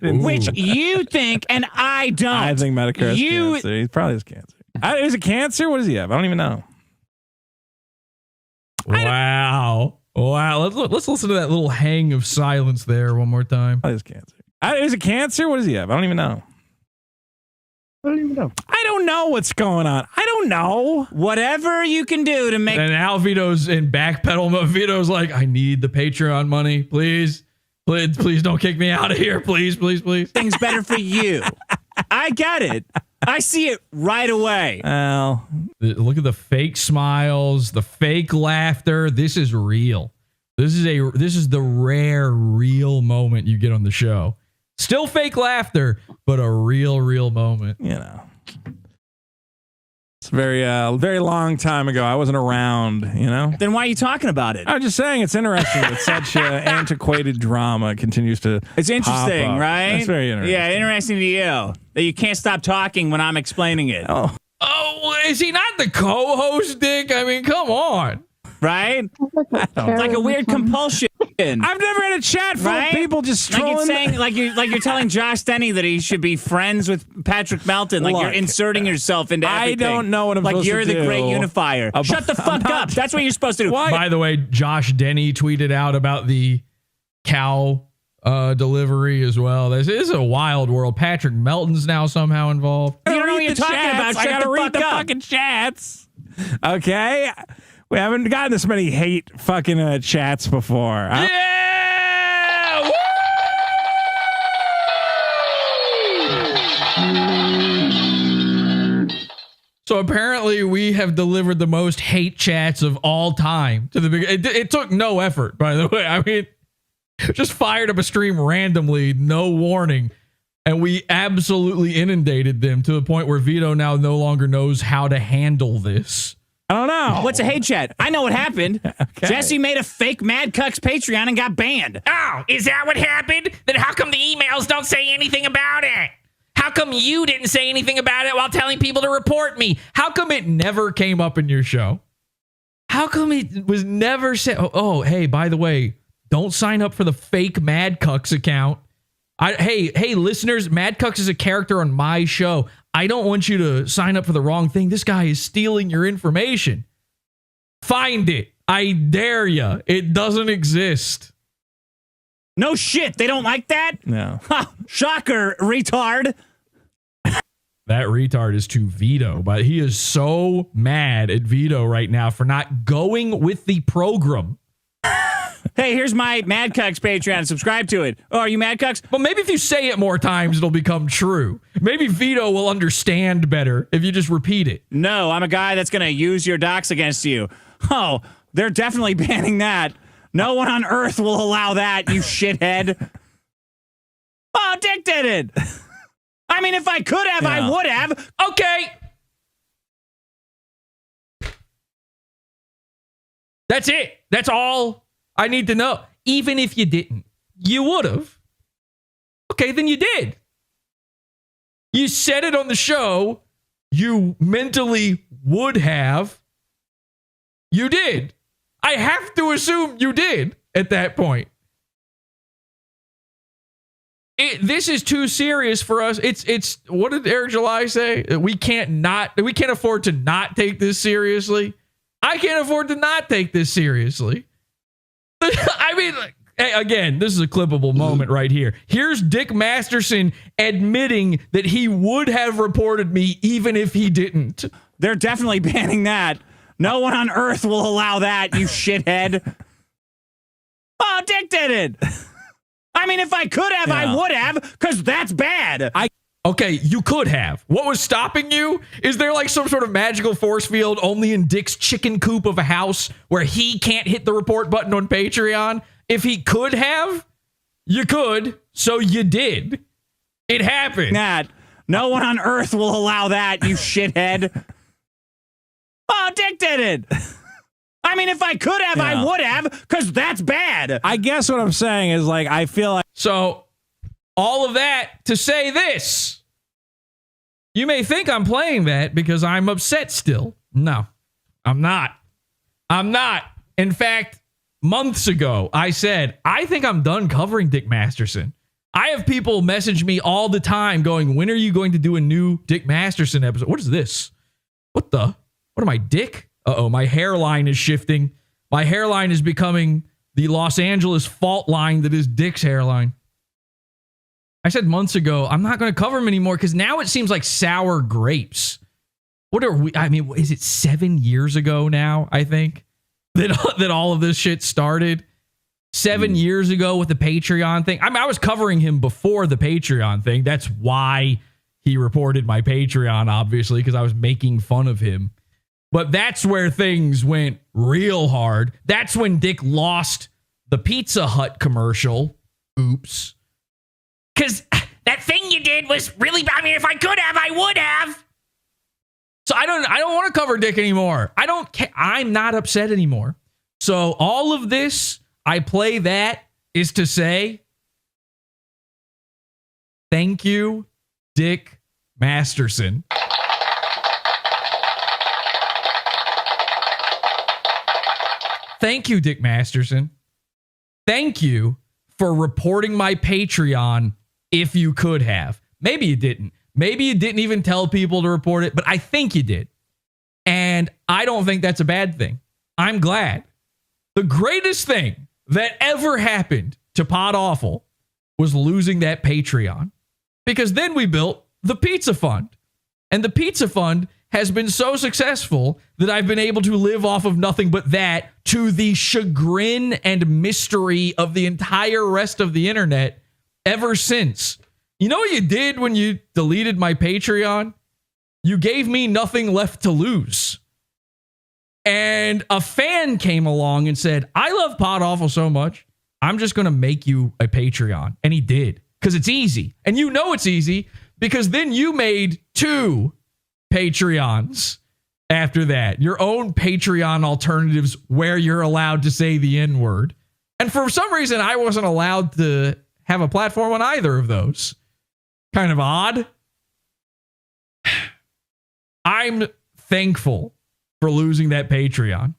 which you think, and I don't. I think Medicare has cancer. He probably has cancer. Is it cancer? What does he have? I don't even know. Wow. Let's listen to that little hang of silence there one more time. Probably has cancer. Is it cancer? What does he have? I don't even know. I don't know what's going on. I don't know. Whatever you can do to make... And now Vito's in backpedal mode. Vito's like, I need the Patreon money. Please don't kick me out of here. Please. Things better for you. I get it. I see it right away. Well, look at the fake smiles, the fake laughter. This is real. This is the rare, real moment you get on the show. Still fake laughter, but a real moment. You know. It's a very long time ago. I wasn't around, you know? Then why are you talking about it? I'm just saying it's interesting that such antiquated drama continues to It's interesting, pop up. right? It's very interesting. Yeah, interesting to you. That you can't stop talking when I'm explaining it. Oh, is he not the co-host, Dick? I mean, come on. Right? It's like a weird compulsion. I've never had a chat full of people just strolling. Like you're telling Josh Denny that he should be friends with Patrick Melton. Like you're inserting yourself into everything. I don't know what I'm supposed to do. Like you're the great unifier. Shut the fuck up. That's what you're supposed to do. By the way, Josh Denny tweeted out about the cow delivery as well. This is a wild world. Patrick Melton's now somehow involved. You don't know what you're talking about. I gotta read the fucking chats. Okay? We haven't gotten this many hate fucking chats before. Yeah! Woo! So apparently we have delivered the most hate chats of all time to the big. It took no effort, by the way. I mean, just fired up a stream randomly, no warning, and we absolutely inundated them to the point where Vito now no longer knows how to handle this. I don't know. What's a hate chat? I know what happened. Okay. Jesse made a fake Mad Cucks Patreon and got banned. Oh, is that what happened? Then how come the emails don't say anything about it? How come you didn't say anything about it while telling people to report me? How come it never came up in your show? How come it was never said? Oh, hey, by the way, don't sign up for the fake Mad Cucks account. Hey, listeners, Mad Cucks is a character on my show. I don't want you to sign up for the wrong thing. This guy is stealing your information. Find it. I dare you. It doesn't exist. No shit. They don't like that? No. Ha, shocker, retard. That retard is to Vito, but he is so mad at Vito right now for not going with the program. Hey, here's my Mad Cucks Patreon. Subscribe to it. Oh, are you Mad Cucks? Well, maybe if you say it more times, it'll become true. Maybe Vito will understand better if you just repeat it. No, I'm a guy that's going to use your docs against you. Oh, they're definitely banning that. No one on earth will allow that, you shithead. Oh, Dick did it. I mean, if I could have, I would have. Okay. That's it. That's all I need to know. Even if you didn't, you would have. Okay, then you did. You said it on the show. You mentally would have. You did. I have to assume you did at that point. This is too serious for us. It's what did Eric July say? We can't afford to not take this seriously. I can't afford to not take this seriously. I mean, hey, again, this is a clippable moment right here. Here's Dick Masterson admitting that he would have reported me even if he didn't. They're definitely banning that. No one on earth will allow that, you shithead. Oh, Dick did it. I mean, if I could have, I would have, because that's bad. Okay, you could have. What was stopping you? Is there like some sort of magical force field only in Dick's chicken coop of a house where he can't hit the report button on Patreon? If he could have, you could, so you did. It happened. No one on earth will allow that, you shithead. Oh, Dick did it. I mean, if I could have, I would have, because that's bad. I guess what I'm saying is, like, I feel like... So, all of that to say this. You may think I'm playing that because I'm upset still. No, I'm not. I'm not. In fact, months ago, I said, I think I'm done covering Dick Masterson. I have people message me all the time going, when are you going to do a new Dick Masterson episode? What is this? What am I, Dick? Uh-oh, my hairline is shifting. My hairline is becoming the Los Angeles fault line that is Dick's hairline. I said months ago, I'm not going to cover him anymore because now it seems like sour grapes. What are we? I mean, is it 7 years ago now, I think, that all of this shit started? 7 years ago with the Patreon thing. I mean, I was covering him before the Patreon thing. That's why he reported my Patreon, obviously, because I was making fun of him. But that's where things went real hard. That's when Dick lost the Pizza Hut commercial. Oops. Because that thing you did was really, I mean, if I could have, I would have. So I don't want to cover Dick anymore. I don't care. I'm not upset anymore. So all of this, I play that is to say, thank you, Dick Masterson. Thank you, Dick Masterson. Thank you for reporting my Patreon if you could have. Maybe you didn't. Maybe you didn't even tell people to report it, but I think you did. And I don't think that's a bad thing. I'm glad. The greatest thing that ever happened to PodAwful was losing that Patreon. Because then we built the Pizza Fund. And the Pizza Fund has been so successful that I've been able to live off of nothing but that, to the chagrin and mystery of the entire rest of the internet ever since. You know what you did when you deleted my Patreon? You gave me nothing left to lose. And a fan came along and said, I love PodAwful so much, I'm just going to make you a Patreon. And he did, because it's easy. And you know it's easy, because then you made 2 Patreons after that. Your own Patreon alternatives where you're allowed to say the N-word. And for some reason, I wasn't allowed to have a platform on either of those. Kind of odd. I'm thankful for losing that Patreon.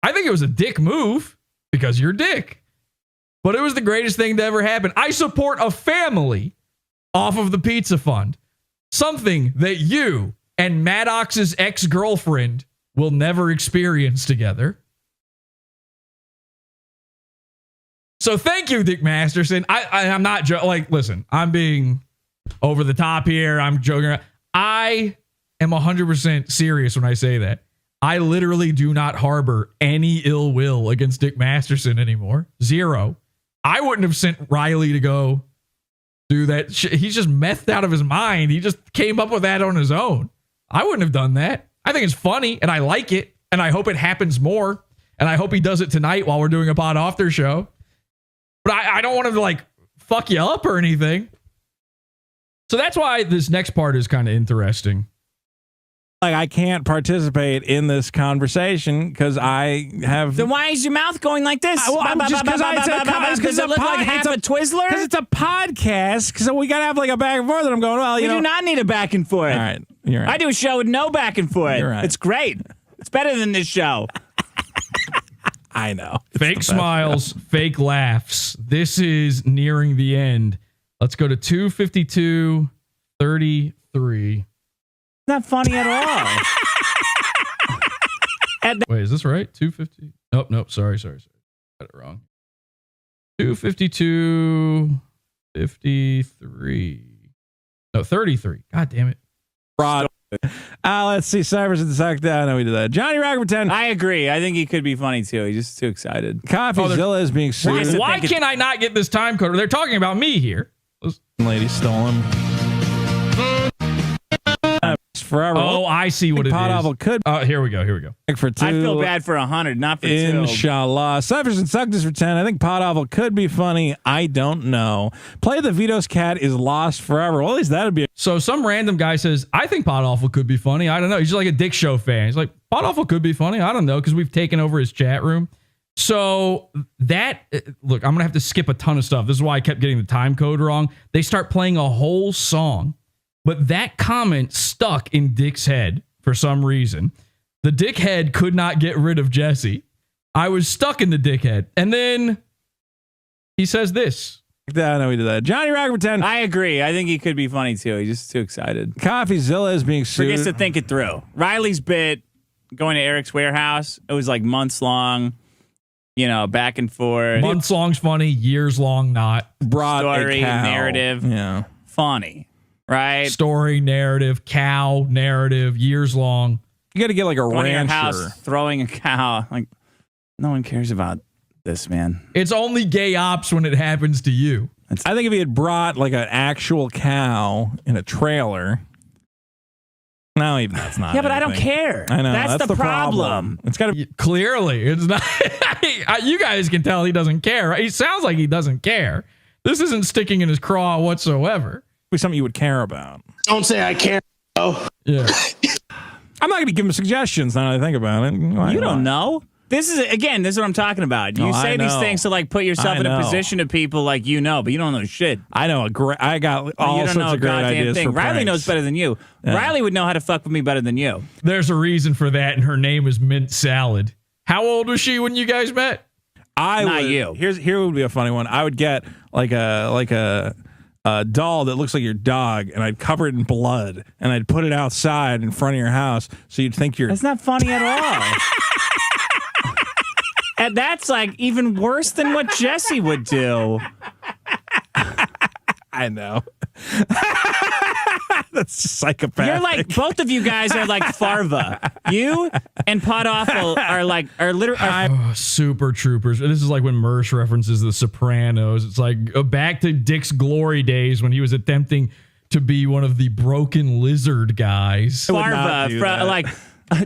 I think it was a dick move because you're Dick. But it was the greatest thing to ever happen. I support a family off of the Pizza Fund. Something that you and Maddox's ex-girlfriend will never experience together. So thank you, Dick Masterson. I'm not listen, I'm being over the top here. I'm joking around. I am 100% serious when I say that. I literally do not harbor any ill will against Dick Masterson anymore. 0. I wouldn't have sent Riley to go do that. He's just methed out of his mind. He just came up with that on his own. I wouldn't have done that. I think it's funny and I like it and I hope it happens more. And I hope he does it tonight while we're doing a Pod After show. But I don't want him to fuck you up or anything. So that's why this next part is kind of interesting. I can't participate in this conversation because I have. Then why is your mouth going like this? Just because it looks like half a Twizzler? Because it's a podcast. Because we got to have a back and forth. And I'm going, well, we do not need a back and forth. All right. You're right. I do a show with no back and forth. You're right. It's great. It's better than this show. I know. Fake smiles, fake laughs. This is nearing the end. Let's go to 252:33. Not funny at all. Wait, is this right? 250? Nope. Sorry. Got it wrong. 252:53. No, 33. God damn it. Fraud. Let's see. Cybers at the sack down. No, we did that. Johnny Rock pretend. I agree. I think he could be funny too. He's just too excited. Coffeezilla is being sued. Why can I not get this time code? They're talking about me here. Lady stole him. Forever. Oh, I see what it is. PodAwful could. Here we go. For 2. I feel bad for 100, not for 2. Inshallah. Cyphers and Suckers for 10. I think PodAwful could be funny. I don't know. Play the Vito's cat is lost forever. Well, at least that'd be. So some random guy says, I think PodAwful could be funny. I don't know. He's just like a Dick Show fan. He's like, PodAwful could be funny. I don't know, because we've taken over his chat room. So that, look, I'm going to have to skip a ton of stuff. This is why I kept getting the time code wrong. They start playing a whole song. But that comment stuck in Dick's head for some reason. The dickhead could not get rid of Jesse. I was stuck in the dickhead. And then he says this. No, we did that. Johnny Rock pretend. I agree. I think he could be funny too. He's just too excited. Coffeezilla is being sued. Forgets to think it through. Riley's bit going to Eric's warehouse. It was months long. Back and forth. Months long's funny. Years long not. Broad story, narrative. Yeah. Funny. Right? Story, narrative, cow, narrative, years long. You got to get a going rancher. To your house, throwing a cow. No one cares about this, man. It's only gay ops when it happens to you. I think if he had brought an actual cow in a trailer. No, even that's not. Yeah, but I don't care. I know. That's the problem. It's got to clearly. It's not. You guys can tell he doesn't care. Right? He sounds like he doesn't care. This isn't sticking in his craw whatsoever. Be something you would care about. Don't say I care. Oh, yeah. I'm not going to give him suggestions now that I think about it. You don't know. This is what I'm talking about. You say these things to like put yourself in a position of people like but you don't know shit. I know I got all sorts of great ideas for Riley pranks. knows better than you. Yeah. Riley would know how to fuck with me better than you. There's a reason for that, and her name is Mint Salad. How old was she when you guys met? Not you. Here would be a funny one. I would get like a doll that looks like your dog, and I'd cover it in blood, and I'd put it outside in front of your house, so you'd think you're. That's not funny at all. And that's like even worse than what Jesse would do. I know. That's psychopathic. You're like, both of you guys are like Farva. You and PodAwful are literally Super Troopers. This is like when Mersh references The Sopranos. It's like back to Dick's glory days when he was attempting to be one of the broken lizard guys. Farva, like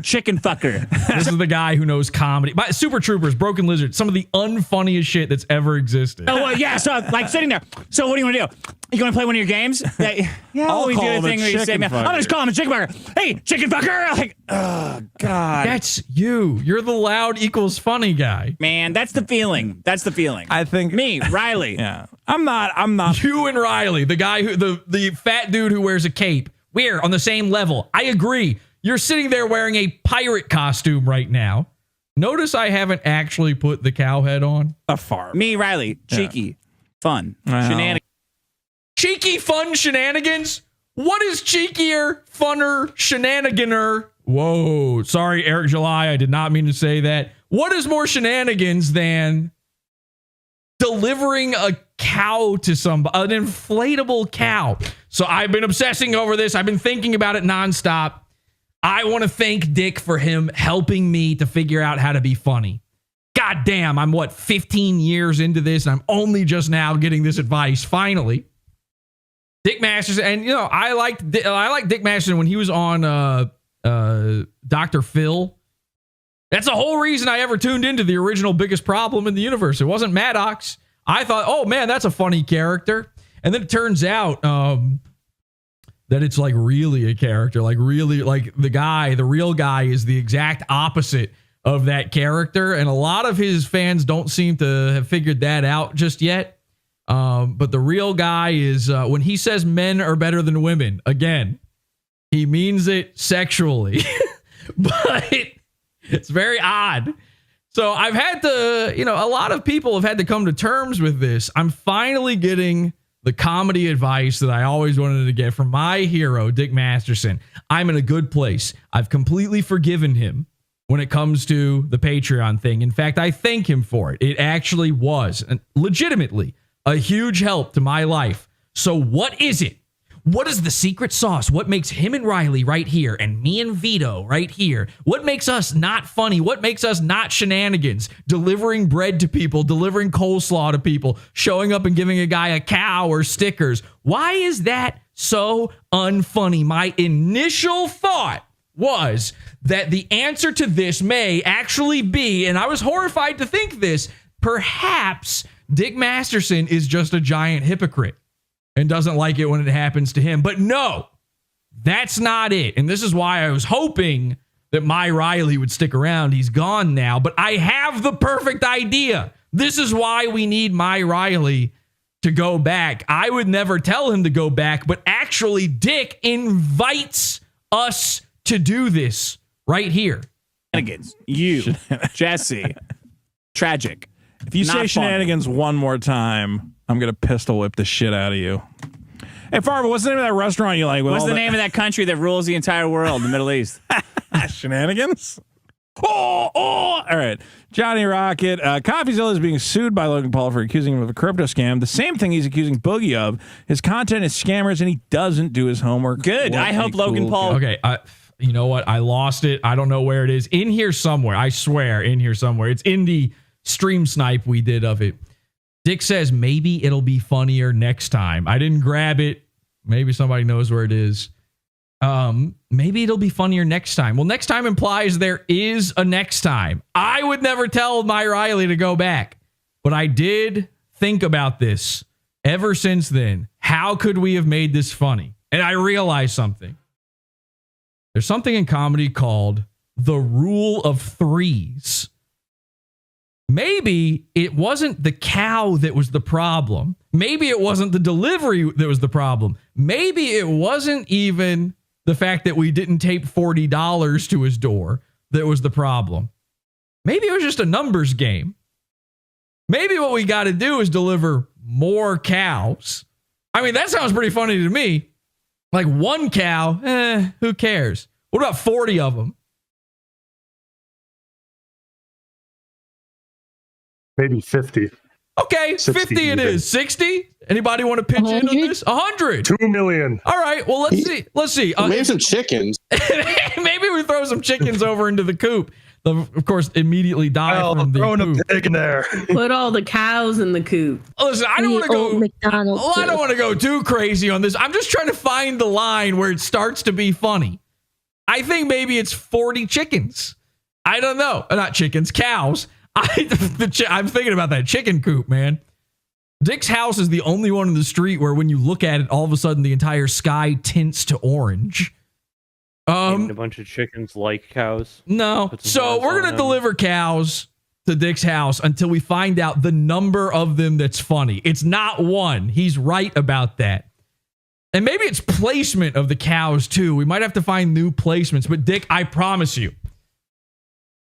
chicken fucker. This is the guy who knows comedy. But Super Troopers, Broken Lizard, some of the unfunniest shit that's ever existed. Oh, well, yeah. So, like, sitting there. So, what do you want to do? You want to play one of your games? I'll we call do him the a thing where you say, chicken I'm fucker. going to call him a chicken fucker. Hey, chicken fucker. Like, oh, God. That's you. You're the loud equals funny guy. Man, that's the feeling. That's the feeling. I think me, Riley. Yeah. I'm not. You and Riley, the guy who the fat dude who wears a cape. We're on the same level. I agree. You're sitting there wearing a pirate costume right now. Notice I haven't actually put the cow head on. A farm. Me, Riley. Cheeky. Fun. Wow. Shenanigans. Cheeky, fun shenanigans? What is cheekier, funner, shenaniganer? Whoa. Sorry, Eric July. I did not mean to say that. What is more shenanigans than delivering a cow to somebody, an inflatable cow? So I've been obsessing over this. I've been thinking about it nonstop. I want to thank Dick for him helping me to figure out how to be funny. God damn, I'm 15 years into this, and I'm only just now getting this advice. Finally, Dick Masterson, and I liked Dick Masterson when he was on Dr. Phil. That's the whole reason I ever tuned into the original Biggest Problem in the Universe. It wasn't Maddox. I thought, oh man, that's a funny character, and then it turns out that it's like really a character, like really like the real guy is the exact opposite of that character. And a lot of his fans don't seem to have figured that out just yet. But the real guy is when he says men are better than women, again, he means it sexually, but it's very odd. So I've had to, a lot of people have had to come to terms with this. I'm finally getting the comedy advice that I always wanted to get from my hero, Dick Masterson. I'm in a good place. I've completely forgiven him when it comes to the Patreon thing. In fact, I thank him for it. It actually was legitimately a huge help to my life. So what is it? What is the secret sauce? What makes him and Riley right here and me and Vito right here? What makes us not funny? What makes us not shenanigans? Delivering bread to people, delivering coleslaw to people, showing up and giving a guy a cow or stickers. Why is that so unfunny? My initial thought was that the answer to this may actually be, and I was horrified to think this, perhaps Dick Masterson is just a giant hypocrite and doesn't like it when it happens to him. But no, that's not it. And this is why I was hoping that my Riley would stick around. He's gone now, but I have the perfect idea. This is why we need my Riley to go back. I would never tell him to go back, but actually Dick invites us to do this right here. Shenanigans. You, Jesse. Tragic. If you Not say fun. shenanigans one more time, I'm going to pistol whip the shit out of you. Hey, Farva, what's the name of that restaurant you like? What's the name of that country that rules the entire world, the Middle East? Shenanigans? Oh! All right. Johnny Rocket. CoffeeZilla is being sued by Logan Paul for accusing him of a crypto scam. The same thing he's accusing Boogie of. His content is scammers, and he doesn't do his homework. Good. What I hope a Logan cool Paul... guy. Okay, you know what? I lost it. I don't know where it is. In here somewhere. I swear, in here somewhere. It's in the stream snipe we did of it. Dick says maybe it'll be funnier next time. I didn't grab it. Maybe somebody knows where it is. Maybe it'll be funnier next time. Well, next time implies there is a next time. I would never tell my Riley to go back, but I did think about this ever since then. How could we have made this funny? And I realized something. There's something in comedy called the rule of threes. Maybe it wasn't the cow that was the problem. Maybe it wasn't the delivery that was the problem. Maybe it wasn't even the fact that we didn't tape $40 to his door that was the problem. Maybe it was just a numbers game. Maybe what we got to do is deliver more cows. I mean, that sounds pretty funny to me. Like one cow, who cares? What about 40 of them? Maybe 50. Okay, 50 it is. 60? Anybody want to pitch in on this? 100. 2 million. All right, well, let's see. Let's see. Maybe some chickens. Maybe we throw some chickens over into the coop. They'll, of course, immediately die from the throwing poop. a pig in there. Put all the cows in the coop. Listen, I don't want to go. McDonald's. Well, I don't want to go too crazy on this. I'm just trying to find the line where it starts to be funny. I think maybe it's 40 chickens. I don't know. Not chickens, cows. I'm thinking about that chicken coop, man. Dick's house is the only one in the street where when you look at it, all of a sudden the entire sky tints to orange. A bunch of chickens like cows. No. So we're going to deliver cows to Dick's house until we find out the number of them that's funny. It's not one. He's right about that. And maybe it's placement of the cows too. We might have to find new placements. But Dick, I promise you,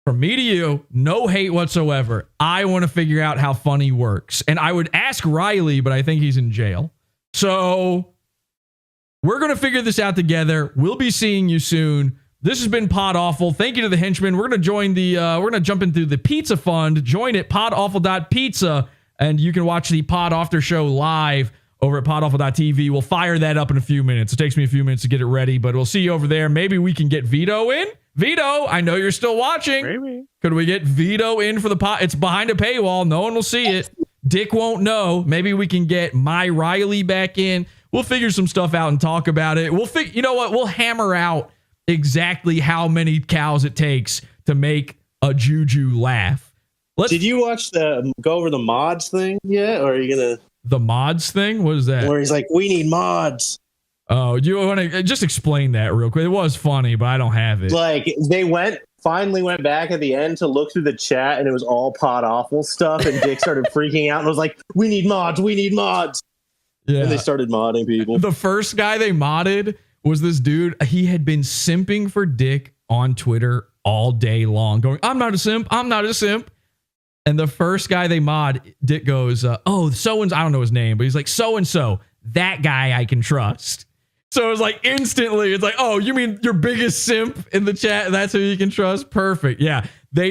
from me to you, no hate whatsoever. I want to figure out how funny works. And I would ask Riley, but I think he's in jail. So we're going to figure this out together. We'll be seeing you soon. This has been PodAwful. Thank you to the henchman. We're going to join we're going to jump into the pizza fund. Join it, podawful.pizza. And you can watch the Pod After Show live over at podawful.tv. We'll fire that up in a few minutes. It takes me a few minutes to get it ready, but we'll see you over there. Maybe we can get Vito in. Vito, I know you're still watching. Maybe. Could we get Vito in for the pod? It's behind a paywall. No one will see it. Dick won't know. Maybe we can get my Riley back in. We'll figure some stuff out and talk about it. You know what? We'll hammer out exactly how many cows it takes to make a Juju laugh. Did you watch go over the mods thing yet? Or are you going to... The mods thing? What is that? Where he's like, we need mods. Oh, do you want to just explain that real quick? It was funny, but I don't have it. Like, they finally went back at the end to look through the chat, and it was all PodAwful stuff, and Dick started freaking out and was like, we need mods, we need mods. Yeah. And they started modding people. The first guy they modded was this dude. He had been simping for Dick on Twitter all day long, going, I'm not a simp, I'm not a simp. And the first guy they mod, Dick goes, so-and-so, I don't know his name, but he's like, so-and-so, that guy I can trust. So it was like instantly, it's like, oh, you mean your biggest simp in the chat? That's who you can trust? Perfect. Yeah. They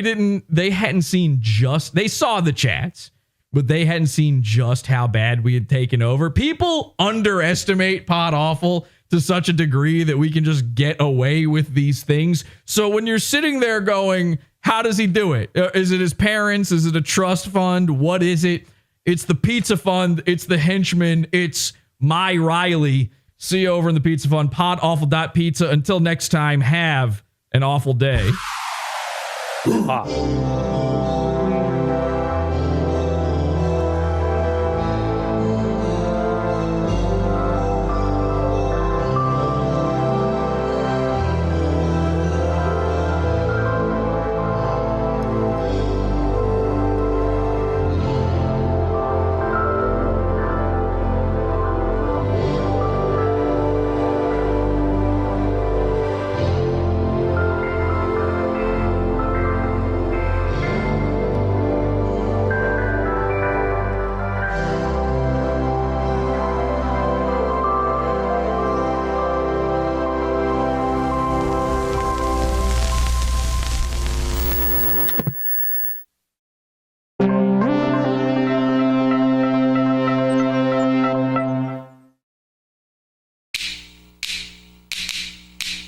saw the chats, but they hadn't seen just how bad we had taken over. People underestimate PodAwful to such a degree that we can just get away with these things. So when you're sitting there going, how does he do it? Is it his parents? Is it a trust fund? What is it? It's the pizza fund. It's the henchman. It's my Riley. See you over in the pizza fund, podawful.pizza. Until next time, have an awful day.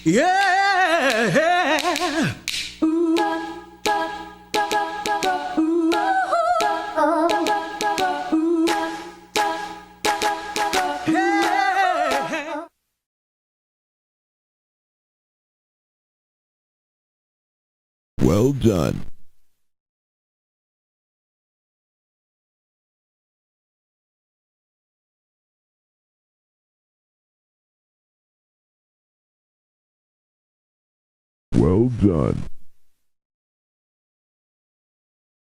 Yeah. Well done. Well done.